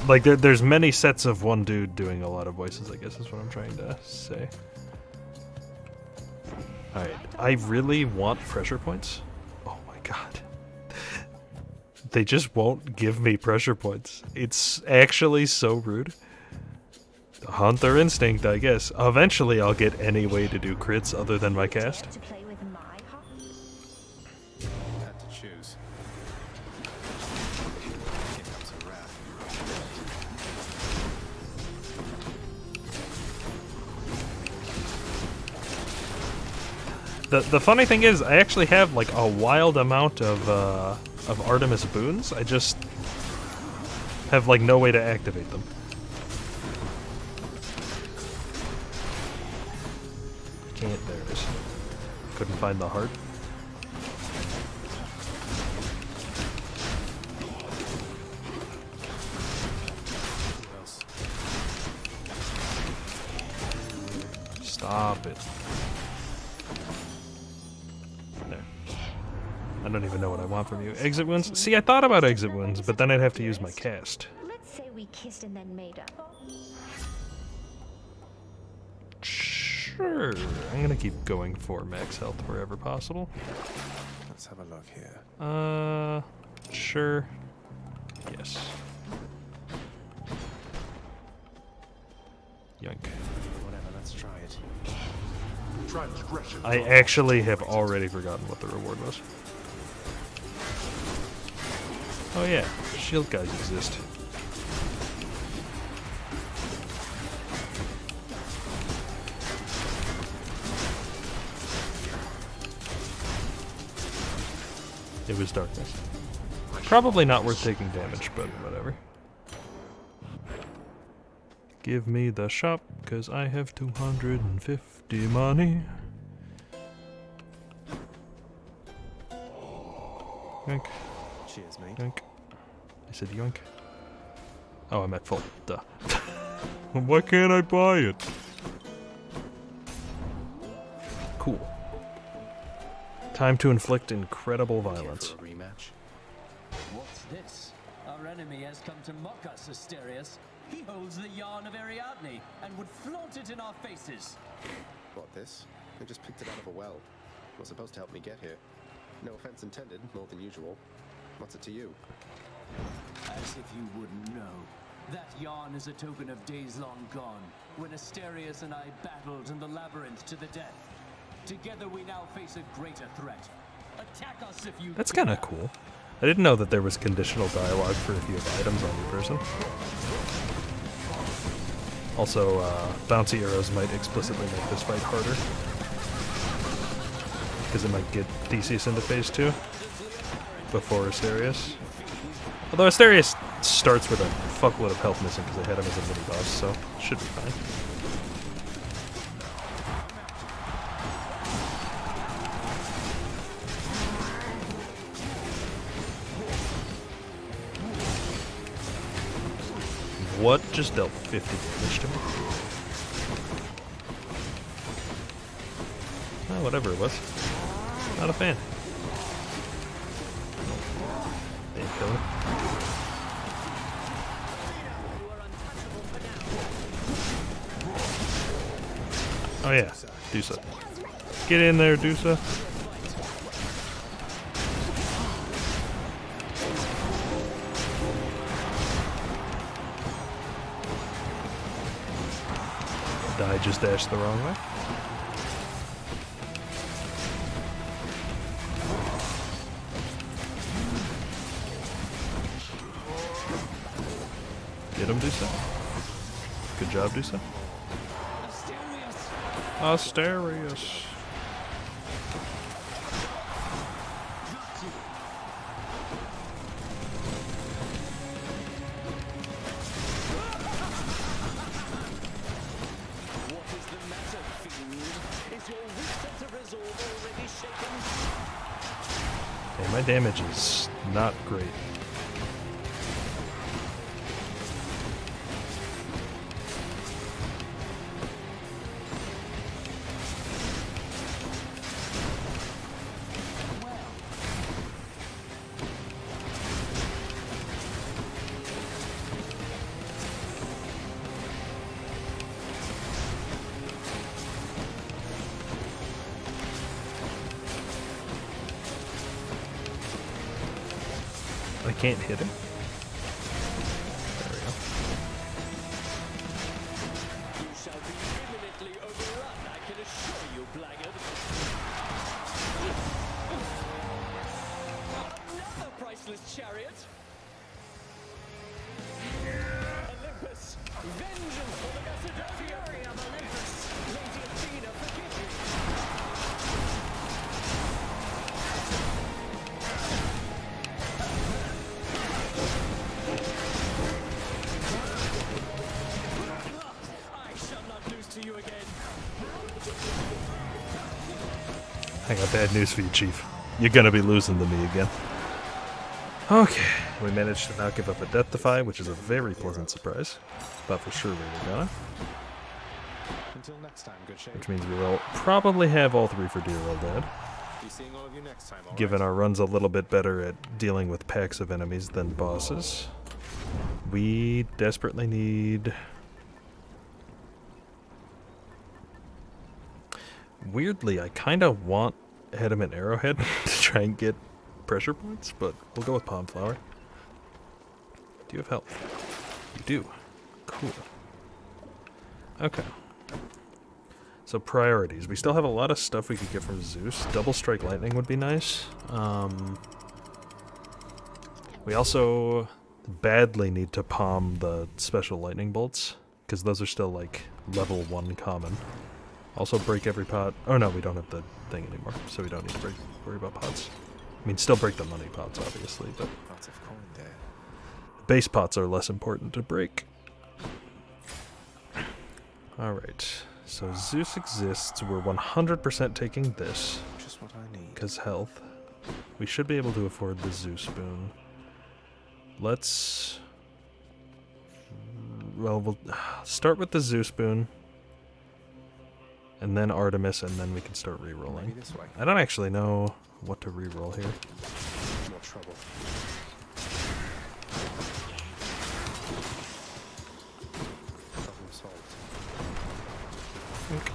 A: like there's many sets of one dude doing a lot of voices, I guess is what I'm trying to say. Alright, I really want pressure points. Oh my god. They just won't give me pressure points. It's actually so rude. Hunter instinct, I guess. Eventually I'll get any way to do crits other than my cast.
H: To play with my heart?
E: Had to choose. Here comes a wrath.
A: The funny thing is, I actually have like a wild amount of Artemis boons. I just have like no way to activate them. Can't. There it is. Couldn't find the heart. Stop it. There. I don't even know what I want from you. Exit wounds? See, I thought about exit wounds, but then I'd have to use my cast.
H: Let's say we kissed and then made up.
A: Sure. I'm gonna keep going for max health wherever possible.
E: Let's have a look here.
A: Sure. Yes. Yoink.
E: Whatever, let's try it.
F: Transgression.
A: I actually have already forgotten what the reward was. Oh yeah, shield guys exist. It was darkness. Probably not worth taking damage, but whatever. Give me the shop, cause I have 250 money. Yoink.
E: Cheers, mate.
A: Yoink. I said yoink. Oh, I'm at full. Duh. Why can't I buy it? Cool. Time to inflict incredible violence.
E: For a rematch.
L: What's this? Our enemy has come to mock us, Asterius. He holds the yarn of Ariadne and would flaunt it in our faces.
E: What, this? They just picked it out of a well. Was supposed to help me get here. No offense intended, more than usual. What's it to you?
L: As if you wouldn't know. That yarn is a token of days long gone, when Asterius and I battled in the labyrinth to the death. Together we now face a greater threat. Attack us if you
A: That's kind of cool. I didn't know that there was conditional dialogue for if you have items on your person. Also, bouncy arrows might explicitly make this fight harder. Because it might get Theseus into phase 2 before Asterius. Although Asterius starts with a fuckload of health missing because I had him as a mini-boss, so should be fine. What just dealt 50 damage to me? Oh, whatever it was. Not a fan. Painkiller. Oh yeah, Dusa. Get in there, Dusa. I just dashed the wrong way. Get him, Dusa. Good job, Dusa. Asterius. Okay, my damage is not great. I can't hit him. There we go.
L: useless chariot. Olympus, vengeance for the Macedonian. Fury of Olympus. Lady Athena, forgive me. I shall not lose to you again.
A: I got bad news for you, Chief. You're gonna be losing to me again. Okay, we managed to not give up a death defy, which is a very pleasant surprise. But for sure we were gonna.
E: Until next time, good shade.
A: Which means we will probably have all 3 for dear old dad.
E: Be seeing all of you next time, all
A: Given
E: right?
A: our run's a little bit better at dealing with packs of enemies than bosses, we desperately need... Weirdly, I kind of want Hediment Arrowhead to try and get pressure points, but we'll go with Palm Flower. Do you have health? You do. Cool. Okay. So priorities. We still have a lot of stuff we could get from Zeus. Double Strike Lightning would be nice. We also badly need to palm the special lightning bolts, because those are still like level 1 common. Also break every pot. Oh no, we don't have the thing anymore, so we don't need to worry about pots. I mean, still break the money pots, obviously, but
E: Lots of coin there.
A: base pots are less important to break. Alright, so Zeus exists. We're 100% taking this,
E: Just what I need.
A: because health. We should be able to afford the Zeus spoon. Let's... Well, we'll start with the Zeus spoon. And then Artemis, and then we can start re-rolling.
E: Maybe this way.
A: I don't actually know what to re-roll here.
E: More trouble. Problem solved.
A: Okay.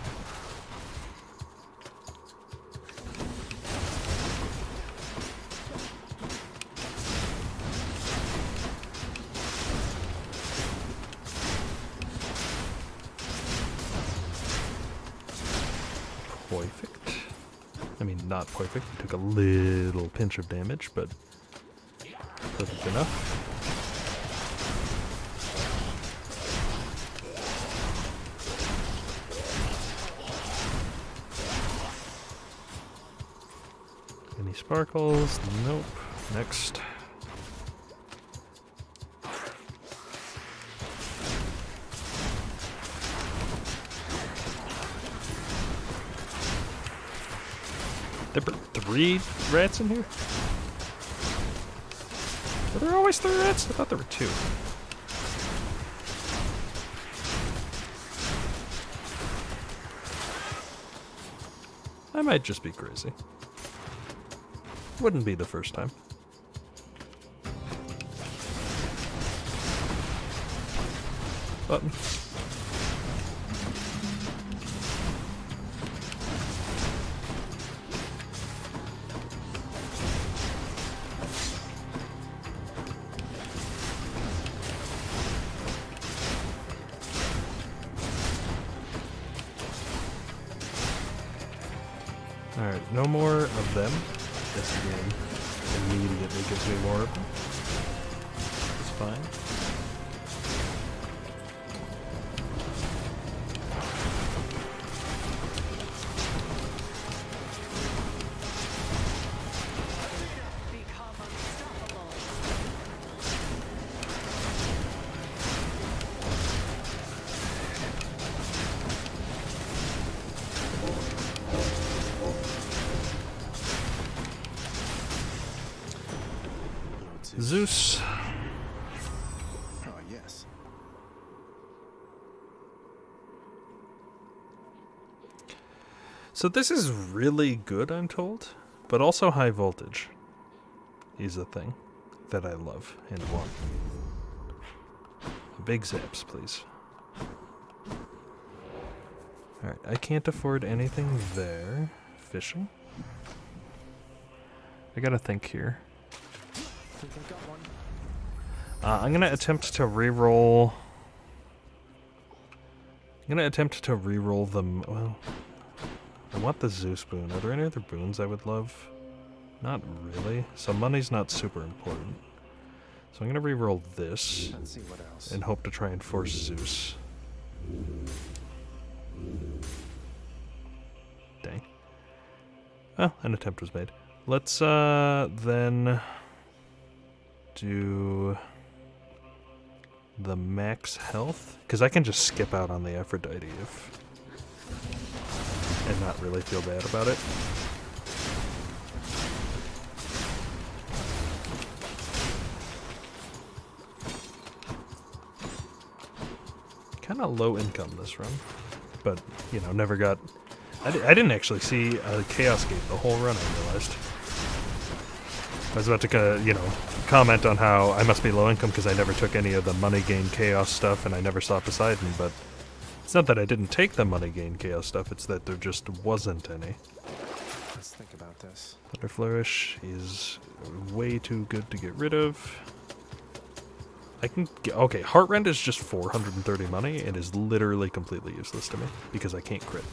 A: Perfect. I mean, not perfect. We took a little pinch of damage, but perfect enough. Any sparkles? Nope. Next. There were 3 rats in here? Were there always 3 rats? I thought there were 2. I might just be crazy. Wouldn't be the first time. Button. Alright, no more of them. This game immediately gives me more of them. It's fine. Zeus.
E: Oh, yes.
A: So this is really good, I'm told, but also high voltage is a thing that I love and want. Big zaps, please. Alright, I can't afford anything there. Fishing? I gotta think here.
E: Think I got one.
A: I'm gonna attempt to re-roll. I'm gonna attempt to re-roll them. Well, I want the Zeus boon. Are there any other boons I would love? Not really. So money's not super important. So I'm gonna re-roll this
E: Let's see what else.
A: and hope to try and force Zeus. Dang. Well, an attempt was made. Let's then do the max health, because I can just skip out on the Aphrodite and not really feel bad about it. Kind of low income this run, but you know, never got. I didn't actually see a Chaos Gate the whole run. I realized. I was about to, you know, comment on how I must be low income because I never took any of the money gain chaos stuff and I never saw Poseidon, but it's not that I didn't take the money gain chaos stuff, it's that there just wasn't any.
E: Let's think about this.
A: Thunder Flourish is way too good to get rid of. I can get, okay, Heartrend is just 430 money and is literally completely useless to me because I can't crit.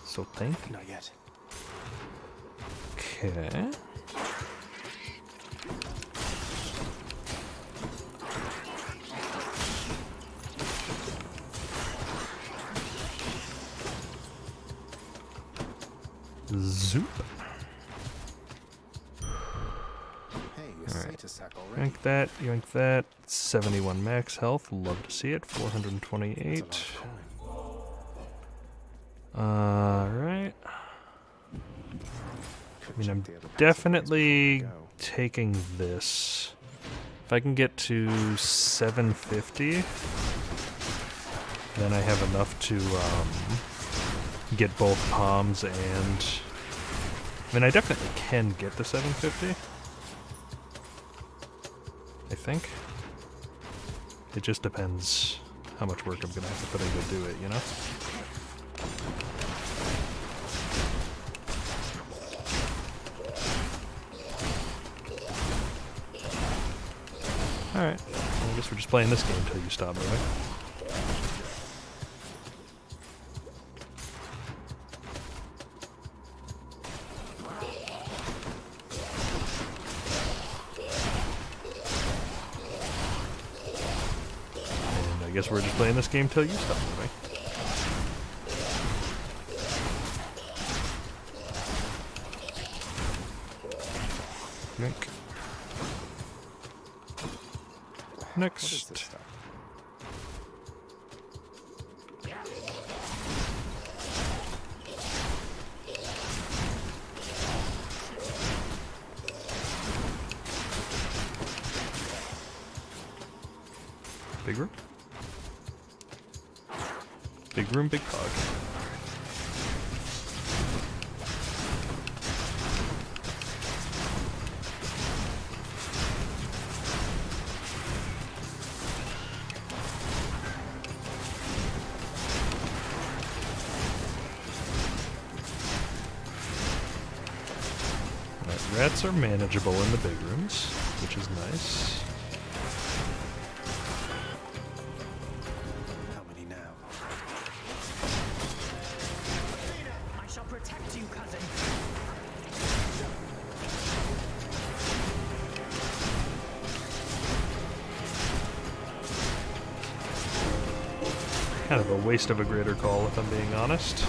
A: So think.
E: Not yet.
A: Okay. Zoop.
E: Hey, you're safe to sack already.
A: Yank that, yank that. 71 max health. Love to see it. 428. Alright. I mean, I'm definitely taking this. If I can get to 750, then I have enough to get both palms and... I mean, I definitely can get to 750. I think. It just depends how much work I'm gonna have to put in to do it, you know? Alright, well, I guess we're just playing this game until you stop moving. And I guess we're just playing this game until you stop moving. Yoink. Next. Big room? Big room, big pog. Rats are manageable in the big rooms, which is nice.
E: How many now?
L: I shall protect you, cousin.
A: Kind of a waste of a greater call, if I'm being honest.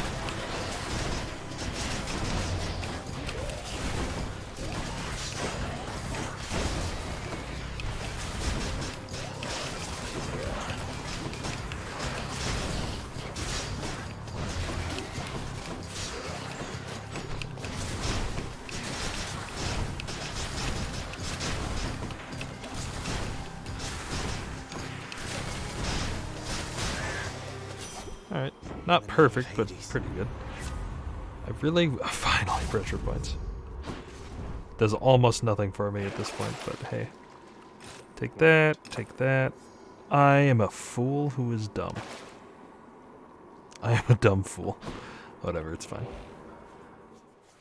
A: Alright, not perfect, but pretty good. I really... finally, pressure points. Does almost nothing for me at this point, but hey. Take that, take that. I am a fool who is dumb. I am a dumb fool. Whatever, it's fine.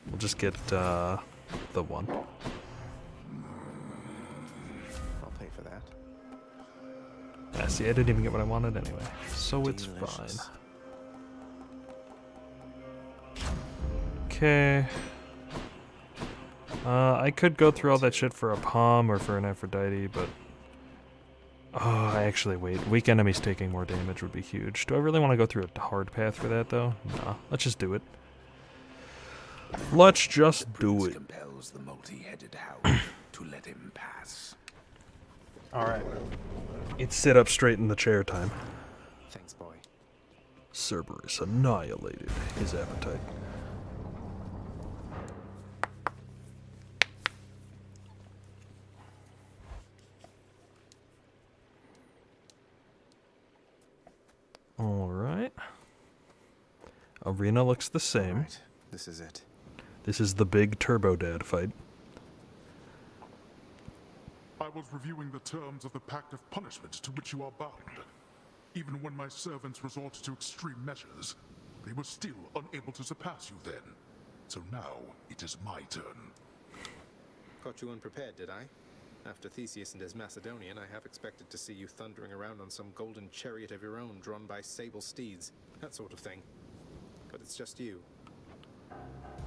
A: We'll just get the one.
E: pay for that.
A: Ah, see, I didn't even get what I wanted anyway, so it's
E: Delicious.
A: fine. Okay. I could go through all that shit for a Palm or for an Aphrodite, but... Oh, actually, wait. Weak enemies taking more damage would be huge. Do I really want to go through a hard path for that, though? Nah, let's just do it. Let's just do it.
M: Compels the multi-headed hound to let him pass.
A: Alright. It's sit up straight in the chair time.
E: Thanks, boy.
A: Cerberus annihilated his appetite. Alright. Arena looks the same.
E: Right, this is it.
A: This is the big Turbo Dad fight.
F: I was reviewing the terms of the Pact of Punishment to which you are bound. Even when my servants resorted to extreme measures, they were still unable to surpass you then. So now, it is my turn.
E: Caught you unprepared, did I? After Theseus and his Macedonian, I have expected to see you thundering around on some golden chariot of your own drawn by sable steeds. That sort of thing. But it's just you.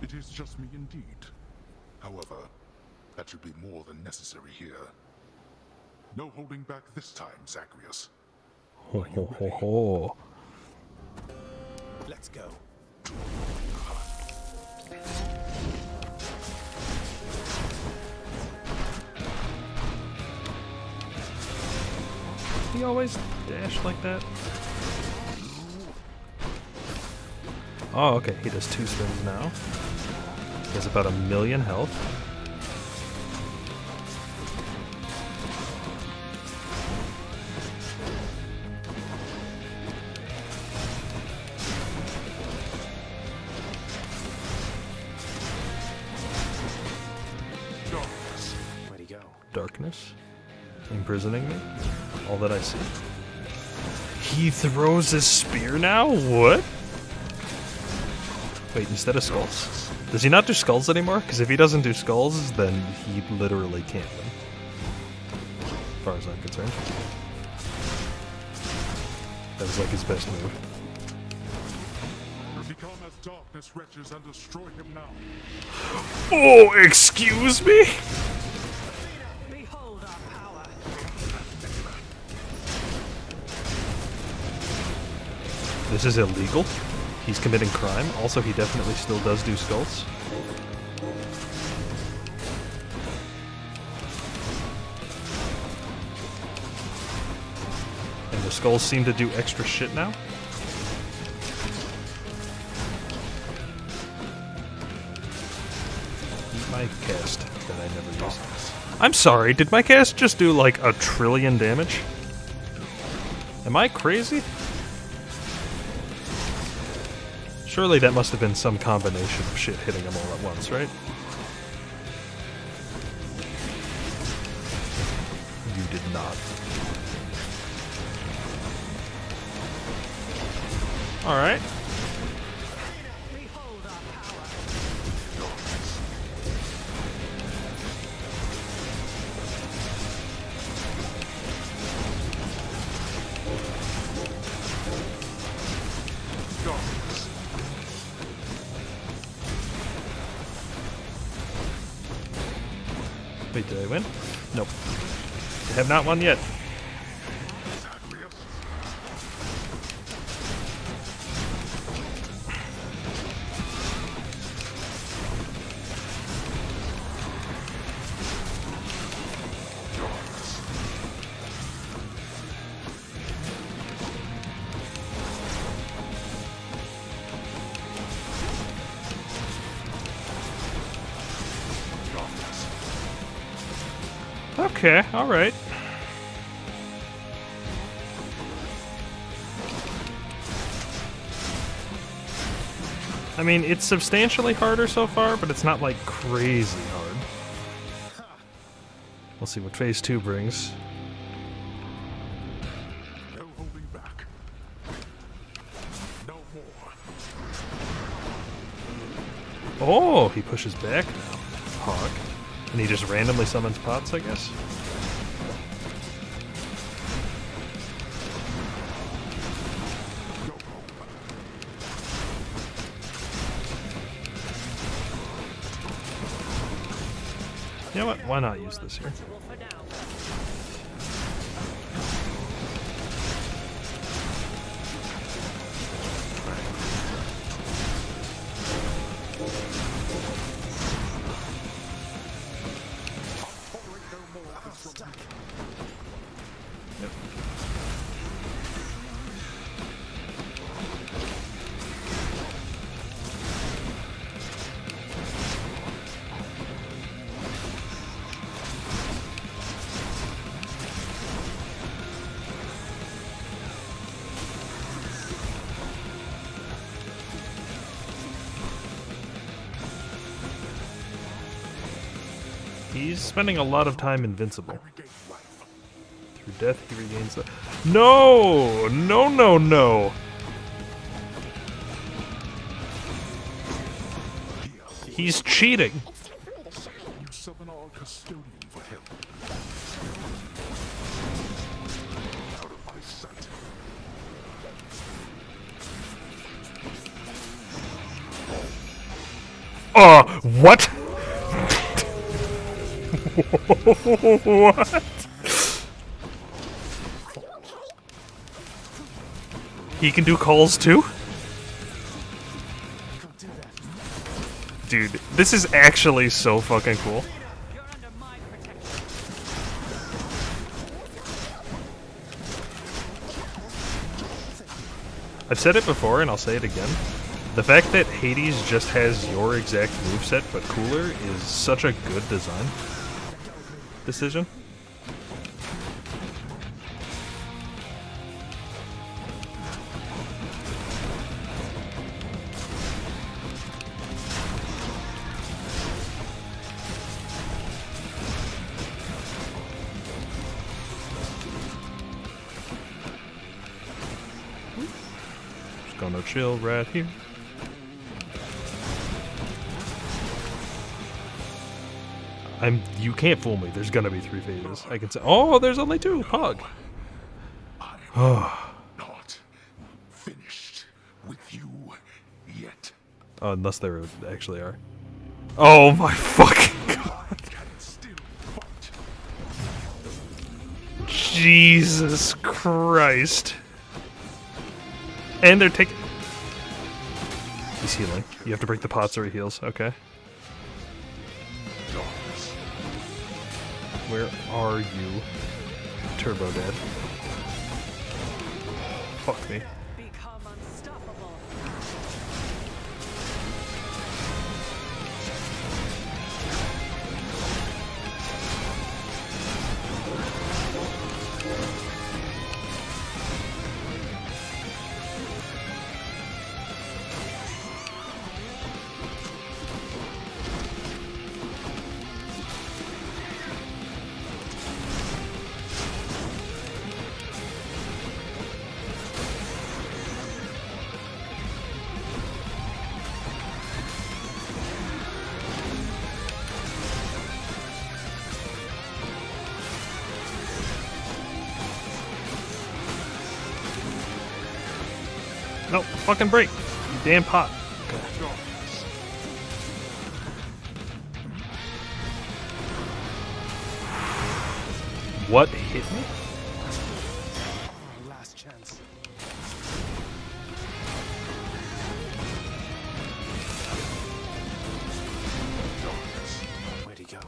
F: It is just me indeed. However, that should be more than necessary here. No holding back this time, Zagreus.
A: Ho ho ho ho.
E: Let's go.
A: He always dash like that? Oh, okay, he does 2 spins now. He has about 1,000,000 health.
E: Where'd he go?
A: Darkness. Imprisoning me. All that I see. He throws his spear now? What? Wait, instead of skulls? Does he not do skulls anymore? Because if he doesn't do skulls, then he literally can't win. As far as I'm concerned. That was like his best move.
F: Become as darkness wretches and destroy him now.
A: Oh, excuse me?
J: Behold our power.
A: This is illegal. He's committing crime. Also, he definitely still does do skulls. And the skulls seem to do extra shit now. My cast that I never use. I'm sorry, did my cast just do like 1,000,000,000,000 damage? Am I crazy? Surely that must have been some combination of shit hitting them all at once, right? You did not. Alright.
J: Behold our power.
A: Wait, did I win? Nope. I have not won yet. Okay, alright. I mean, it's substantially harder so far, but it's not like crazy hard. We'll see what phase 2 brings.
F: No holding back. No more.
A: Oh, he pushes back now. Hawk. And he just randomly summons pots, I guess. You know what? Why not use this here? Yep. He's spending a lot of time invincible. Through death, he regains the... No! No, no, no! He's cheating!
F: You summon our custodian for help. Out of my sight.
A: What? What? He can do calls too? Dude, this is actually so fucking cool. I've said it before and I'll say it again. The fact that Hades just has your exact moveset but cooler is such a good design decision. Just gonna chill right here. You can't fool me. There's gonna be 3 phases. I can say, oh, there's only 2. Pog. Oh.
F: Not finished with you yet.
A: Oh, unless there actually are. Oh my fucking god. Jesus Christ. And they're taking... He's healing. You have to break the pots or he heals. Okay. Where are you, Turbo Dad? Fuck me.
J: Become unstoppable.
A: No, fucking break. You damn pot. Okay. What hit me?
E: Last chance. Where'd he go?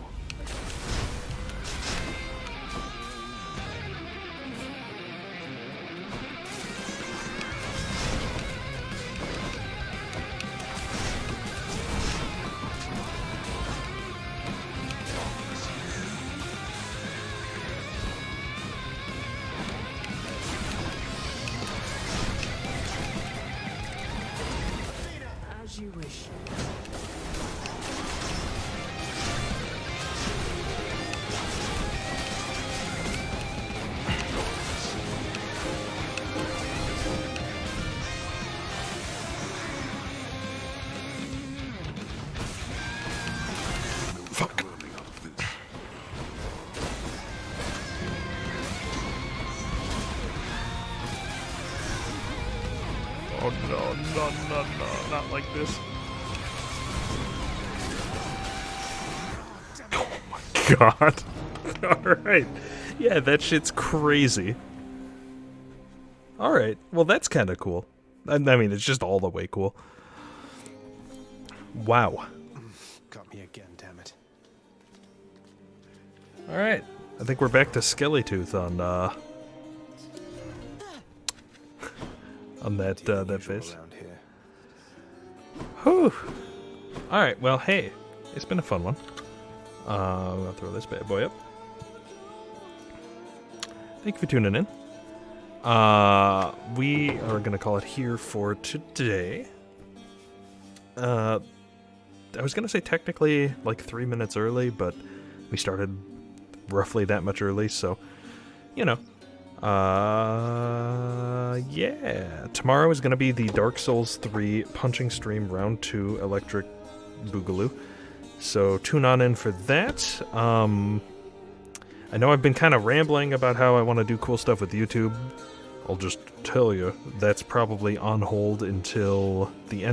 J: As you wish.
A: Fuck. Oh no, no, no, no, not like this. Oh my god. Alright. Yeah, that shit's crazy. Alright, well that's kind of cool. I mean, it's just all the way cool. Wow.
E: Got me again, damn it.
A: Alright, I think we're back to Skellytooth on that, that face. Whew. Alright, well, hey, it's been a fun one. I'm gonna throw this bad boy up. Thank you for tuning in. We are gonna call it here for today. I was gonna say technically like 3 minutes early, but we started roughly that much early, so, you know. Yeah. Tomorrow is gonna be the Dark Souls 3 Punching Stream Round 2 Electric Boogaloo. So tune on in for that. I know I've been kind of rambling about how I want to do cool stuff with YouTube. I'll just tell you, that's probably on hold until the end